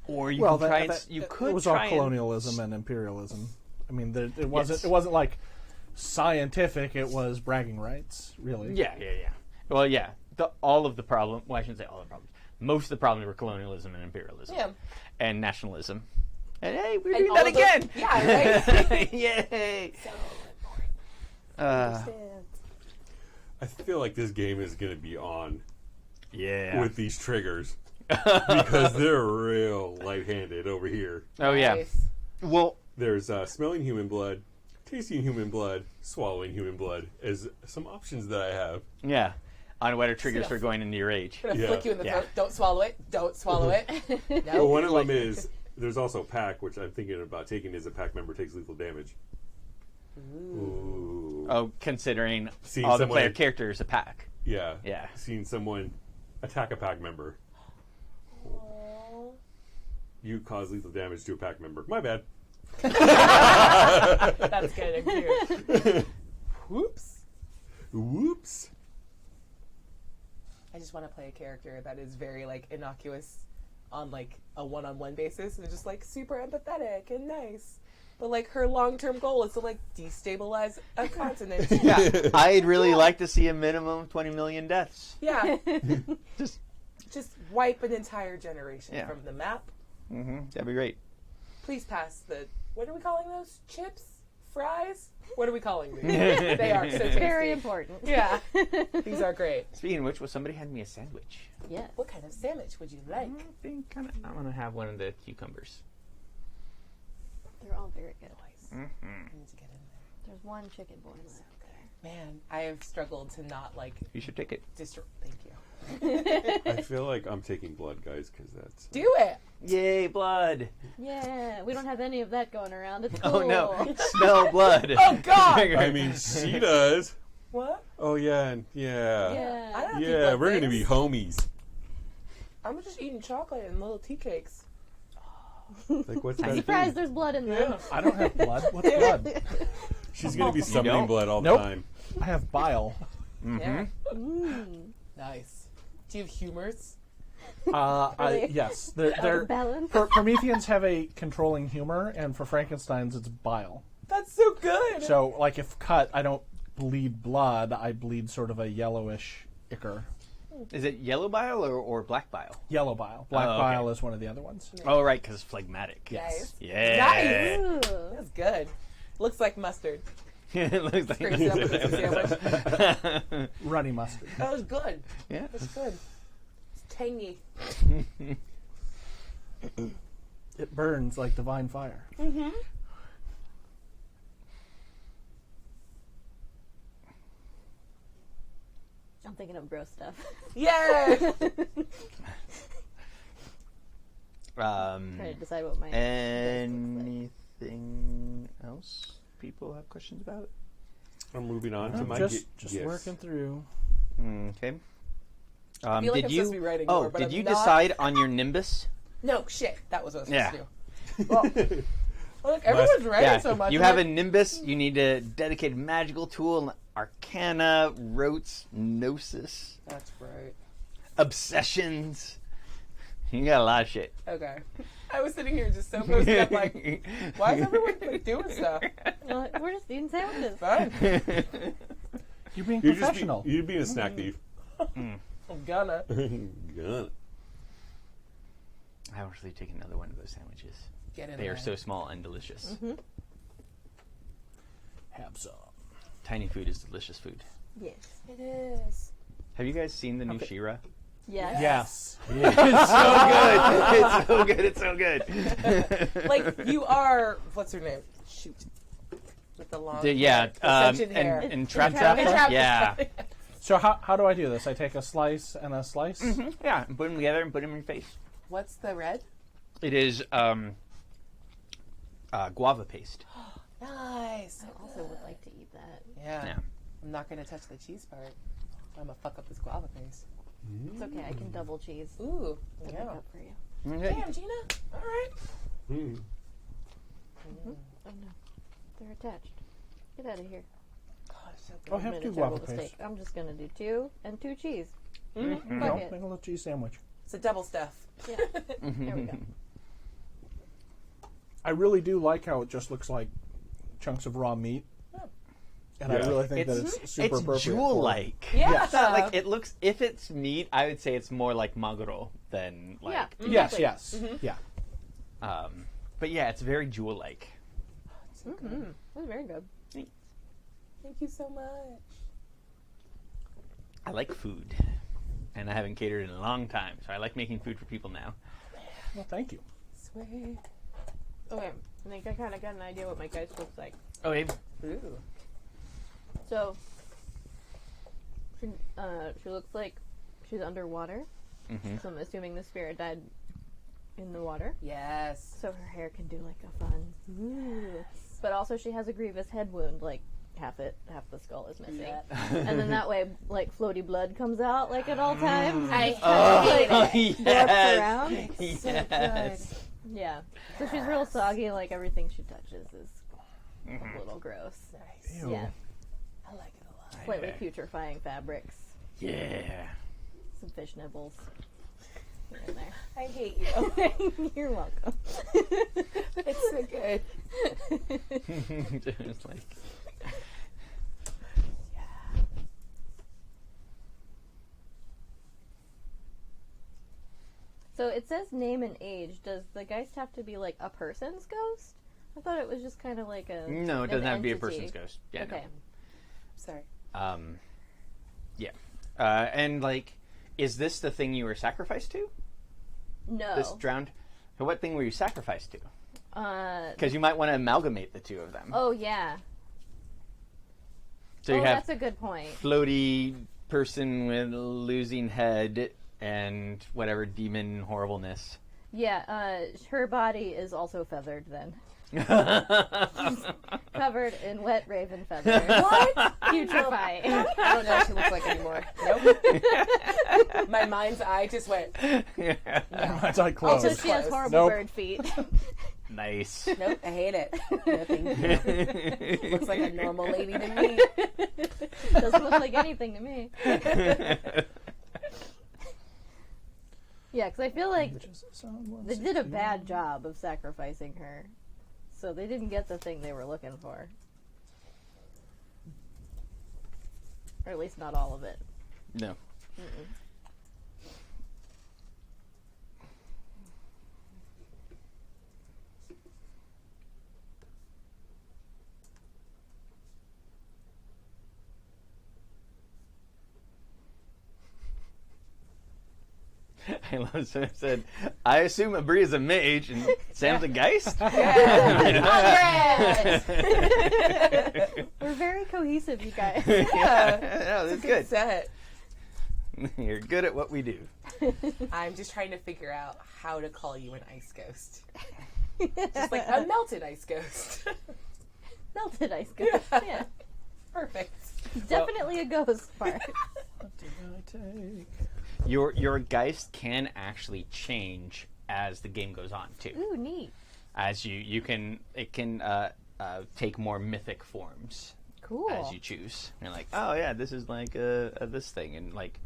C: Or you can try and you could
D: it was
C: try
D: all colonialism and imperialism. I mean, it wasn't like scientific. It was bragging rights, really.
C: Yeah. Well, yeah. All of the problem. Well, I shouldn't say all the problems. Most of the problems were colonialism and imperialism.
B: Yeah.
C: And nationalism. And hey, we're
B: And
C: doing
B: all
C: that
B: of
C: again!
B: Yeah, right?
C: Yay!
B: So important.
F: I feel like this game is going to be on
C: Yeah.
F: with these triggers because they're real light-handed over here.
C: Oh, yeah.
B: Nice.
C: Well,
F: There's smelling human blood, tasting human blood, swallowing human blood as some options that I have.
C: yeah. On what are triggers for going into your rage?
B: I'm gonna
F: Yeah.
B: flick you in the
C: Yeah.
B: throat. Don't swallow it. Don't swallow it.
F: Well,
B: No.
F: one of them is there's also pack, which I'm thinking about taking as a pack member takes lethal damage. Ooh.
C: Oh, considering
F: Seeing
C: all the
F: someone-
C: player characters a pack.
F: Yeah.
C: Yeah.
F: Seeing someone attack a pack member. You cause lethal damage to a pack member. My bad.
B: That's good. I'm cute. Whoops.
F: Whoops.
B: I just want to play a character that is very like innocuous on like a one-on-one basis and just like super empathetic and nice. But like her long-term goal is to like destabilize a continent.
C: Yeah. I'd really like to see a minimum of 20 million deaths.
B: Yeah.
C: Just
B: wipe an entire generation
C: Yeah.
B: from the map.
C: that'd be great.
B: Please pass the, what are we calling those? Chips? Fries? What are we calling these? They are so tasty.
E: Very important.
B: Yeah. These are great.
C: Speaking of which, will somebody hand me a sandwich?
E: Yeah.
B: What kind of sandwich would you like?
C: I want to have one of the cucumbers.
E: They're all very good.
B: I need to get in there.
E: There's one chicken boy left.
B: Man, I have struggled to not like
C: You should take it.
B: Thank you.
F: I feel like I'm taking blood, guys, because that's...
B: Do it.
C: Yay, blood!
E: Yeah, we don't have any of that going around. It's
C: Oh
E: cool.
C: no, smell blood!
B: Oh God!
F: I mean, she does.
B: What?
F: Oh, yeah. Yeah.
E: Yeah.
B: I don't have to eat
F: Yeah,
B: blood
F: we're going to be
B: things.
F: homies.
B: I'm just eating chocolate and little tea cakes.
F: Like, what's that?
E: Surprise, there's blood in them.
D: I don't have blood. What's blood?
F: She's going to be summoning
C: don't?
F: blood all the
D: Nope.
F: time.
D: I have bile.
B: Yeah.
E: Mm.
B: Nice. Do you have humors?
D: Yes. They're
E: Balance.
D: Prometheans have a controlling humor, and for Frankenstein's, it's bile.
B: That's so good.
D: So, like, if cut, I don't bleed blood. I bleed sort of a yellowish ichor.
C: Is it yellow bile or black bile?
D: Yellow bile. Black
C: Oh, okay.
D: bile is one of the other ones.
C: Oh, right, because it's phlegmatic.
B: Nice.
C: Yeah.
B: Nice.
E: Ooh.
B: That's good. Looks like mustard.
C: It looks like
B: Scrapes it up with a sandwich.
D: Runny mustard.
B: That was good.
C: Yeah.
B: That's good. It's tangy.
D: It burns like divine fire.
E: I'm thinking of gross stuff.
B: Yay!
E: Trying to decide what my
C: Anything else people have questions about?
F: I'm moving on to my
D: Just
F: gifts.
D: working through.
C: Okay.
B: I feel like
C: did
B: I'm
C: you?
B: supposed to be writing
C: Oh,
B: more, but
C: did
B: I'm
C: you
B: not.
C: decide on your Nimbus?
B: No, shit. That was what I was
C: Yeah.
B: supposed to do. Well, look, everyone's writing so much.
C: You
B: I'm
C: have a
B: like,
C: Nimbus. You need a dedicated magical tool, Arcana, Rotes, Gnosis,
B: That's right.
C: Obsessions. You got a lot of shit.
B: Okay. I was sitting here just so posted up, like, why is everyone like, doing stuff?
E: We're just eating sandwiches.
B: Fine.
D: You're being
F: You're
D: professional.
F: you're being a snack thief.
B: I'm gonna.
F: Gonna.
C: I actually take another one of those sandwiches.
B: Get in
C: They
B: there.
C: are so small and delicious.
D: Have some.
C: Tiny food is delicious food.
E: Yes.
B: It is.
C: Have you guys seen the new She-Ra?
E: Yes.
D: Yes.
C: It's so good. It's so good.
B: Like, you are, what's her name? Shoot. With the long
C: Yeah.
B: extension hair.
C: And Trap
B: Trap-
C: Yeah.
D: So how do I do this? I take a slice and a slice?
C: Yeah. And put them together and put them in your face.
B: What's the red?
C: It is guava paste.
B: Nice.
E: I also would like to eat that.
B: Yeah.
C: Yeah.
B: I'm not going to touch the cheese part. I'm going to fuck up this guava paste.
E: It's okay. I can double cheese.
B: Ooh.
E: To
B: Yeah.
E: make up for you.
C: Okay.
B: Damn, Gina.
E: attached. Get out of here.
D: I'll have
E: Made a
D: 2
E: terrible
D: guava paste.
E: mistake. I'm just gonna do 2 and 2 cheese.
D: No,
E: Fuck
D: make
E: it.
D: a little cheese sandwich.
B: It's a double stuff.
E: Yeah. There we go.
D: I really do like how it just looks like chunks of raw meat. And I
F: Yeah.
D: really think that it's super
C: It's
D: appropriate.
C: jewel-like.
B: Yeah.
C: It's not like it looks. If it's meat, I would say it's more like maguro than like.
E: Yeah.
D: Yes,
E: Exactly.
D: yes. Yeah.
C: But yeah, it's very jewel-like.
E: That was very good.
B: Thank you so much.
C: I like food, and I haven't catered in a long time, so I like making food for people now.
D: Well, thank you.
B: Sweet.
E: Okay, I think I kind of got an idea what my Geist looks like.
C: Oh, Abe.
B: Ooh.
E: So, she looks like she's underwater. So I'm assuming the spirit died in the water.
B: Yes.
E: So her hair can do like a fun. Ooh. But also she has a grievous head wound, like half the skull is missing.
B: Yeah.
E: And then that way, like floaty blood comes out like at all times.
B: I hate it.
E: Warps around.
B: So good.
E: Yeah. So she's real soggy. Like everything she touches is a little gross.
B: Nice.
D: Ew.
E: Yeah.
B: I like it a lot.
E: Slightly putrefying fabrics.
C: Yeah.
E: Some fish nibbles. Here and there.
B: I hate you.
E: You're welcome.
B: It's so good.
C: It's like.
E: So it says name and age. Does the Geist have to be like a person's ghost? I thought it was just kind of like a.
C: No, it doesn't
E: an
C: have to be a
E: entity.
C: person's ghost. Yeah.
E: Okay.
B: Sorry.
C: No. Yeah. And like, is this the thing you were sacrificed to?
E: No.
C: This drowned. So what thing were you sacrificed to?
E: Because
C: you might want to amalgamate the two of them.
E: Oh yeah.
C: So you
E: Oh,
C: have
E: that's a good point.
C: floaty person with losing head and whatever demon horribleness.
E: Yeah. Her body is also feathered then. Covered in wet raven feathers.
B: What?
E: Putrefying.
B: I don't know what she looks like anymore. Nope. My mind's eye just went.
D: That's like close.
E: Also, she has
B: Close.
E: horrible
D: Nope.
E: bird feet.
C: Nice.
B: Nope, I hate it. No, thank you. Looks like a normal lady to me.
E: Doesn't look like anything to me. Yeah, because I feel like they did a bad job of sacrificing her. So they didn't get the thing they were looking for. Or at least not all of it.
C: No. I love Sam said, I assume Abri is a mage and Sam's a Geist?
E: We're very cohesive, you guys.
C: No, that's good.
B: Set.
C: You're good at what we do.
B: I'm just trying to figure out how to call you an ice ghost. Just like a melted ice ghost.
E: Melted ice ghost. Yeah.
B: Perfect.
E: Definitely a ghost part.
D: What did I take?
C: Your Geist can actually change as the game goes on too.
E: Ooh, neat.
C: As it can take more mythic forms
E: Cool.
C: as you choose. You're like, oh yeah, this is like this thing, and like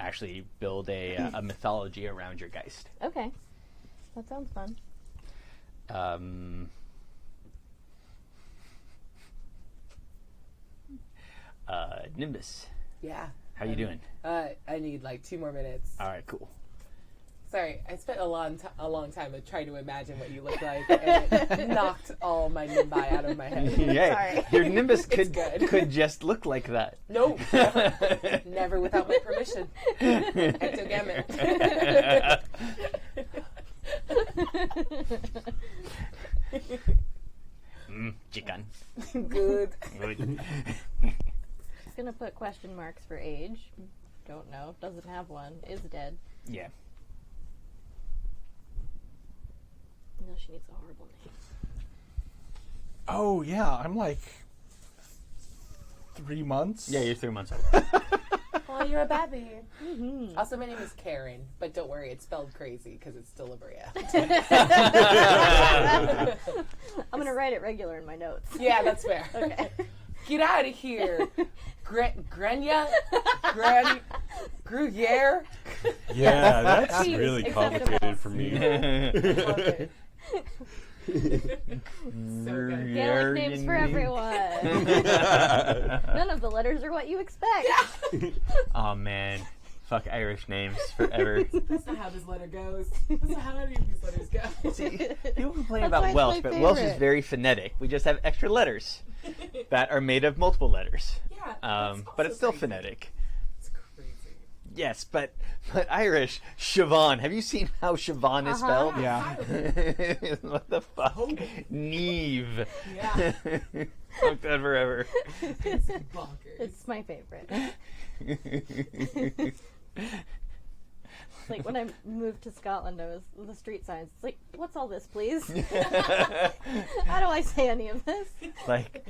C: actually build a mythology around your Geist.
E: Okay. That sounds fun.
C: Nimbus,
B: Yeah.
C: how you doing?
B: I need like 2 more minutes.
C: All right, cool.
B: Sorry, I spent a long time trying to imagine what you look like, and it knocked all my nimbi out of my head.
C: Yeah, your Nimbus
B: It's good.
C: could just look like that.
B: Nope. Never without my permission. Ectogamut.
C: Chicken.
B: Good.
C: Good.
E: Gonna put question marks for age. Don't know. Doesn't have one. Is dead.
C: Yeah.
E: No, she needs a horrible name.
D: Oh yeah, I'm like 3 months.
C: Yeah, you're 3 months old.
B: Well, you're a baby. Also, my name is Karen, but don't worry, it's spelled crazy because it's still a Bria.
E: I'm gonna write it regular in my notes.
B: Yeah, that's fair.
E: Okay.
B: Get out of here. Grenya? Gruyere?
F: Yeah, that's
E: Cheese,
F: really
E: acceptable.
F: complicated for me.
B: Love it. So good.
E: Gaelic names for everyone. None of the letters are what you expect.
C: Oh man, fuck Irish names forever.
B: That's not how this letter goes. That's not how any of these letters go.
C: People complain
E: That's why
C: about
E: it's
C: Welsh,
E: my
C: but Welsh is
E: favorite.
C: very phonetic. We just have extra letters that are made of multiple letters.
B: Yeah,
C: But it's still
B: crazy.
C: phonetic.
B: It's crazy.
C: Yes, but Irish, Siobhan. Have you seen how Siobhan is spelled?
D: Yeah.
C: What the fuck? Neve.
B: Yeah.
C: Fuck that forever.
B: It's bonkers.
E: It's my favorite. Like when I moved to Scotland, I was the street signs. It's like, what's all this, please? How do I say any of this?
C: Like,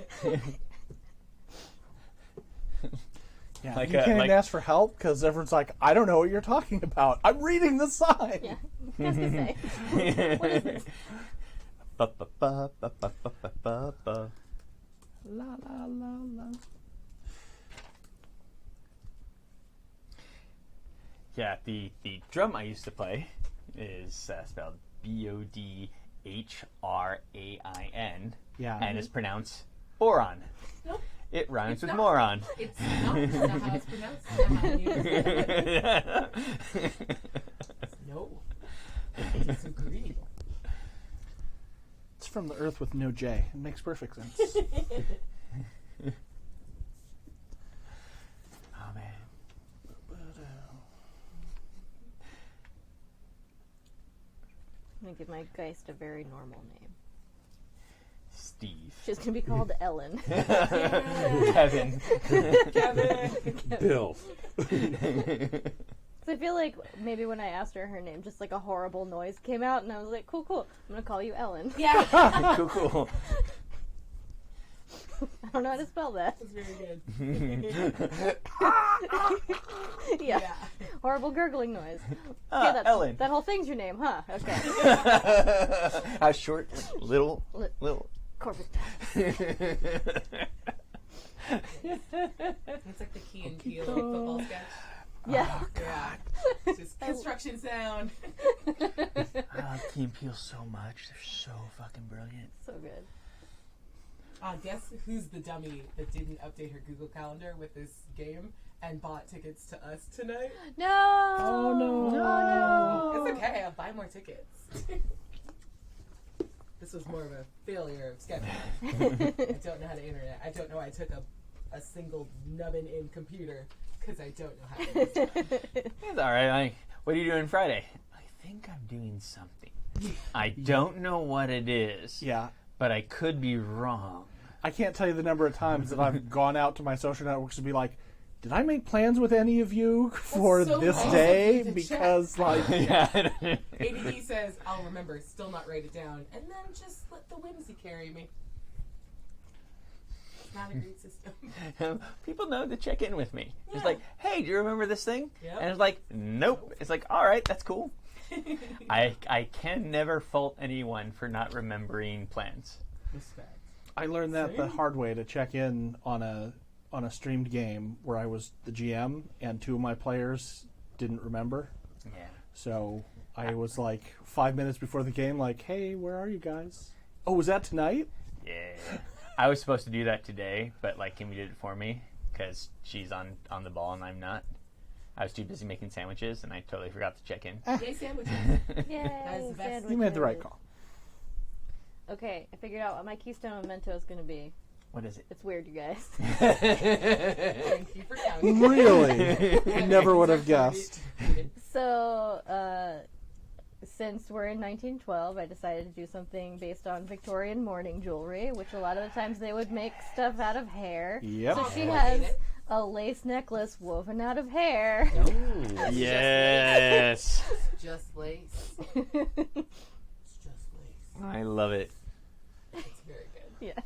D: Yeah,
C: Like
D: you
C: a-
D: can't
C: like-
D: ask for help because everyone's like, I don't know what you're talking about. I'm reading the sign.
E: Yeah, what's to say? What is this?
C: ba ba ba ba ba ba ba ba ba.
D: La la la la.
C: Yeah, the drum I used to play is spelled Bodhrain,
D: Yeah.
C: and it's pronounced boron.
B: Nope.
C: It rhymes with
B: not.
C: moron.
B: It's not how it's pronounced. It's not how you use it. No. I disagree.
D: It's from the Earth with no J. It makes perfect sense.
C: Oh man.
E: I'm gonna give my Geist a very normal name.
C: Steve.
E: She's gonna be called Ellen.
C: Kevin.
B: Kevin.
F: Bill.
E: So I feel like maybe when I asked her name, just like a horrible noise came out, and I was like, cool, cool. I'm gonna call you Ellen.
B: Yeah.
C: Cool, cool.
E: I don't know how to spell that.
B: That's very good.
E: Yeah.
B: Yeah.
E: Horrible gurgling noise.
C: Ah,
E: that's,
C: Ellen.
E: That whole thing's your name, huh? Okay.
C: How short? Little. Little.
E: Corporate.
B: It's like the Key and Peele football sketch.
E: Yeah.
B: Yeah. Just construction sound.
C: I Key and Peele so much. They're so fucking brilliant.
E: So good.
B: Guess who's the dummy that didn't update her Google Calendar with this game and bought tickets to us tonight?
E: No.
D: Oh, no.
E: Oh, no.
B: It's okay. I'll buy more tickets. This was more of a failure of scheduling. I don't know how to internet. I don't know. I took a single nubbin-in computer because I don't know how to use it.
C: It's all right. What are you doing Friday? I think I'm doing something. I don't know what it is.
D: Yeah.
C: But I could be wrong.
D: I can't tell you the number of times that I've gone out to my social networks to be like, did I make plans with any of you for
B: so
D: this
B: nice of
D: day?
B: you to
D: Because, like,
C: Yeah.
B: ADD says, I'll remember, still not write it down, and then just let the whimsy carry me. It's not a great system.
C: People know to check in with me. It's
B: Yeah.
C: like, hey, do you remember this thing?
B: Yep.
C: And it's like, nope. It's like, all right, that's cool. I can never fault anyone for not remembering plans.
B: Respect.
D: I learned that the
B: Same.
D: hard way to check in on a streamed game where I was the GM and two of my players didn't remember.
C: Yeah.
D: So I was like 5 minutes before the game, like, hey, where are you guys? Oh, was that tonight?
C: Yeah. I was supposed to do that today, but like Kimmy did it for me because she's on the ball and I'm not. I was too busy making sandwiches and I totally forgot to check in.
B: Yay, sandwiches.
E: Yay,
B: is the best.
D: You made the right
E: sandwiches.
D: call.
E: Okay, I figured out what my Keystone memento is going to be.
C: What is it?
E: It's weird, you guys.
B: Thank you for counting.
D: Really? I never would have guessed.
E: So, since we're in 1912, I decided to do something based on Victorian mourning jewelry, which a lot of the times they would make stuff out of hair.
D: Yep.
E: So she
B: Oh, I
E: has
B: hate it.
E: a lace necklace woven out of hair.
C: Yes.
B: Just lace. It's just lace.
C: I love it.
B: It's very good.
E: Yeah.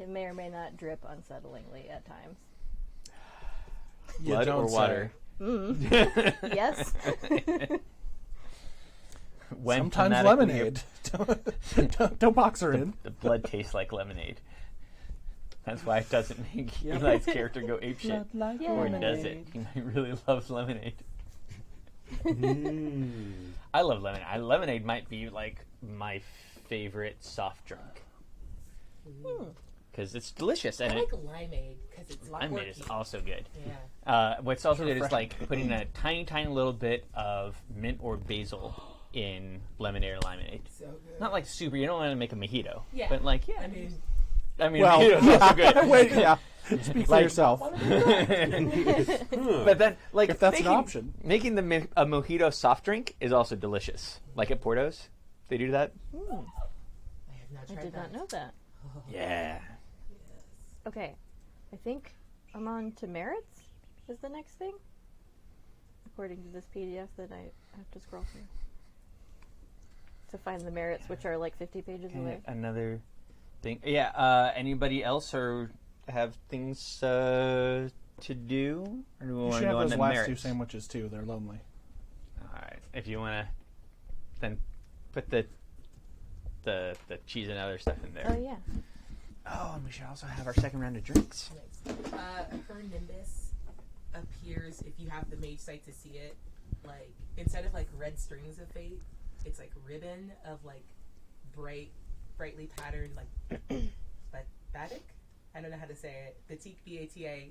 E: it may or may not drip unsettlingly at times.
D: You
C: Blood
D: don't
C: or water?
E: Yes.
C: When
D: Sometimes
C: thematically
D: lemonade. Don't box her in.
C: The blood tastes like lemonade. That's why it doesn't make Eli's character go apeshit.
D: Like
E: Yeah.
C: Or does it? He really loves lemonade. I love lemonade. Lemonade might be like my favorite soft drink because it's delicious and
B: I like limeade because it's
C: limeade is
B: quirky.
C: also good.
B: Yeah.
C: What's also good is like putting a tiny little bit of mint or basil in lemonade or limeade.
B: So good.
C: Not like super. You don't want to make a mojito.
B: Yeah.
C: But like
B: I mean,
D: Well,
C: mojito's also good.
D: Wait, yeah. Speak for yourself.
C: But then, like,
D: If that's an option.
C: making a mojito soft drink is also delicious. Like at Porto's, they do that.
B: I have not
E: I
B: tried
E: did not know that.
C: Yeah.
E: Okay, I think I'm on to merits is the next thing, according to this PDF that I have to scroll through to find the merits, which are like 50 pages away.
C: Another thing. Yeah. Anybody else or have things to do? Or do we
D: You
C: want
D: should
C: to
D: have
C: go on
D: those
C: the
D: last
C: merits?
D: two sandwiches too. They're lonely.
C: All right. If you want to, then put the cheese and other stuff in there.
E: Oh yeah.
C: Oh, and we should also have our second round of drinks.
B: her nimbus appears if you have the mage sight to see it. Like instead of like red strings of fate, it's like ribbon of like brightly patterned like batik. I don't know how to say it. Batik, B-A-T-I-K.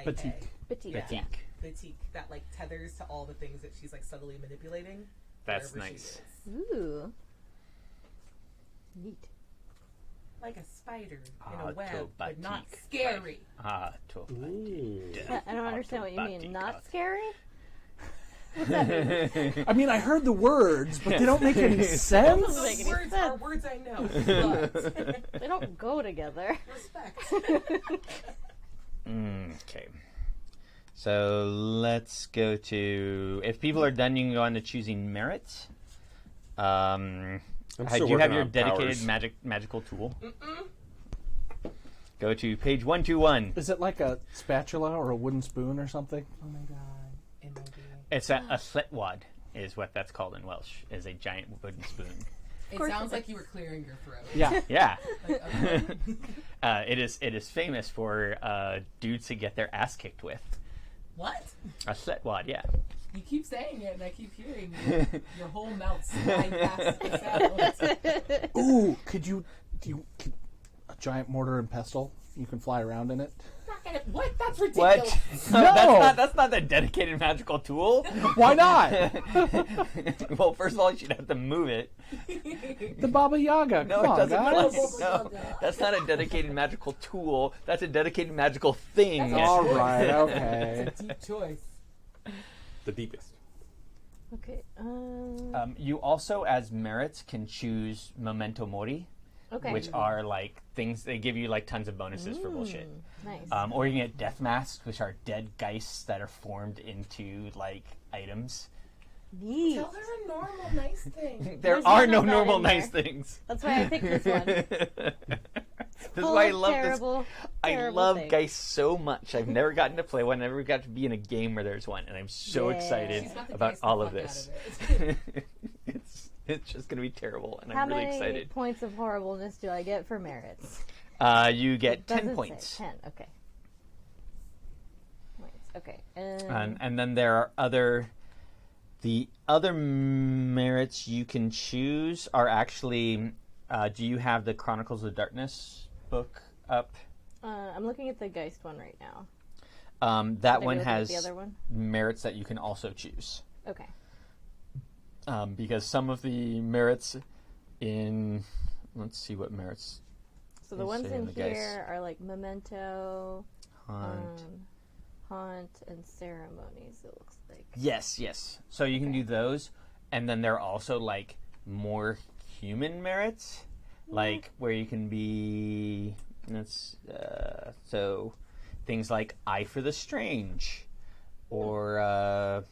D: Batik.
E: Batik.
C: Batik.
B: Batik that like tethers to all the things that she's like subtly manipulating.
C: That's
B: wherever she
C: nice.
B: is.
E: Ooh. Neat.
B: Like a spider in a web,
C: to
B: but not
C: batik.
B: scary.
C: To
E: I don't understand what you mean. Not scary?
D: I mean, I heard the words, but they don't make any sense.
E: Doesn't make any
B: Words
E: sense.
B: are words I know, but
E: They don't go together.
B: respect.
C: Okay. So let's go to. If people are done, you can go on to choosing merits.
F: I'm
C: Do
F: still
C: you have
F: working
C: your
F: on
C: dedicated
F: powers.
C: magical tool? Go to page 121.
D: Is it like a spatula or a wooden spoon or something?
B: Oh my god. It might be.
C: It's a sletwad, is what that's called in Welsh. Is a giant wooden spoon.
B: It sounds like you were clearing your throat.
D: Yeah.
C: Yeah.
B: Like, okay.
C: It is famous for dudes to get their ass kicked with
B: What?
C: a sletwad. Yeah.
B: You keep saying it, and I keep hearing your whole mouth slide past the sound.
D: Ooh, could a giant mortar and pestle? You can fly around in it.
B: Not gonna, what? That's
C: What?
B: ridiculous.
C: No, that's not a dedicated magical tool.
D: Why not?
C: Well, first of all, you should have to move it.
D: The Baba Yaga.
C: No,
D: Come
C: it
D: on,
C: doesn't.
D: guys.
C: No, that's not a dedicated magical tool. That's a dedicated magical thing.
D: All right. Okay.
B: Deep choice.
F: The deepest.
E: Okay.
C: You also, as merits, can choose memento mori,
E: Okay.
C: which are like things they give you like tons of bonuses for bullshit.
E: Nice.
C: Or you can get death masks, which are dead geists that are formed into like items.
E: Neat.
B: Tell her a normal, nice thing.
C: There
E: There's
C: are
E: none
C: no
E: of that
C: normal
E: in there.
C: nice things.
E: That's why I picked this one.
C: This is
E: Full
C: why I
E: of
C: love
E: terrible,
C: this. I
E: terrible
C: love
E: things.
C: Geist so much. I've never gotten to play one. Never got to be in a game where there's one, and I'm so
E: Yeah.
C: excited
B: She's about to
C: about
B: Geist the
C: all of
B: fuck
C: this.
B: out of it.
C: It's just gonna be terrible, and
E: How
C: I'm really
E: many
C: excited.
E: points of horribleness do I get for merits?
C: You get
E: It
C: 10
E: doesn't
C: points,
E: say. 10. Okay. Points. Okay.
C: and then there are the other merits you can choose are actually. Do you have the Chronicles of Darkness book up?
E: I'm looking at the Geist one right now.
C: That
E: Maybe
C: one
E: looking at
C: has
E: the other one.
C: merits that you can also choose.
E: Okay.
C: Because some of the merits in, let's see what merits.
E: So the
C: Let's
E: ones
C: say in
E: in
C: the Geist.
E: here are like memento,
C: Haunt.
E: haunt, and ceremonies. It looks like.
C: Yes. So you can do those, and then there are also like more human merits, like where you can be. So things like Eye for the Strange, or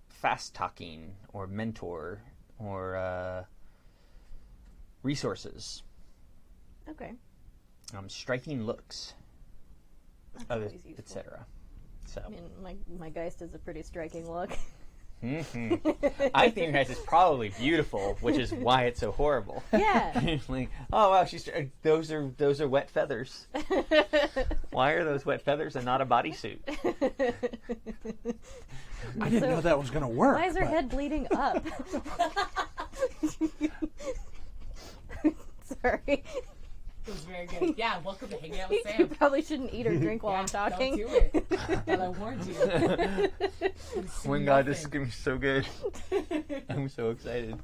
C: fast talking, or mentor, or resources,
E: Okay.
C: striking looks,
E: Always useful.
C: etc. So,
E: I mean, my Geist is a pretty striking look.
C: I think your guys is probably beautiful, which is why it's so horrible.
E: Yeah.
C: Like, oh wow, those are wet feathers. Why are those wet feathers and not a bodysuit?
D: I didn't know that was going to work.
E: Why is her
D: but-
E: head bleeding up? Sorry.
B: It was very good. Yeah, welcome to hanging out with
E: You
B: Sam.
E: probably shouldn't eat or drink while I'm talking.
B: Don't do it. But I warned you.
C: Oh my god, this is gonna be so good. I'm so excited.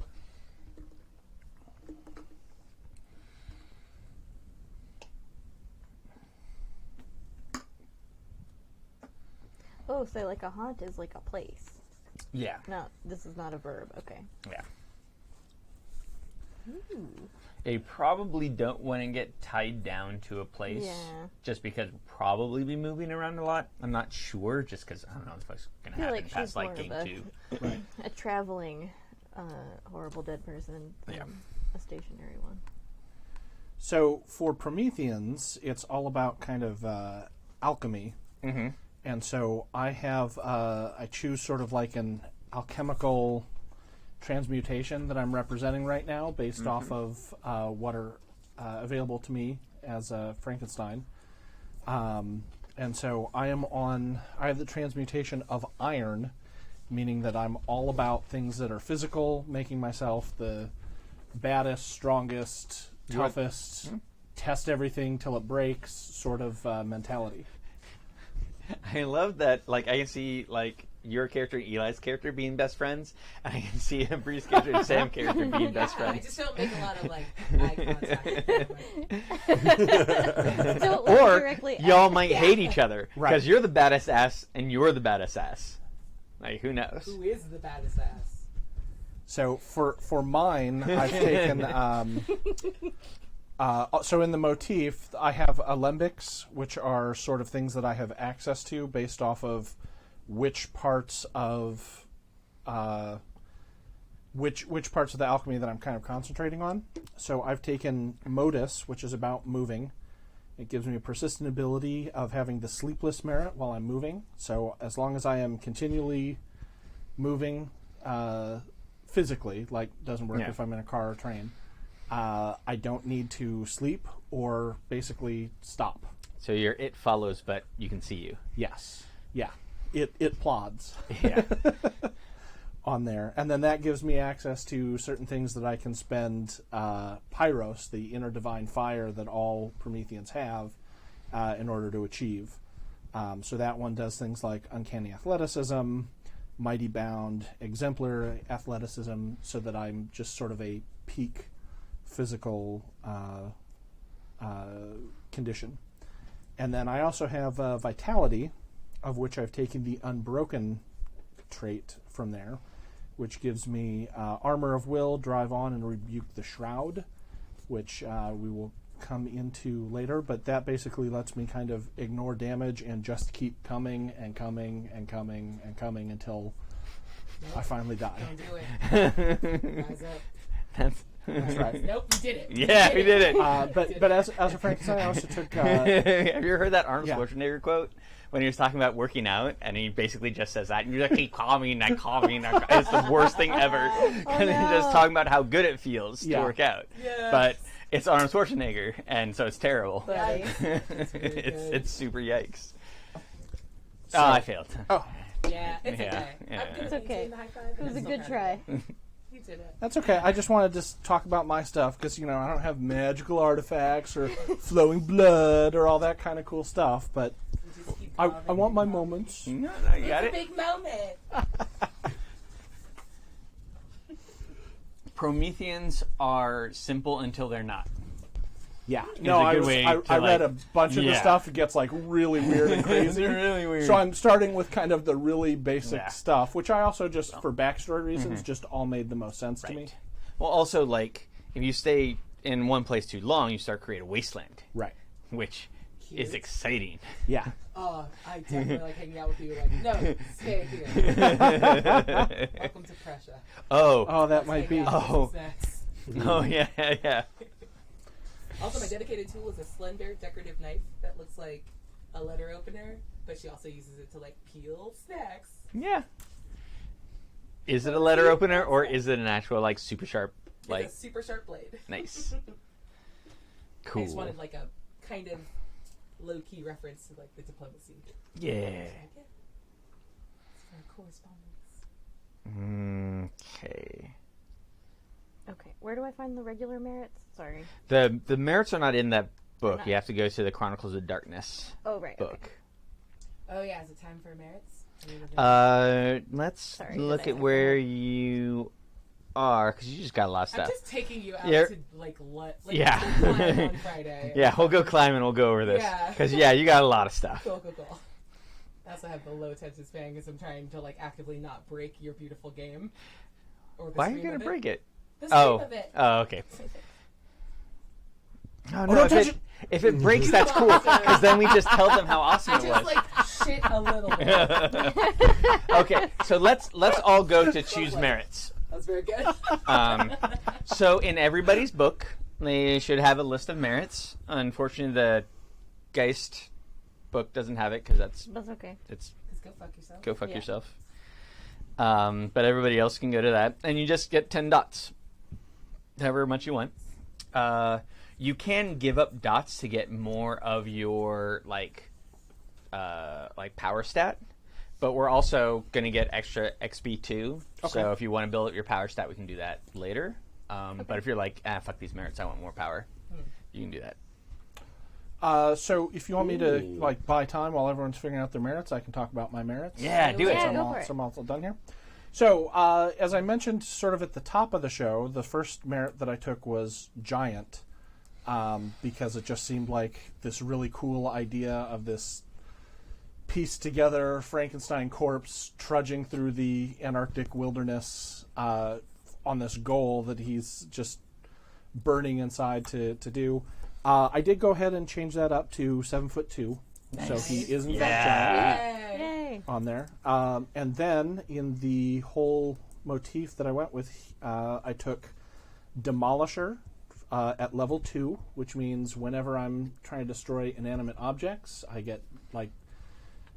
E: Oh, so like a haunt is like a place.
C: Yeah.
E: No, this is not a verb. Okay.
C: Yeah. They probably don't want to get tied down to a place,
E: Yeah.
C: just because we'll probably be moving around a lot. I'm not sure, just because I don't know if it's going to
E: I feel
C: happen
E: like
C: past
E: she's
C: like
E: more
C: game
E: of
C: 2.
E: a traveling, horrible dead person than
C: Yeah.
E: a stationary one.
D: So for Prometheans, it's all about kind of alchemy.
C: Mm-hmm.
D: And so I have, I choose sort of like an alchemical transmutation that I'm representing right now based off of what are available to me as a Frankenstein. And so I have the transmutation of iron, meaning that I'm all about things that are physical, making myself the baddest, strongest, toughest, test everything till it breaks sort of mentality.
C: I love that. Like, I can see like your character and Eli's character being best friends, and I can see Bree's character and Sam's character being best
B: I
C: friends.
B: just don't make a lot of like eye contact.
E: Don't look
C: Or
E: directly
C: y'all
E: at
C: might hate each other
D: Right.
C: because you're the baddest ass and you're the baddest ass. Like, who knows?
B: Who is the baddest ass?
D: So for mine, I've taken. So in the motif, I have alembics, which are sort of things that I have access to based off of which parts of which parts of the alchemy that I'm kind of concentrating on. So I've taken modus, which is about moving. It gives me a persistent ability of having the sleepless merit while I'm moving. So as long as I am continually moving physically, like doesn't work
C: Yeah.
D: if I'm in a car or train, I don't need to sleep or basically stop.
C: So it follows, but you can see you.
D: Yes. Yeah. It plods
C: Yeah.
D: on there. And then that gives me access to certain things that I can spend Pyros, the inner divine fire that all Prometheans have, in order to achieve. So that one does things like uncanny athleticism, mighty bound, exemplar athleticism, so that I'm just sort of a peak physical condition. And then I also have vitality, of which I've taken the unbroken trait from there, which gives me armor of will, drive on, and rebuke the shroud, which we will come into later. But that basically lets me kind of ignore damage and just keep coming and coming and coming and coming until I finally die.
B: Don't do it. Rise up.
D: That's right.
B: Nope, you did it.
C: Yeah, we did it.
D: But as a Frankenstein, I also took.
C: Have you ever heard that Arnold
D: yeah.
C: Schwarzenegger quote when he was talking about working out, and he basically just says that, and you're like, keep calming, and calming. It's the worst thing ever. And he's just talking about how good it feels to
D: Yeah.
C: work out.
B: Yes.
C: But it's Arnold Schwarzenegger, and so it's terrible.
B: Yikes.
C: It's super yikes.
D: So-
C: I failed.
D: Oh,
B: Yeah, it's
C: Yeah,
B: okay.
C: yeah.
B: I'm gonna
E: It's okay.
B: maintain the high five.
E: It was a
B: I'm
E: good
B: so proud
E: try.
B: of you. You did it.
D: that's okay. I just wanted to talk about my stuff because, I don't have magical artifacts or flowing blood or all that kind of cool stuff. But
B: You just keep
D: I
B: carving
D: want my
B: and carving.
D: moments.
C: No, you got
B: It's a
C: it.
B: big moment.
C: Prometheans are simple until they're not.
D: Yeah.
C: a
D: No, I,
C: good
D: was,
C: way
D: I,
C: to,
D: I read
C: like-
D: a bunch of the
C: Yeah.
D: stuff. It gets like really weird and crazy.
C: really weird.
D: So I'm starting with kind of the really basic
C: Yeah.
D: stuff, which I also just, for backstory reasons, just all made the most sense to me.
C: Right. Well, also, like, if you stay in one place too long, you start creating a wasteland,
D: Right.
C: which
B: Cute.
C: is exciting.
D: Yeah.
B: Oh, I definitely like hanging out with you. Like, no, stay here. Welcome to Prussia.
C: Oh,
D: Oh, that might be.
B: Hang out.
C: Oh.
B: This is next.
C: Oh yeah, yeah.
B: Also, my dedicated tool is a slender decorative knife that looks like a letter opener, but she also uses it to like peel snacks.
C: Yeah. Is it a letter opener or is it an actual like super sharp
B: Like a super sharp blade.
C: Nice.
B: I
C: Cool.
B: just wanted like a kind of low key reference to like the diplomacy.
C: Yeah.
B: It's for correspondence.
C: Okay.
E: Okay, where do I find the regular merits? Sorry.
C: The merits are not in that book.
E: not.
C: You have to go to the Chronicles of Darkness
E: Oh, right.
C: book.
E: Okay.
B: Oh yeah, is it time for merits?
C: Let's
E: Sorry,
C: look
E: did I
C: at
E: have
C: where
E: one?
C: you are because you just got a lot of
B: I'm
C: stuff.
B: just taking you out
C: Yeah.
B: to like
C: Yeah.
B: go climb on Friday.
C: Yeah, we'll go climb and we'll go over this
B: Yeah.
C: because you got a lot of stuff.
B: Cool. I also have the low tension span because I'm trying to like actively not break your beautiful game. Or the
C: Why are you
B: stream
C: gonna
B: of
C: break it?
B: The stream
C: Oh,
B: of it.
C: oh, okay. Oh,
D: don't
C: no,
D: touch
C: if it breaks, that's cool because then we just tell them how awesome it
B: Just
C: was.
B: like shit a little bit.
C: Okay, so let's all go to choose merits.
B: That's very good.
C: So in everybody's book, they should have a list of merits. Unfortunately, the Geist book doesn't have it because
E: That's okay.
C: it's
B: Just go fuck yourself.
C: go fuck
E: Yeah.
C: yourself. But everybody else can go to that, and you just get 10 dots, however much you want. You can give up dots to get more of your like power stat, but we're also going to get extra XP too. So
D: Okay.
C: if you want to build up your power stat, we can do that later. But if you're like, fuck these merits, I want more power, you can do that.
D: So if you want me to like buy time while everyone's figuring out their merits, I can talk about my merits.
C: Yeah, do it.
E: Yeah,
D: So
E: go for it.
D: I'm all done here. So as I mentioned, sort of at the top of the show, the first merit that I took was giant, because it just seemed like this really cool idea of this pieced together Frankenstein corpse trudging through the Antarctic wilderness on this goal that he's just burning inside to do. I did go ahead and change that up to 7'2", so he isn't that giant
E: Yay!
D: on there. And then in the whole motif that I went with, I took Demolisher at level 2, which means whenever I'm trying to destroy inanimate objects, I get like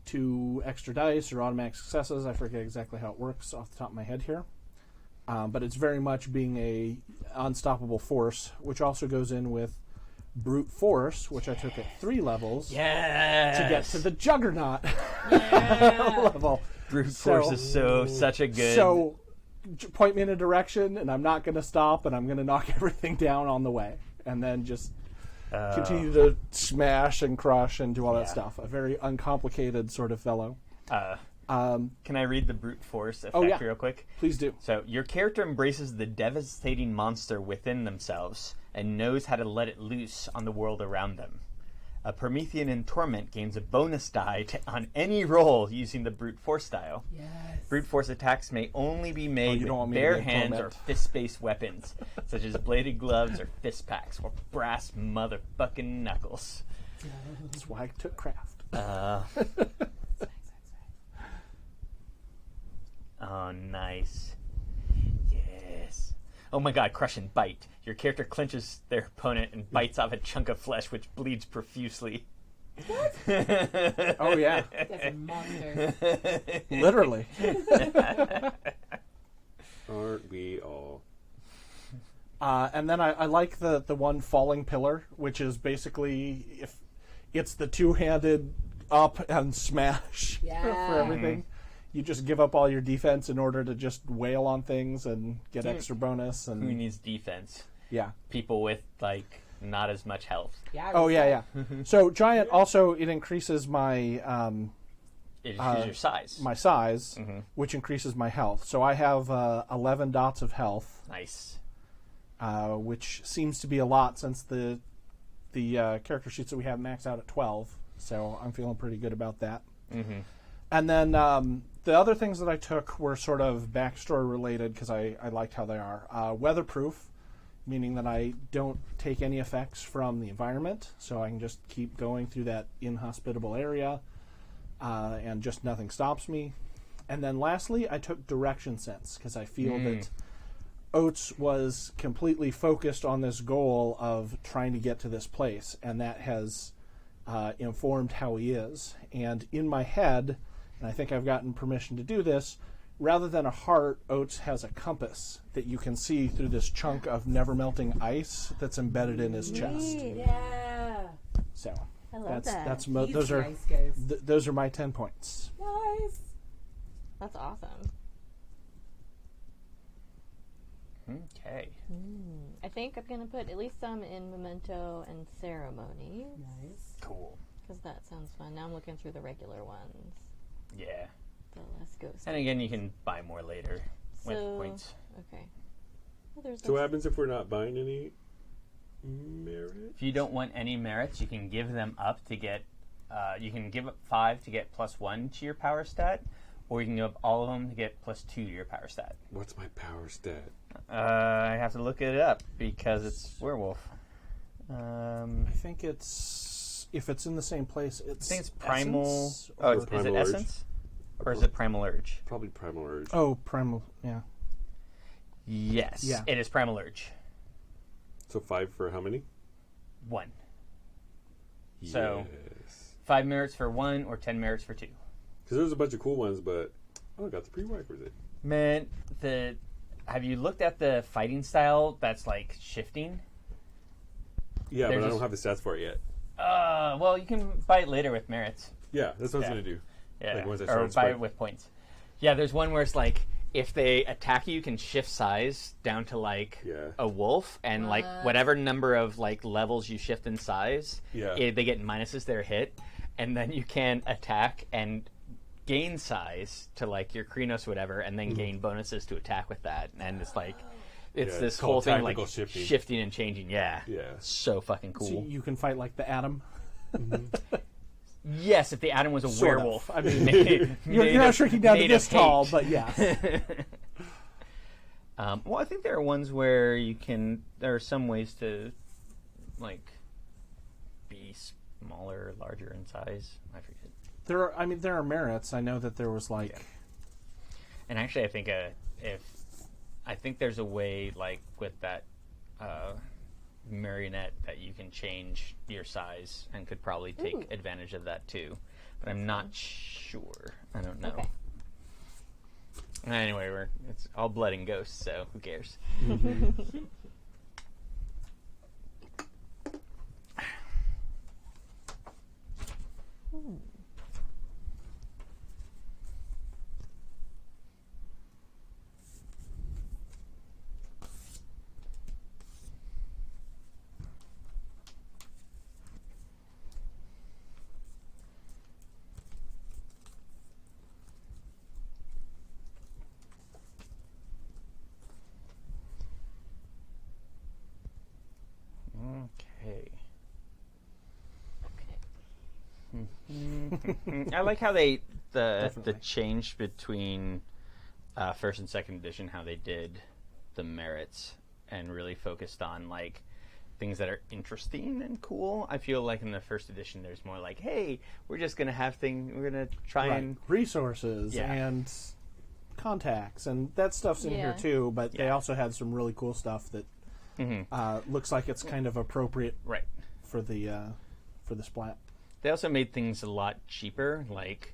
D: 2 extra dice or automatic successes. I forget exactly how it works off the top of my head here. But it's very much being a unstoppable force, which also goes in with Brute Force, which I took at 3 levels
C: Yes.
D: to get to the Juggernaut level.
C: Brute Force is such a good.
D: So point me in a direction, and I'm not going to stop, and I'm going to knock everything down on the way, and then just continue to smash and crush and do all that stuff. A very uncomplicated sort of fellow.
C: Can I read the Brute Force effect
D: yeah.
C: real quick?
D: Please do.
C: So, your character embraces the devastating monster within themselves and knows how to let it loose on the world around them. A Promethean in Torment gains a bonus die on any roll using the Brute Force style.
B: Yes.
C: Brute Force attacks may only be made
D: you don't want
C: with
D: me to
C: bare
D: get
C: hands or
D: Torment.
C: fist-based weapons, such as bladed gloves or fist packs or brass motherfucking knuckles.
D: That's why I took craft.
C: Oh, nice. Yes. Oh my god, crush and bite. Your character clinches their opponent and bites off a chunk of flesh which bleeds profusely.
D: Oh, yeah.
B: That's a monster.
D: Literally.
F: Aren't we all?
D: And then I like the one falling pillar, which is basically if it's the two-handed up and smash
B: Yeah.
D: for everything. You just give up all your defense in order to just wail on things and get extra bonus.
C: Who
D: And
C: needs defense?
D: yeah.
C: People with, like, not as much health.
B: Yeah.
D: Oh, yeah. So giant also, it increases my
C: It is your size.
D: my size, which increases my health. So I have 11 dots of health,
C: Nice.
D: which seems to be a lot since the character sheets that we have max out at 12. So I'm feeling pretty good about that.
C: Mm-hmm.
D: And then the other things that I took were sort of backstory related because I liked how they are. Weatherproof, meaning that I don't take any effects from the environment, so I can just keep going through that inhospitable area, and just nothing stops me. And then lastly, I took direction sense because I feel that Oates was completely focused on this goal of trying to get to this place, and that has informed how he is. And in my head, and I think I've gotten permission to do this, rather than a heart, Oates has a compass that you can see through this chunk of never-melting ice that's embedded in his chest.
B: Yeah.
D: So
E: I love that.
B: He's
D: those are
B: nice, guys.
D: those are my 10 points.
B: Nice.
E: That's awesome.
C: Okay.
E: I think I'm going to put at least some in memento and ceremony.
B: Nice.
C: Cool.
E: Because that sounds fun. Now I'm looking through the regular ones.
C: Yeah.
E: The less ghost.
C: And again, you can buy more later with points.
E: Okay. Well, there's
F: So what happens if we're not buying any merit?
C: If you don't want any merits, you can give them up to get. You can give up 5 to get +1 to your power stat, or you can give up all of them to get +2 to your power stat.
F: What's my power stat?
C: I have to look it up because it's werewolf.
D: I think it's, if it's in the same place,
C: I
D: it's
C: think it's primal.
D: essence,
C: Oh,
D: or-
C: is it
F: Primal urge?
C: essence? Or is it primal urge?
F: Probably primal urge.
D: Oh, primal, yeah.
C: Yes.
D: Yeah.
C: It is primal urge.
F: So 5 for how many?
C: 1. So-
F: Yes.
C: 5 merits for 1 or 10 merits for 2.
F: Because there's a bunch of cool ones, but I got the prerequisite.
C: Man, have you looked at the fighting style that's like shifting?
F: Yeah,
C: There's
F: but I
C: this-
F: don't have the stats for it yet.
C: Well, you can buy it later with merits.
F: Yeah, that's what I
C: Yeah.
F: was going to do.
C: Yeah,
F: Like once I
C: or
F: started
C: buy
F: spread-
C: it with points. Yeah, there's one where it's like if they attack you, you can shift size down to like
F: Yeah.
C: a wolf, and like whatever number of like levels you shift in size,
F: Yeah.
C: they get minuses their hit, and then you can attack and gain size to like your Krynos or whatever, and then gain bonuses to attack with that, and it's like it's
F: Yeah,
C: this
F: it's
C: whole
F: called
C: thing like
F: tactical shifting.
C: shifting and changing. Yeah,
F: Yeah.
C: so fucking cool.
D: So you can fight like the Atom.
C: Yes, if the Atom was a
D: Sort of.
C: werewolf.
D: I mean,
C: Made
D: you're not
C: of-
D: shrinking down to
C: made
D: this
C: of
D: tall,
C: hate.
D: but yeah.
C: Well, I think there are ones where you can. There are some ways to, like, be smaller, larger in size. I forget.
D: there are merits. I know that there was like,
C: And actually, I think there's a way, like with that marionette, that you can change your size and could probably take advantage of that too. But I'm not sure. I don't know.
E: Okay.
C: Anyway, it's all blood and ghosts, so who cares? Okay. I like how the
D: Definitely.
C: change between first and second edition, how they did the merits and really focused on like things that are interesting and cool. I feel like in the first edition, there's more like, hey, we're just gonna have we're gonna try and
D: resources
C: Yeah.
D: and contacts, and that stuff's in here
E: Yeah.
D: too. But they
C: Yeah.
D: also had some really cool stuff that looks like it's kind of appropriate
C: right.
D: for the splat.
C: They also made things a lot cheaper. Like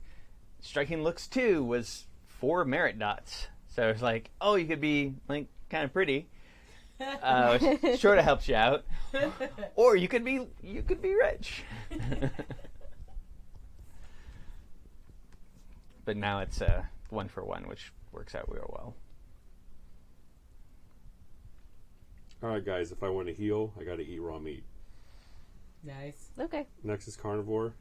C: Striking Looks 2 was 4 merit dots, so it's like, oh, you could be like kind of pretty. Which sort of helps you out, or you could be rich. But now it's 1 for 1, which works out real well.
F: All right, guys, if I want to heal, I got to eat raw meat.
B: Nice.
E: Okay.
F: Next is carnivore.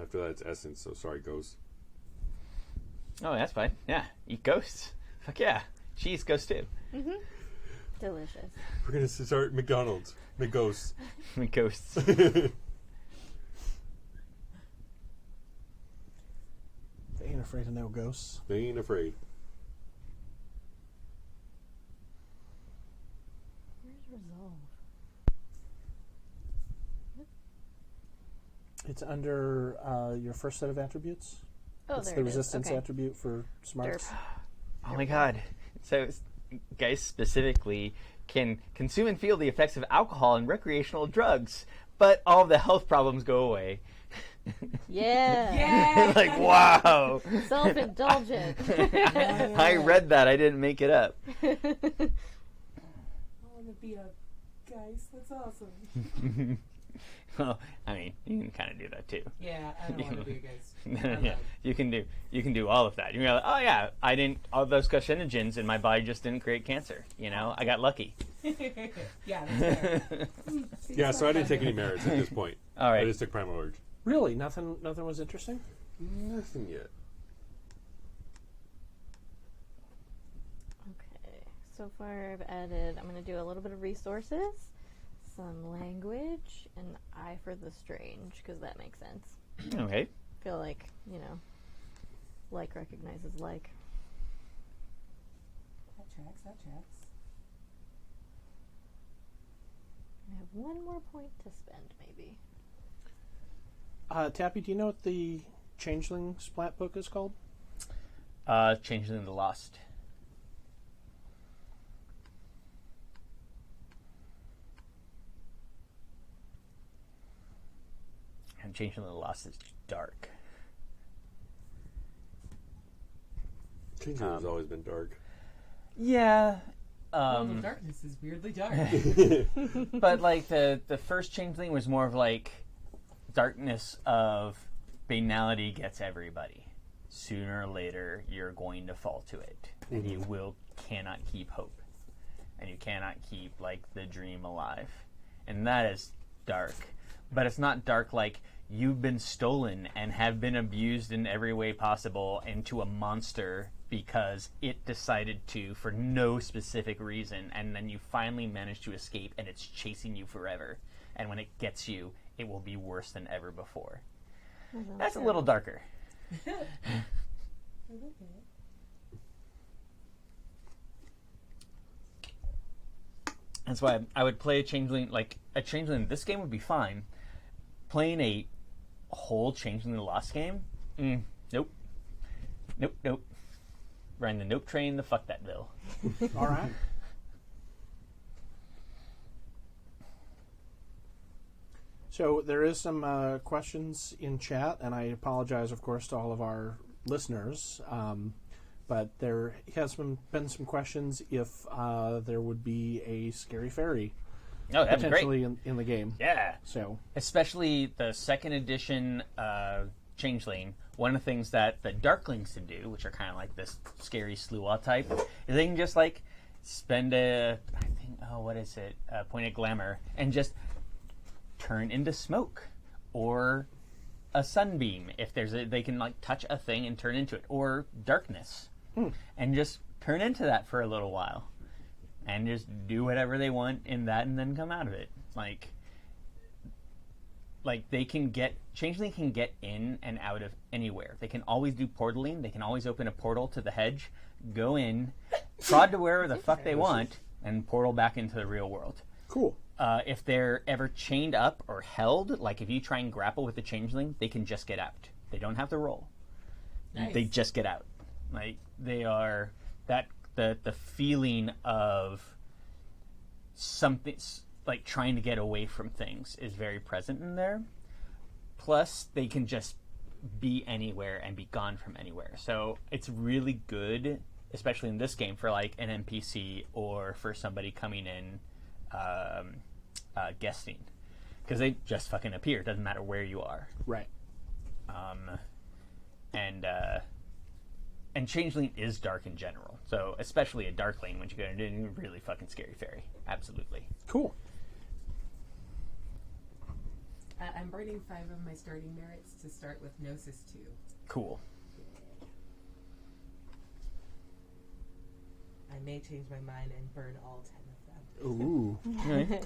F: After that, it's essence. So sorry, ghosts.
C: Oh, that's fine. Yeah, eat ghosts. Fuck yeah, cheese ghosts too.
E: Delicious.
F: We're gonna start McDonald's. McGhosts.
C: Ghosts.
D: They ain't afraid of no ghosts.
F: They ain't afraid.
E: Where's Resolve?
D: It's under your first set of attributes.
E: Oh,
D: It's
E: there
D: the
E: it is.
D: resistance
E: Okay.
D: attribute for smarts.
E: Derp.
C: Oh my god, So, Geist specifically can consume and feel the effects of alcohol and recreational drugs, but all of the health problems go away.
E: Yeah.
B: Yeah.
C: Like, wow.
E: Self-indulgent.
C: I read that. I didn't make it up.
B: I want to be a Geist. That's awesome.
C: Well, I mean, you can kind of do that too.
B: Yeah, I don't want to be a Geist.
C: Yeah, you can do all of that. You can be like, oh yeah, I didn't. All those carcinogens in my body just didn't create cancer. You know, I got lucky.
B: Yeah, that's fair.
F: Yeah, so I didn't take any merits at this point.
C: All right.
F: I just took Primal Urge.
D: Really? Nothing was interesting?
F: Nothing yet.
E: Okay, so far I've added, I'm going to do a little bit of resources, some language, and eye for the strange, because that makes sense.
C: Okay.
E: I feel like, like recognizes like.
B: That tracks.
E: I have one more point to spend, maybe.
D: Tappy, do you know what the Changeling Splat book is called?
C: Changeling the Lost. And Changeling the Lost is dark.
F: Changeling has always been dark.
C: Yeah.
B: World of Darkness is weirdly dark.
C: But like the first Changeling was more of like darkness of banality gets everybody. Sooner or later, you're going to fall to it, and you cannot keep hope, and you cannot keep like the dream alive, and that is dark. But it's not dark like you've been stolen and have been abused in every way possible into a monster because it decided to for no specific reason, and then you finally manage to escape, and it's chasing you forever. And when it gets you, it will be worse than ever before. That's a little darker. That's why I would play a Changeling. Like, a Changeling, this game would be fine. Playing a whole Changeling Lost game? Nope. Riding the nope train, the fuck that bill.
D: All right. So there is some questions in chat, and I apologize, of course, to all of our listeners. But there has been some questions if there would be a scary fairy
C: Oh, that'd be great.
D: potentially in the game.
C: Yeah.
D: So
C: Especially the second edition Changeling. One of the things that the Darklings can do, which are kind of like this scary Sluaw type, is they can just like spend a point of glamour and just turn into smoke or a sunbeam. If they can like touch a thing and turn into it, or darkness, and just turn into that for a little while, and just do whatever they want in that, and then come out of it. Like they can Changeling can get in and out of anywhere. They can always do portaling. They can always open a portal to the hedge, go in, prod to wherever the fuck they want, and portal back into the real world.
D: cool.
C: If they're ever chained up or held, like if you try and grapple with the Changeling, they can just get out. They don't have to roll.
B: Nice.
C: They just get out. Like they are the feeling of something like trying to get away from things is very present in there. Plus, they can just be anywhere and be gone from anywhere. So it's really good, especially in this game, for like an NPC or for somebody coming in guesting, because they just fucking appear. Doesn't matter where you are.
D: Right.
C: And Changeling is dark in general. So especially a Darkling, when you go into a really fucking scary fairy. Absolutely.
D: Cool.
B: I'm burning 5 of my starting merits to start with Gnosis 2.
C: Cool.
B: I may change my mind and burn all 10 of them.
D: Ooh.
C: Right.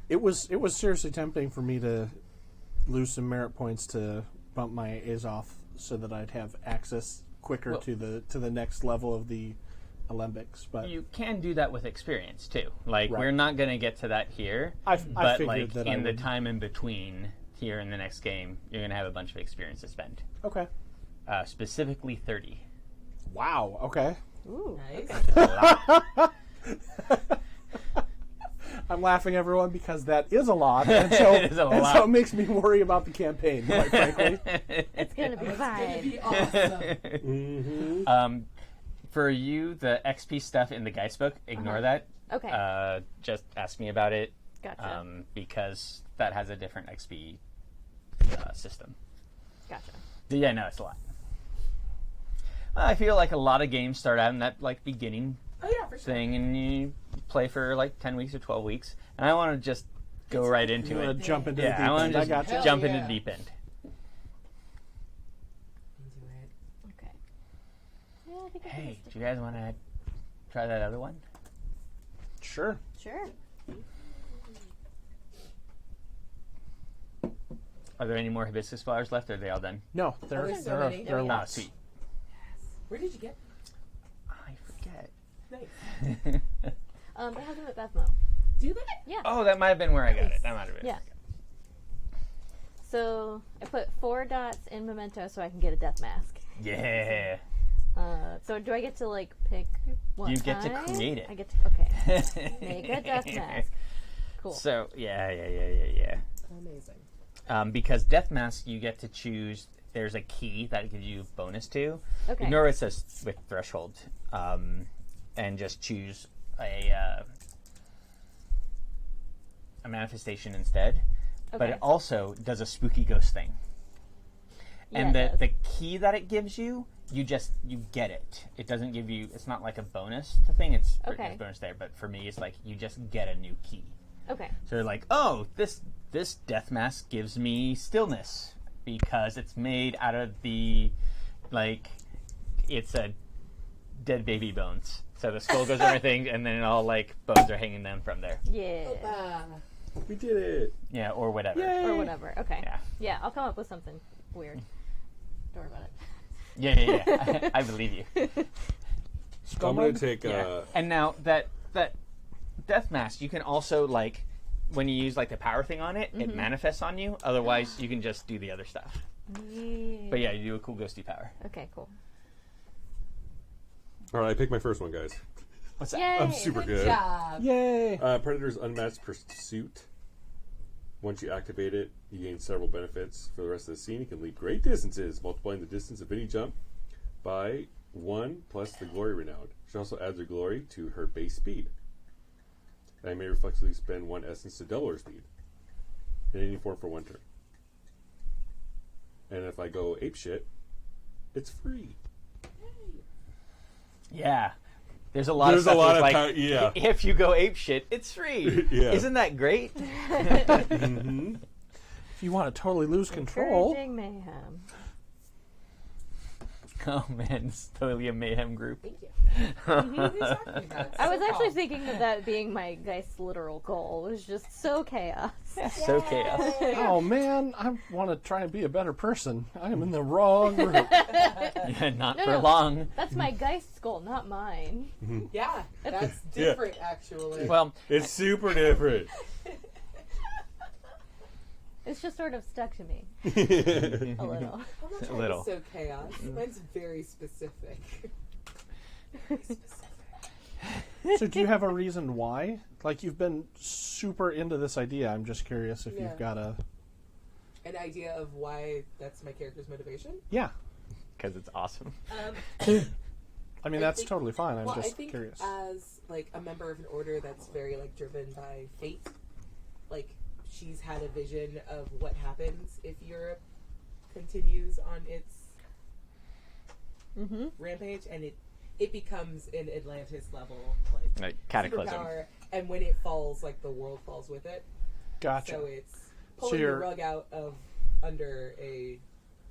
D: It was seriously tempting for me to lose some merit points to bump my A's off so that I'd have access quicker
C: Well-
D: to the next level of the Alembics. But
C: You can do that with experience too. Like
D: Right.
C: we're not going to get to that here,
D: I
C: but
D: figured
C: like
D: that
C: in
D: I
C: the
D: would.
C: time in between here and the next game, you're going to have a bunch of experience to spend.
D: Okay.
C: Specifically 30.
D: Wow. Okay.
E: Ooh.
B: Nice.
D: I'm laughing, everyone, because that is a lot, and so,
C: It is a
D: and
C: lot.
D: so it makes me worry about the campaign, quite frankly.
E: It's gonna be
B: It's
E: fine.
B: gonna be awesome.
C: For you, the XP stuff in the Geist book, ignore that.
E: Okay.
C: Just ask me about it.
E: Gotcha.
C: Because that has a different XP system.
E: Gotcha.
C: But yeah, no, it's a lot. I feel like a lot of games start out in that like beginning
B: Oh yeah, for sure.
C: thing, and you play for like 10 weeks or 12 weeks, and I want to just go right into
D: You
C: it.
D: want to jump into the
C: Yeah,
D: deep
C: I want
D: end.
C: to
D: I
C: just
D: got you.
B: Hell
C: jump
B: yeah.
C: into the deep end.
B: Into it.
E: Okay. Yeah, I think I can
C: Hey,
E: just
C: do you guys want to try that other one?
D: Sure.
E: Sure.
C: Are there any more hibiscus flowers left, or are they all done?
D: No,
B: there's so
D: there
B: many.
D: are
E: Oh, yeah.
C: Ah,
D: lots.
C: sweet.
B: Where did you get?
C: I forget.
B: Nice.
E: It has them at Bethmo.
B: Do that?
E: Yeah.
C: Oh, that might have been where I got it. That might have been.
E: Yeah. So I put 4 dots in memento so I can get a death mask.
C: Yeah.
E: So do I get to like pick what
C: You get to
E: kind?
C: create it.
E: I get to, okay. Make a death mask. Cool.
C: So, yeah.
B: Amazing.
C: Because Death Mask, you get to choose, there's a key that gives you bonus to.
E: Okay.
C: Ignore what it says with Threshold. And just choose a manifestation instead. But
E: Okay.
C: it also does a spooky ghost thing.
E: Yeah,
C: And
E: it does.
C: the key that it gives you, you get it. It doesn't give you, it's not like a bonus to thing, it's
E: Okay.
C: there's bonus there, but for me it's like you just get a new key.
E: Okay.
C: So they're like, oh, this death mask gives me stillness because it's made out of the, like, it's a dead baby bones. So the skull goes and everything, and then all like bones are hanging down from there.
E: Yeah.
F: We did it.
C: Yeah, or whatever.
E: Or whatever. Okay.
C: Yeah.
E: Yeah, I'll come up with something weird. Don't worry about it.
C: Yeah. I believe you.
F: I'm going to take.
C: Yeah. And now that death mask, you can also like when you use like the power thing on it, it manifests on you. Otherwise, you can just do the other stuff.
E: Yeah.
C: But yeah, you do a cool ghosty power.
E: Okay, cool.
F: All right, I picked my first one, guys.
C: What's that?
E: Yay!
F: I'm super good.
B: Job.
D: Yay!
F: Predator's Unmatched Pursuit. Once you activate it, you gain several benefits for the rest of the scene. You can leap great distances, multiplying the distance of any jump by 1 plus the glory renowned. She also adds her glory to her base speed. And I may reflexively spend 1 essence to double her speed in any form for 1 turn. And if I go apeshit, it's free.
C: Yeah. There's a lot
F: There's
C: of
F: a
C: stuff
F: lot
C: with,
F: of
C: like,
F: power- yeah.
C: if you go ape shit, it's free.
F: Yeah.
C: Isn't that great?
D: If you want to totally lose control,
E: Encouraging mayhem.
C: Oh man, it's totally a mayhem group.
B: Thank you. Exactly that.
E: I was
B: So
E: actually
B: calm.
E: thinking of that being my Geist's literal goal. It was just so chaos.
C: So chaos.
D: oh man, I want to try and be a better person. I am in the wrong group.
C: Yeah, not
E: No,
C: for
E: no.
C: long.
E: That's my Geist's goal, not mine.
B: Yeah, that's different actually.
C: Well,
F: It's super different.
E: It's just sort of stuck to me a little.
B: I'm not
C: a
B: trying
C: little.
B: to so chaos. Mine's very specific. Very specific.
D: So do you have a reason why? Like, you've been super into this idea. I'm just curious if
B: Yeah.
D: you've got a...
B: An idea of why that's my character's motivation?
D: Yeah.
C: because it's awesome.
D: I mean,
B: I
D: that's
B: think-
D: totally fine. I'm
B: Well, I
D: just
B: think
D: curious.
B: as like a member of an order that's very like driven by fate, like she's had a vision of what happens if Europe continues on its rampage, and it becomes an Atlantis level like
C: Cataclysm.
B: superpower, and when it falls, like the world falls with it.
D: Gotcha.
B: So it's pulling the
D: you're-
B: rug out of under a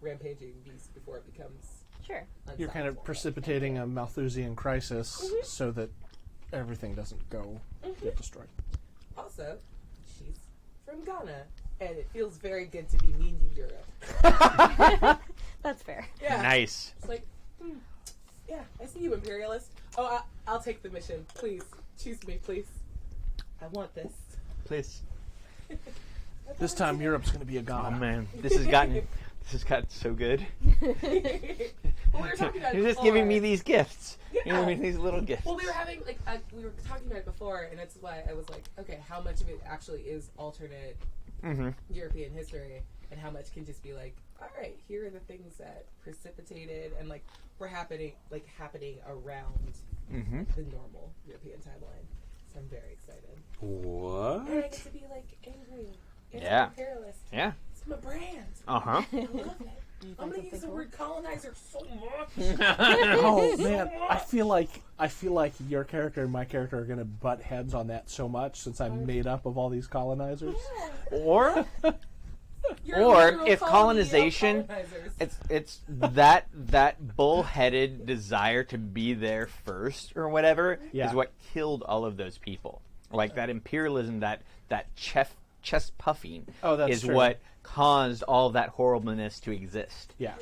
B: rampaging beast before it becomes.
E: Sure.
D: You're kind of
B: unstoppable.
D: precipitating a Malthusian crisis so that everything doesn't go get destroyed.
B: Also, she's from Ghana, and it feels very good to be mean to Europe.
E: That's fair.
B: Yeah.
C: Nice.
B: It's like, yeah, I see you, imperialist. Oh, I'll take the mission. Please, choose me, please. I want this.
C: Please.
D: This time, Europe's going to be a
C: Oh
D: god.
C: man, this has gotten so good.
B: Well, we were talking about it
C: You're just giving me
B: before.
C: these gifts.
B: Yeah.
C: You're giving me these little gifts.
B: Well, we were having we were talking about it before, and that's why I was like, okay, how much of it actually is alternate European history, and how much can just be like, all right, here are the things that precipitated and like were happening around the normal European timeline. So I'm very excited.
F: What?
B: And I get to be like angry,
C: Yeah.
B: imperialist.
C: Yeah.
B: It's my brand.
C: Uh-huh.
B: I love it. I'm gonna use the word colonizer so much.
D: Oh man, I feel like your character and my character are gonna butt heads on that so much since I'm made up of all these colonizers.
C: Or
B: You're a
C: Or
B: literal
C: if
B: colony of
C: colonization,
B: colonizers.
C: it's that bullheaded desire to be there first or whatever
D: Yeah.
C: is what killed all of those people. Like that imperialism, that chest puffing
D: Oh, that's
C: is
D: true.
C: what caused all that horribleness to exist.
D: Yeah.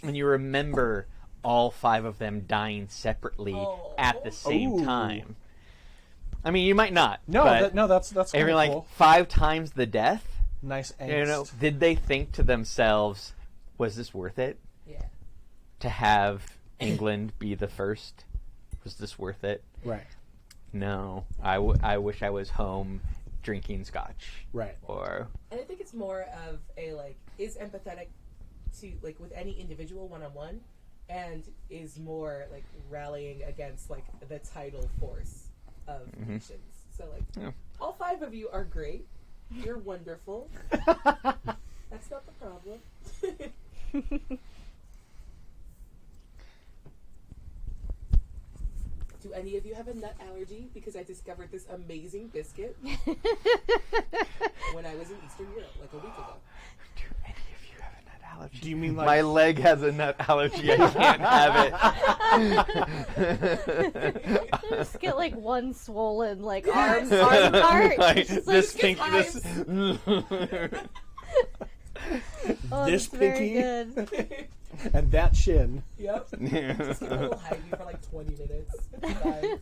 C: And you remember all 5 of them dying separately
B: Oh.
C: at the same
D: Ooh.
C: time. I mean, you might not.
D: No,
C: but
D: that's
C: if
D: kinda
C: you're like
D: cool.
C: 5 times the death.
D: Nice angst.
C: You know, did they think to themselves, was this worth it
B: Yeah.
C: to have England be the first? Was this worth it?
D: Right.
C: No. I wish I was home drinking scotch.
D: Right.
C: Or,
B: And I think it's more of a like is empathetic to like with any individual one-on-one, and is more like rallying against like the tidal force of nations. So like all 5 of you are great. You're wonderful. That's not the problem. Do any of you have a nut allergy? Because I discovered this amazing biscuit when I was in Eastern Europe like a week ago.
C: do any of you have a nut allergy?
D: Do you mean like
C: My leg has a nut allergy. I can't have it.
E: Just get like one swollen like arm part.
C: Like,
E: Just,
C: this
E: like,
C: pink, this.
E: oh,
D: this
E: that's very
D: pinky?
E: good.
D: and that shin?
B: Yep. Just get a little Heidi for like 20 minutes. It's fine.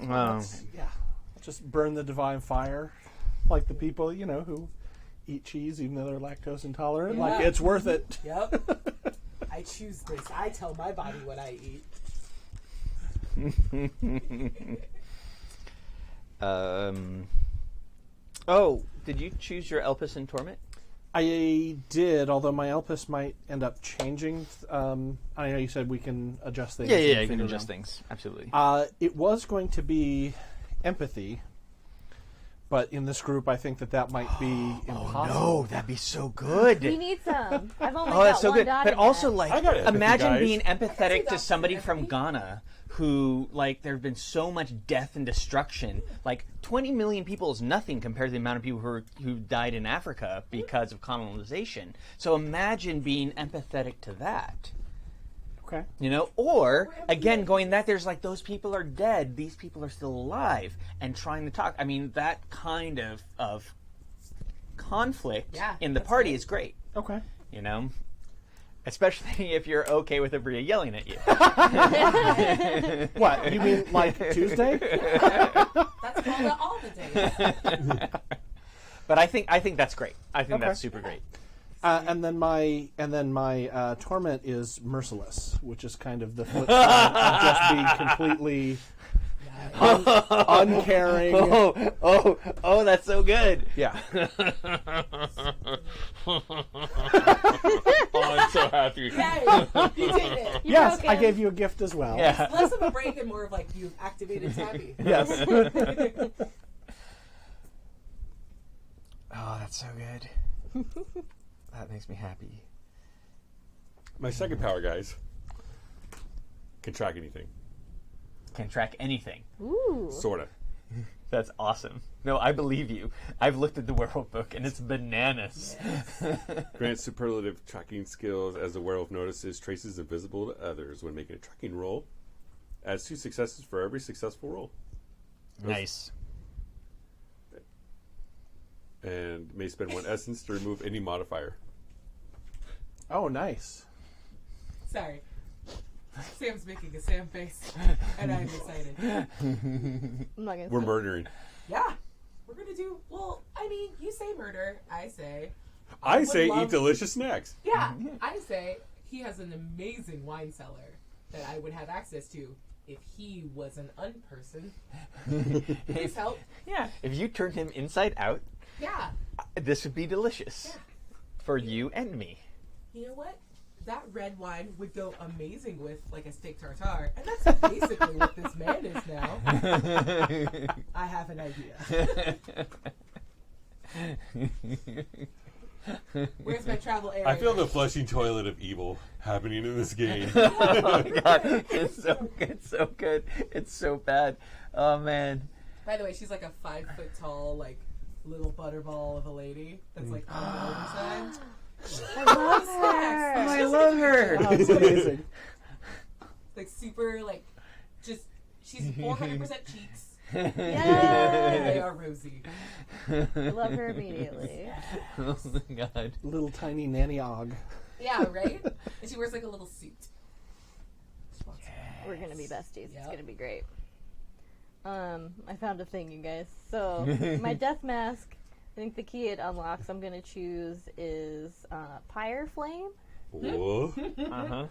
C: Wow.
D: Yeah. Just burn the divine fire, like the people who eat cheese even though they're lactose intolerant.
B: Yeah.
D: Like it's worth it.
B: Yep. I choose this. I tell my body what I eat.
C: Oh, did you choose your Elpis and Torment?
D: I did, although my Elpis might end up changing. I know you said we can adjust things.
C: Yeah,
D: and
C: you can
D: figure it
C: adjust
D: out.
C: things. Absolutely.
D: It was going to be empathy, but in this group, I think that might be impossible.
C: No, that'd be so good.
E: We need some. I've only
C: Oh,
E: got
C: that's so
E: one
C: good.
E: dot
C: But
E: in
C: also,
E: that.
C: like,
F: I got empathy,
C: imagine
F: guys.
C: being empathetic to
B: that's
C: somebody
B: empathy.
C: from Ghana who, like, there have been so much death and destruction. Like, 20 million people is nothing compared to the amount of people who died in Africa because of colonization. So imagine being empathetic to that.
D: Okay.
C: Or again, going that there's like those people are dead, these people are still alive, and trying to talk. I mean, that kind of conflict
B: Yeah,
C: in the
B: that's
C: party
B: great.
C: is great.
D: Okay.
C: Especially if you're okay with Abria yelling at you.
D: What you mean, like Tuesday?
B: That's called it all the days.
C: But I think that's great. I think
D: Okay.
C: that's super great.
D: And then my torment is merciless, which is kind of the flip side of just being completely uncaring.
C: Oh, that's so good.
D: Yeah.
F: Oh, I'm so happy.
B: Yay! You did it.
E: You
D: Yes,
E: broke
D: I
E: him.
D: gave you a gift as well.
C: Yeah.
B: Less of a break and more of like you've activated Tabby.
D: Yes.
C: Oh, that's so good. That makes me happy.
F: My second power, guys, can track anything.
C: Can track anything.
E: Ooh.
F: Sorta.
C: That's awesome. No, I believe you. I've looked at the werewolf book and it's bananas.
F: Grants superlative tracking skills as the werewolf notices traces invisible to others when making a tracking roll. Adds 2 successes for every successful roll.
C: Nice.
F: And may spend 1 essence to remove any modifier.
D: Oh, nice.
B: Sorry. Sam's making a Sam face, and I'm excited.
E: I'm not gonna
F: We're
E: say-
F: murdering.
B: Yeah. We're going to do, well, I mean, you say murder, I say
F: I say
G: love-
F: eat delicious snacks.
G: Yeah, I say he has an amazing wine cellar that I would have access to if he was an unperson. Please help.
H: Yeah. If you turned him inside out,
G: Yeah.
H: this would be delicious.
G: Yeah.
H: For you and me.
G: You know what? That red wine would go amazing with like a steak tartare, and that's basically what this man is now. I have an idea. Where's my travel area?
F: I feel the flushing toilet of evil happening in this game.
H: Oh god, it's so good, so good. It's so bad. Oh man.
G: By the way, she's like a 5 foot tall, like little butterball of a lady that's like on the older side.
E: I love her.
H: I love her.
D: Oh, it's amazing.
G: Like super, like just she's 400% cheeks. And they
E: Yes.
G: are rosy.
E: I love her immediately.
H: Oh my god.
D: Little tiny nanny og.
G: Yeah, right? And she wears like a little suit.
E: We're gonna be besties. It's
G: Yep.
E: gonna be great. I found a thing, you guys. So my death mask. I think the key it unlocks I'm gonna choose is Pyre Flame,
F: Whoa.
H: Uh-huh.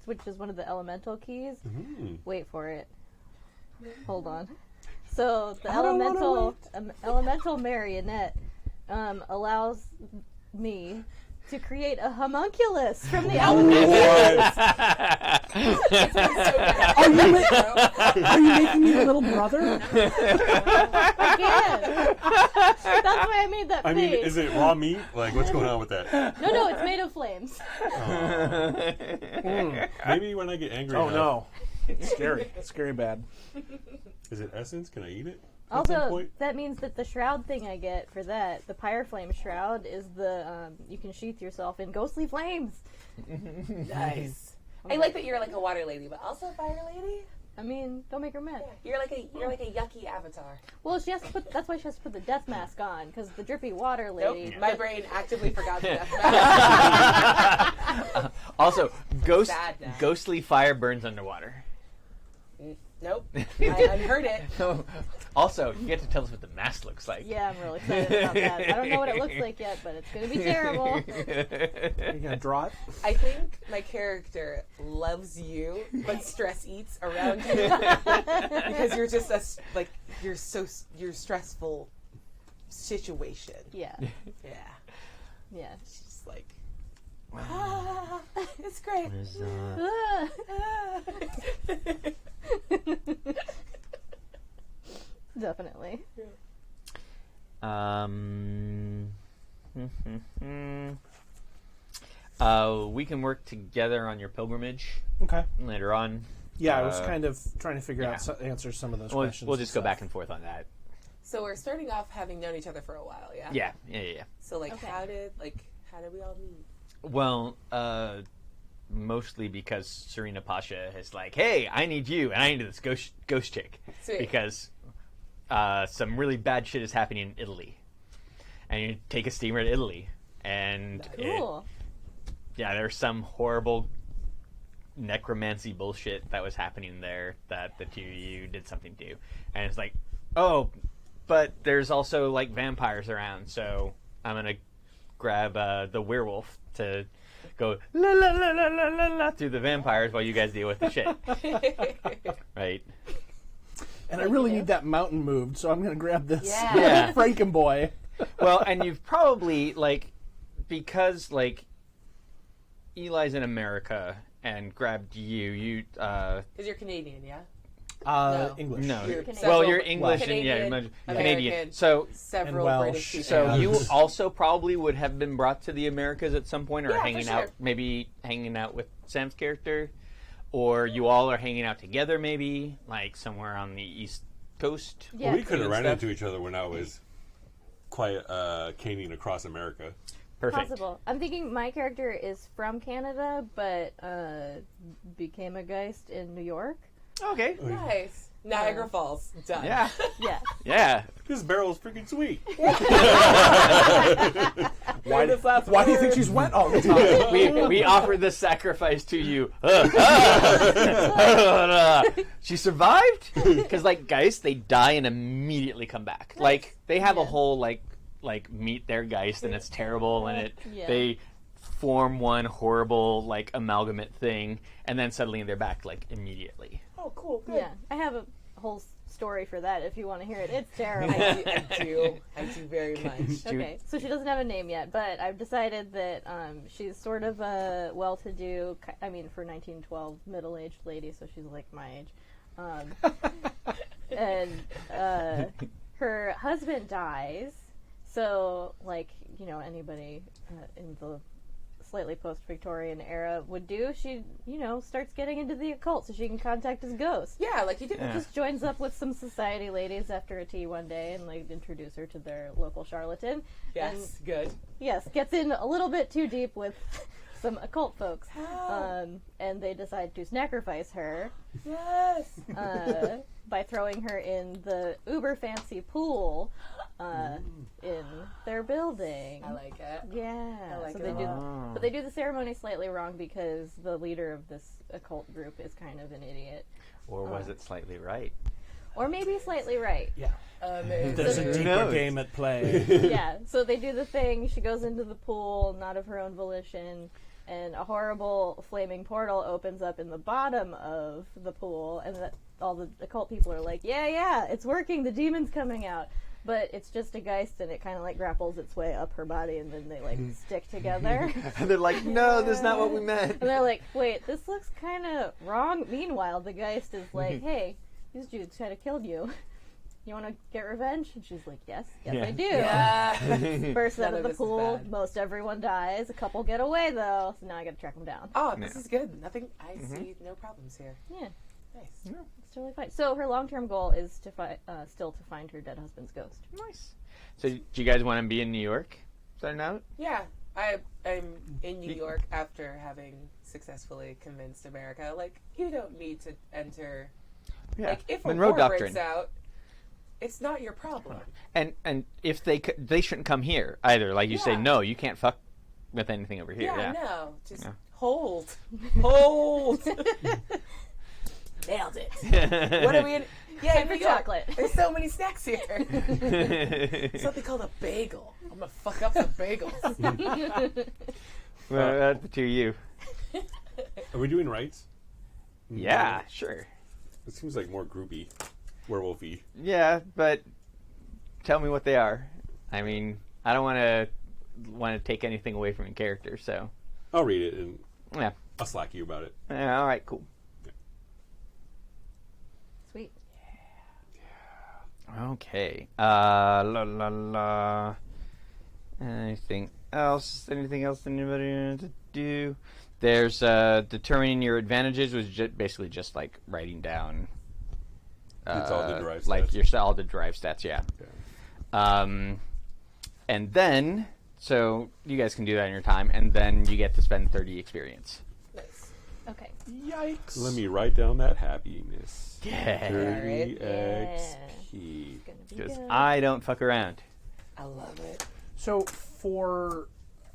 E: which is one of the elemental keys.
F: Mm.
E: Wait for it. Hold on. So the
D: I don't wanna
E: elemental marionette allows me to create a homunculus from the elements.
D: Are you making me your little brother?
E: I can. That's why I made that
F: I mean,
E: face.
F: is it raw meat? Like, what's going on with that?
E: No, it's made of flames.
F: Maybe when I get angry.
D: Oh
F: enough.
D: no. It's scary. It's scary bad.
F: Is it essence? Can I eat it? At some
E: Also,
F: point?
E: that means that the shroud thing I get for that, the Pyre Flame shroud, is the you can sheath yourself in ghostly flames.
B: Nice. I like that you're like a water lady, but also a fire lady.
E: I mean, don't make her mad.
B: You're like a yucky avatar.
E: Well, she has to put. That's why she has to put the death mask on, because the drippy water
B: Nope,
E: lady.
B: my brain actively forgot the death mask.
H: Also,
B: Bad now.
H: ghostly fire burns underwater.
B: Nope, I unheard it.
H: Also, you get to tell us what the mask looks like.
E: Yeah, I'm real excited about that. I don't know what it looks like yet, but it's gonna be terrible.
D: You gonna draw it?
B: I think my character loves you, but stress eats around you because you're just you're stressful situation.
E: Yeah,
B: Yeah,
E: yeah.
B: she's just like, it's great.
E: Definitely.
H: We can work together on your pilgrimage
D: Okay.
H: later on.
D: Yeah, I was kind of trying to figure
H: yeah.
D: out answer some of those
H: We'll
D: questions.
H: just
D: and
H: go
D: stuff.
H: back and forth on that.
B: So we're starting off having known each other for a while, yeah.
H: Yeah.
B: So like,
E: Okay.
B: how did we all meet?
H: Well, mostly because Serena Pasha is like, hey, I need you, and I need this ghost chick.
B: Sweet.
H: Because some really bad shit is happening in Italy. And you take a steamer to Italy. And
E: Cool.
H: there's some horrible necromancy bullshit that was happening there that the two of you did something to. And it's like, oh, but there's also like vampires around, so I'm going to grab the werewolf to go la la la la la la la through the vampires while you guys deal with the shit. Right?
D: And I really need that mountain moved, so I'm going to grab this
H: Yeah.
D: Frankenboy.
H: Well, and you've probably, because, Eli's in America and grabbed you,
B: Because you're Canadian, yeah.
D: English.
H: no.
B: You're
H: Well,
B: several-
H: you're English and,
B: Canadian,
H: Canadian.
B: American.
H: So,
B: Several
D: And
B: British
D: Welsh.
B: people.
H: so you also probably would have been brought to the Americas at some point, or
B: Yeah, for
H: hanging
B: sure.
H: out, maybe hanging out with Sam's character, or you all are hanging out together, maybe, somewhere on the East Coast.
E: Yeah.
F: Well, we could have
H: And
F: ran
H: stuff.
F: into each other when I was quite caning across America.
H: Perfect.
E: Possible. I'm thinking my character is from Canada, but became a Geist in New York.
H: Okay.
B: Nice. Niagara Falls. Done.
H: Yeah.
E: Yeah.
H: Yeah.
F: This barrel is freaking sweet.
D: Why do you think she's wet all the time?
H: we offer this sacrifice to you. She survived? Because, Geist, they die and immediately come back. They have a whole, like meet their Geist, and it's terrible, and
E: Yeah.
H: they form one horrible like amalgamate thing, and then suddenly they're back like immediately.
B: Oh, cool. Good.
E: Yeah, I have a whole story for that if you want to hear it. It's terrible.
B: I do very much.
E: Okay, so she doesn't have a name yet, but I've decided that she's sort of a well-to-do, I mean, for 1912, middle-aged lady, so she's like my age. And her husband dies, so, like, you know, anybody in the slightly post-Victorian era would do, she, you know, starts getting into the occult so she can contact his ghost.
B: Yeah, like you didn't
E: Just joins up with some society ladies after a tea one day and like introduce her to their local charlatan.
B: Yes, good.
E: Yes, gets in a little bit too deep with some occult folks. And they decide to sacrifice her
B: Yes.
E: by throwing her in the uber fancy pool in their building.
B: I like it.
E: Yeah,
B: I like
E: so
B: it
E: they
B: a
E: do,
B: lot.
E: but they do the ceremony slightly wrong because the leader of this occult group is kind of an idiot,
H: Or was it slightly right?
E: or maybe slightly right.
D: Yeah.
B: Amazing.
D: There's a
H: Who
D: deeper
H: knows?
D: game at play.
E: Yeah, so they do the thing. She goes into the pool, not of her own volition, and a horrible flaming portal opens up in the bottom of the pool, and all the occult people are like, yeah, it's working, the demon's coming out. But it's just a Geist, and it kind of like grapples its way up her body, and then they like stick together.
H: And they're like, no, that's not what we meant.
E: And they're like, wait, this looks kind of wrong. Meanwhile, the Geist is like, hey, these dudes kind of killed you. You want to get revenge? And she's like, yes, I do.
B: Yeah.
E: Bursts out
B: None
E: of
B: of
E: the
B: this is
E: pool.
B: bad.
E: Most everyone dies. A couple get away, though. So now I got to track them down.
B: Oh, this is good. Nothing. I see no problems here.
E: Yeah,
B: Nice.
E: it's totally fine. So her long-term goal is to still to find her dead husband's ghost.
H: Nice. So do you guys want to be in New York starting out?
B: Yeah, I'm in New York after having successfully convinced America, like, you don't need to enter.
H: Yeah.
B: Like, if a
H: Monroe
B: war
H: Doctrine.
B: breaks out, it's not your problem.
H: And if they shouldn't come here either. Like you say,
B: Yeah.
H: no, you can't fuck with anything over here.
B: Yeah,
H: Yeah.
B: no, just
H: Yeah.
B: hold. Nailed it. What are we in? Yeah,
E: Time
B: in
E: for
B: New York.
E: chocolate.
B: There's so many snacks here. Something called a bagel. I'm gonna fuck up some bagels.
H: Well, the two of you.
F: Are we doing rights?
H: Yeah, sure.
F: It seems like more groupy, werewolfy.
H: Yeah, but tell me what they are. I mean, I don't want to take anything away from your character, so
F: I'll read it and
H: yeah.
F: I'll slack you about it.
H: Yeah, all right, cool.
E: Sweet.
H: Okay. La la la. Anything else? Anything else anybody want to do? There's determining your advantages, was basically just like writing down.
F: It's all the derived
H: like
F: stats.
H: all the derived stats, yeah.
F: Okay.
H: And then, so you guys can do that in your time, and then you get to spend 30 experience.
B: Nice.
E: Okay.
D: Yikes.
F: Let me write down that happiness.
H: Yeah.
F: 30
B: Alright.
F: XP.
E: Gonna be
H: Because
E: good.
H: I don't fuck around.
B: I love it.
D: So for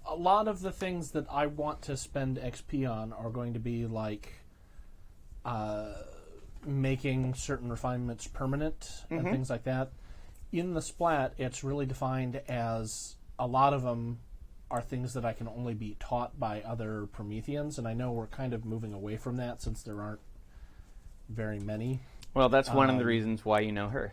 D: a lot of the things that I want to spend XP on are going to be like making certain refinements permanent and things like that. In the splat, it's really defined as a lot of them are things that I can only be taught by other Prometheans, and I know we're kind of moving away from that since there aren't very many.
H: Well, that's one of the reasons why you know her.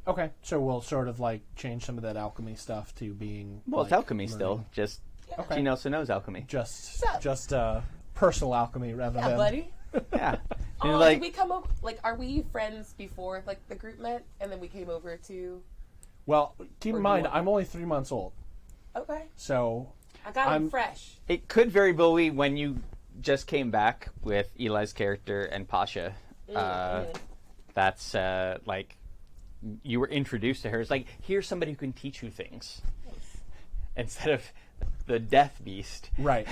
D: Okay, so we'll sort of like change some of that alchemy stuff to being
H: Well,
D: like,
H: it's alchemy
D: learning
H: still. Just
D: Okay.
H: Gene also knows alchemy.
D: just
B: So-
D: personal alchemy rather
B: Yeah,
D: than
B: buddy.
H: Yeah.
B: Oh,
H: And like,
B: did we come over? Like, are we friends before like the group met, and then we came over to?
D: Well, keep
B: Or
D: in
B: do
D: mind,
B: you want-
D: I'm only 3 months old,
B: Okay,
D: so
B: I got
D: I'm-
B: him fresh.
H: it could very well be when you just came back with Eli's character and Pasha. That's like you were introduced to her. It's like, here's somebody who can teach you things instead of the death beast.
D: right.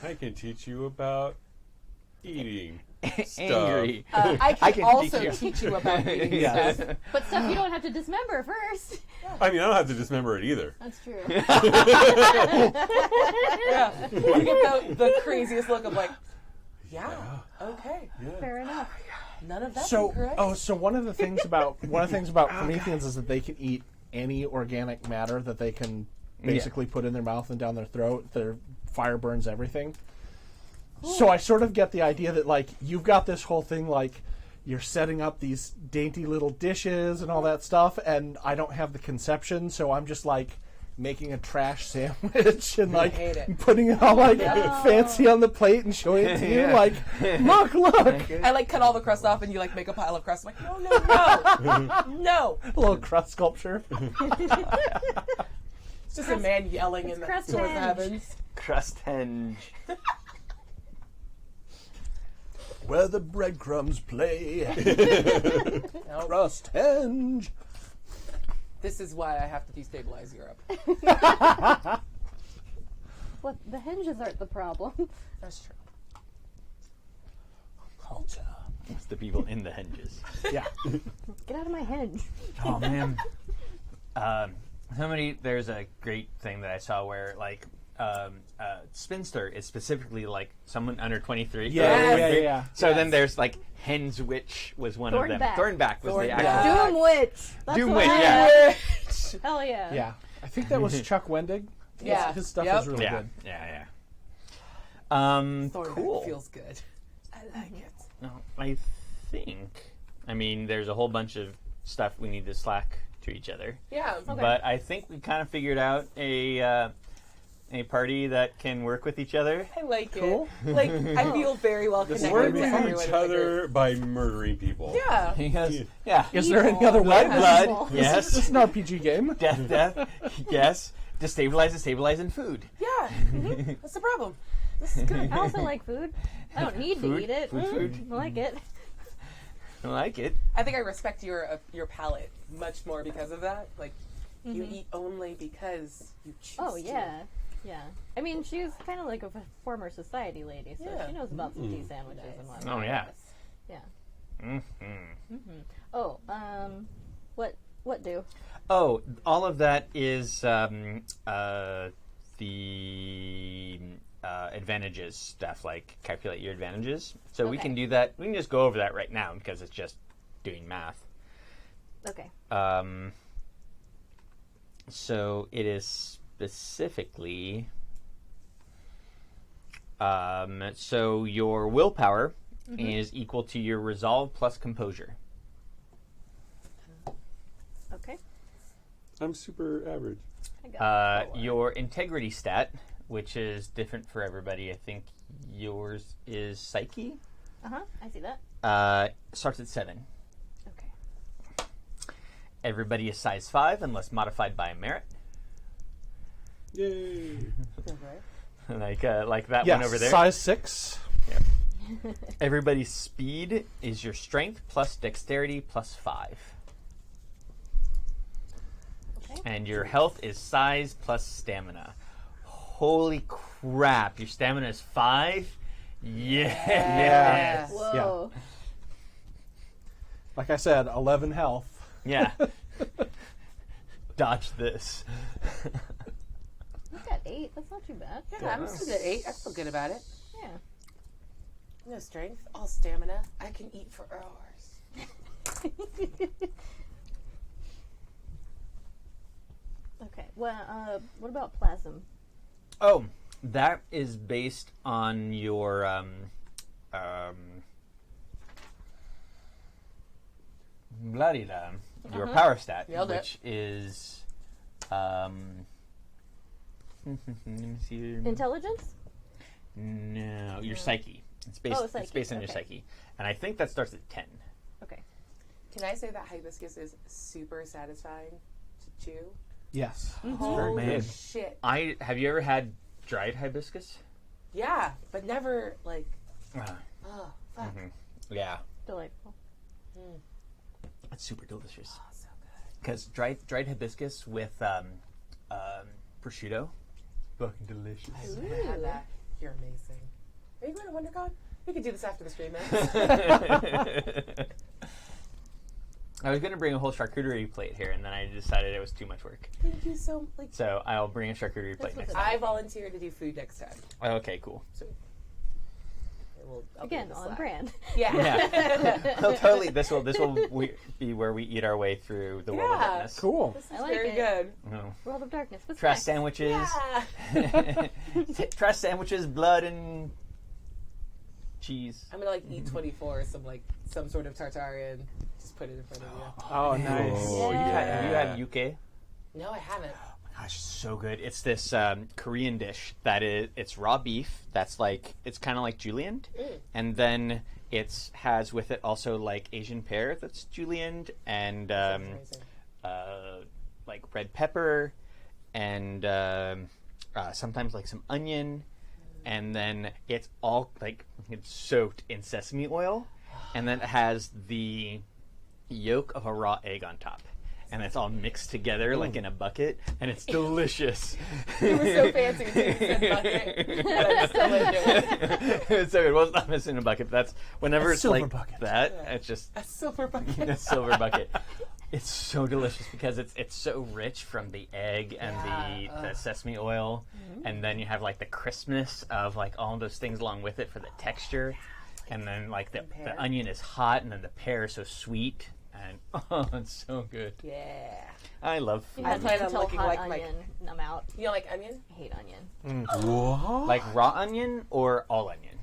F: I can teach you about eating stuff.
H: Angry.
B: I
H: I
B: can
H: can
B: also
H: teach you.
B: teach you about eating
D: Yes.
B: stuff.
E: But stuff you don't have to dismember first.
F: I mean, I don't have to dismember it either.
E: That's true.
B: Yeah, you get the craziest look of like, yeah, okay.
E: Fair enough.
B: None of that's
D: So,
B: incorrect.
D: so one of the things about Prometheans is that they can eat any organic matter that they can basically put in their mouth and down their throat. Their fire burns everything. So I sort of get the idea that like you've got this whole thing like you're setting up these dainty little dishes and all that stuff, and I don't have the conception, so I'm just like making a trash sandwich and like
B: hate it.
D: putting it all like fancy on the plate and showing it to you like, look.
B: I like cut all the crust off and you like make a pile of crust. I'm like, no. No.
D: A little crust sculpture.
B: It's just a man yelling in the
E: crust
B: towards the
E: henge.
B: heavens.
C: Crust henge.
D: Where the breadcrumbs play. Crust henge.
B: This is why I have to destabilize Europe.
E: What? The hinges aren't the problem.
B: That's true.
D: Culture.
C: It's the people in the henges.
D: Yeah.
E: Get out of my hinge.
C: Oh man. There's a great thing that I saw where like spinster is specifically like someone under 23.
D: Yeah.
C: So then there's like Hen's Witch was one of them.
E: Thornback.
C: Thornback was the
B: Thornback.
C: actual.
E: Doom Witch. That's
C: Doom
E: what
C: Witch,
E: I
C: yeah.
E: am. Hell yeah.
D: Yeah. I think that was Chuck Wendig.
B: Yeah.
D: His stuff
B: Yep.
D: is really
C: Yeah,
D: good.
C: yeah.
B: Thornback
C: Cool.
B: feels good. I like it.
C: No, I think. I mean, there's a whole bunch of stuff we need to slack to each other.
B: Yeah.
C: But I think we kind of figured out a party that can work with each other.
B: I like
D: Cool.
B: it. Like, I feel very well connected
F: Learn
B: to
F: from
B: everyone.
F: each other by murdering people.
B: Yeah.
C: Because, yeah.
D: Is there any other way?
C: Blood,
D: This is
C: yes.
D: an RPG game.
C: Death, yes. Destabilize, and food.
B: Yeah. That's the problem. This is good.
E: I also like food. I don't need
C: Food,
E: to eat it.
C: food.
E: I like it.
C: I like it.
B: I think I respect your palate much more because of that. Like, you eat only because you choose
E: Oh
B: to.
E: yeah, yeah. I mean, she was kind of like a former society lady, so
B: Yeah.
E: she knows about some tea sandwiches and whatnot.
C: Oh, yeah.
E: Yeah.
C: Mm-hmm.
E: Oh, what do?
C: Oh, all of that is the advantages stuff, like calculate your advantages. So we
E: Okay.
C: can do that. We can just go over that right now because it's just doing math.
E: Okay.
C: So it is specifically. So your willpower is equal to your resolve plus composure.
E: Okay.
F: I'm super average.
E: I got four.
C: Your integrity stat, which is different for everybody. I think yours is psyche.
E: I see that.
C: Starts at 7.
E: Okay.
C: Everybody is size 5 unless modified by a merit.
F: Yay!
C: like that
D: Yes,
C: one over there.
D: size 6.
C: Everybody's speed is your strength plus dexterity plus 5.
E: Okay.
C: And your health is size plus stamina. Holy crap, your stamina is 5? Yes.
E: Whoa.
D: Like I said, 11 health.
C: Yeah. Dodge this.
E: You got 8. That's not too bad.
B: Yeah, I'm still at 8. I feel good about it.
E: Yeah.
B: No strength, all stamina. I can eat for hours.
E: Okay. Well, what about plasm?
C: Oh, that is based on your blah-de-da, your power stat,
B: Nailed it.
C: which is let me see.
E: Intelligence?
C: No, your psyche. It's based.
E: Oh,
C: It's
E: psyche,
C: based on your
E: okay.
C: psyche, and I think that starts at 10.
E: Okay.
B: Can I say that hibiscus is super satisfying to chew?
D: Yes.
B: Holy
C: Man.
B: shit.
C: Have you ever had dried hibiscus?
B: Yeah, but never like,
C: Ah,
B: oh, fuck.
C: yeah,
E: Delightful.
C: it's super delicious.
B: Oh, so good.
C: Because dried hibiscus with prosciutto, fucking delicious.
B: I never had that. You're amazing. Are you going to WonderCon? We could do this after the stream ends.
C: I was going to bring a whole charcuterie plate here, and then I decided it was too much work.
B: Thank you so much.
C: So I'll bring a charcuterie plate
E: That's
C: next
E: what's
C: time.
B: I volunteer to do food next time.
C: Okay, cool.
B: So I'll be in
E: Again,
B: the
E: on
B: Slack.
E: brand.
B: Yeah.
C: Yeah. Well, totally. This will be where we eat our way through the world of
B: Yeah.
C: darkness.
D: Cool.
B: This is
E: I like
B: very
E: it.
B: good.
C: No.
E: World of Darkness. What's
C: Trust
E: next?
C: sandwiches.
B: Yeah.
C: Trust sandwiches, blood and cheese.
B: I'm gonna eat 24, some sort of tartare, and just put it in front of you.
D: Oh, nice.
C: Oh,
E: Yeah.
C: you had UK?
B: No, I haven't.
C: Gosh, it's so good. It's this Korean dish it's raw beef. That's it's kind of like julienne, and then it has with it also Asian pear that's julienne, and
B: Amazing.
C: red pepper, and sometimes some onion, and then it's all it's soaked in sesame oil, and then it has the yolk of a raw egg on top. And it's all mixed together in a bucket, and it's delicious.
B: You were so fancy until you said bucket, but I'm still into it.
C: It's so good. Well, it's not missing a bucket. That's whenever
D: A
C: it's
D: silver bucket.
C: that.
B: Yeah.
C: It's just
B: A silver bucket.
C: a silver bucket. It's so delicious because it's so rich from the egg and the sesame oil, and then you have the crispness of all those things along with it for the texture, and then the onion is hot, and then the pear is so sweet. And it's so good.
B: Yeah.
C: I love food.
B: I plan on
E: Until
B: looking
E: hot
B: like my-
E: onion. I'm out.
B: You don't like onion?
E: I hate onion.
C: Like raw onion or all onion?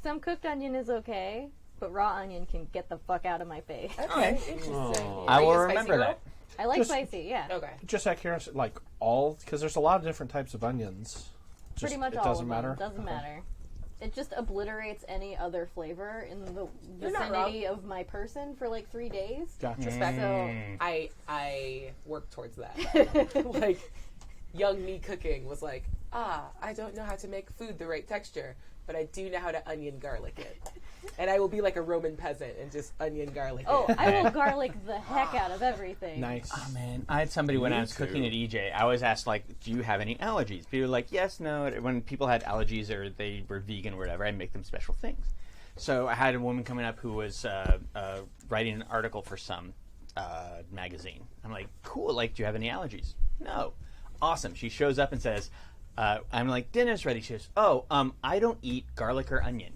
E: Some cooked onion is okay, but raw onion can get the fuck out of my face.
B: Okay, interesting.
C: I
B: Are
C: will
B: you a spicy
C: remember
B: girl?
C: that.
E: I like
D: Just-
E: spicy, yeah.
B: Okay.
D: Just out of curiosity, because there's a lot of different types of onions.
E: Pretty much
D: it
E: all
D: doesn't
E: of
D: matter.
E: them. Doesn't matter. It just obliterates any other flavor in the
B: You're not
E: vicinity of my person for 3 days.
D: Gotcha.
B: Respect.
E: So
B: I work towards that. Young me cooking was I don't know how to make food the right texture, but I do know how to onion garlic it. And I will be like a Roman peasant and just onion garlic
E: oh,
B: it.
E: I will garlic the heck out of everything.
D: Nice.
C: Oh man, I had somebody when
F: Me
C: I was cooking
F: too.
C: at EJ. I always asked do you have any allergies? People were like, yes, no. When people had allergies or they were vegan or whatever, I'd make them special things. So I had a woman coming up who was writing an article for some magazine. I'm like, cool. Do you have any allergies? No. Awesome. She shows up and says, I'm like, dinner's ready. She goes, I don't eat garlic or onion.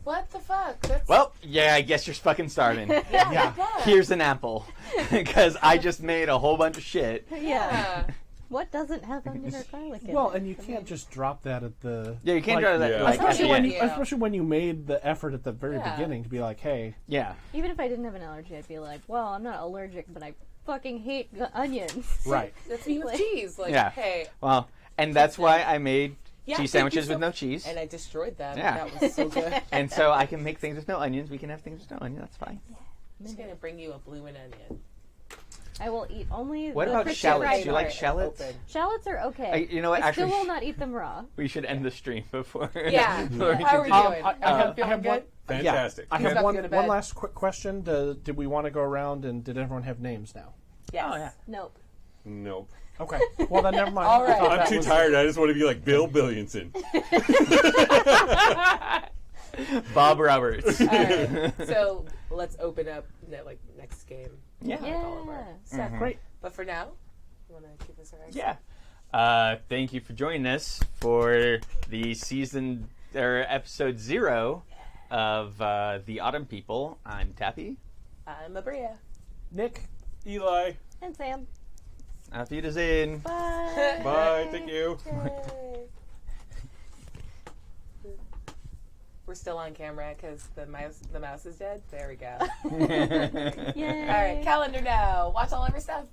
B: What the fuck? That's
C: Well, yeah, I guess you're fucking starving.
B: yeah.
C: Here's an apple. Because I just made a whole bunch of shit.
E: Yeah. What doesn't have onion or garlic in
D: Well,
E: it?
D: and you can't just drop that at the.
C: Yeah, you can't try that.
F: Yeah.
C: Like, at
D: Especially
C: the
D: when,
C: end.
D: you, especially when you made the effort at the very
B: Yeah.
D: beginning to be like, hey,
C: Yeah.
E: Even if I didn't have an allergy, I'd be like, well, I'm not allergic, but I fucking hate onions.
D: right.
B: That's me with
E: Like-
B: cheese.
C: Yeah.
B: Hey.
C: Well, and that's why I made
B: Yeah,
C: cheese
B: thank you
C: sandwiches
B: so-
C: with no cheese.
B: And I destroyed them.
C: Yeah.
B: That was so good.
C: And so I can make things with no onions. We can have things with no onion. That's fine.
B: I'm just gonna bring you a bloomin' onion.
E: I will eat only
C: What
E: the
C: about
E: crispy
C: shallots?
E: fried
C: Do you like
E: part.
C: shallots?
B: Open.
E: Shallots are okay.
C: You know what?
E: I
C: Actually,
E: still will not eat them raw.
C: we should end the stream before.
B: Yeah.
C: before we
B: How are we
C: continue.
B: doing?
D: I have
B: feeling
D: one.
B: good?
F: Fantastic.
D: I
B: He's
D: have
B: about to
D: one,
B: go to
D: one
B: bed.
D: last quick question. Did we want to go around and did everyone have names now?
B: Yes.
C: Oh, yeah.
E: Nope.
F: Nope.
D: Okay. Well, then never mind.
B: All right.
D: I thought
F: I'm
D: that
F: too
D: was-
F: tired. I just want to be like Bill Billiamson.
C: Bob Roberts.
B: All right. So let's open up next game.
C: Yeah.
B: Like all of our stuff.
D: Great.
B: But for now, you want to keep us around?
C: Yeah. Thank you for joining us for the season or episode 0 of the Autumn People. I'm Tappy.
B: I'm Abria.
D: Nick.
F: Eli.
E: And Sam.
C: Auf Wiedersehen.
E: Bye.
F: Bye. Thank you.
B: Yay. We're still on camera because the mouse is dead. There we go.
E: Yay.
B: All right, calendar now. Watch all of our stuff.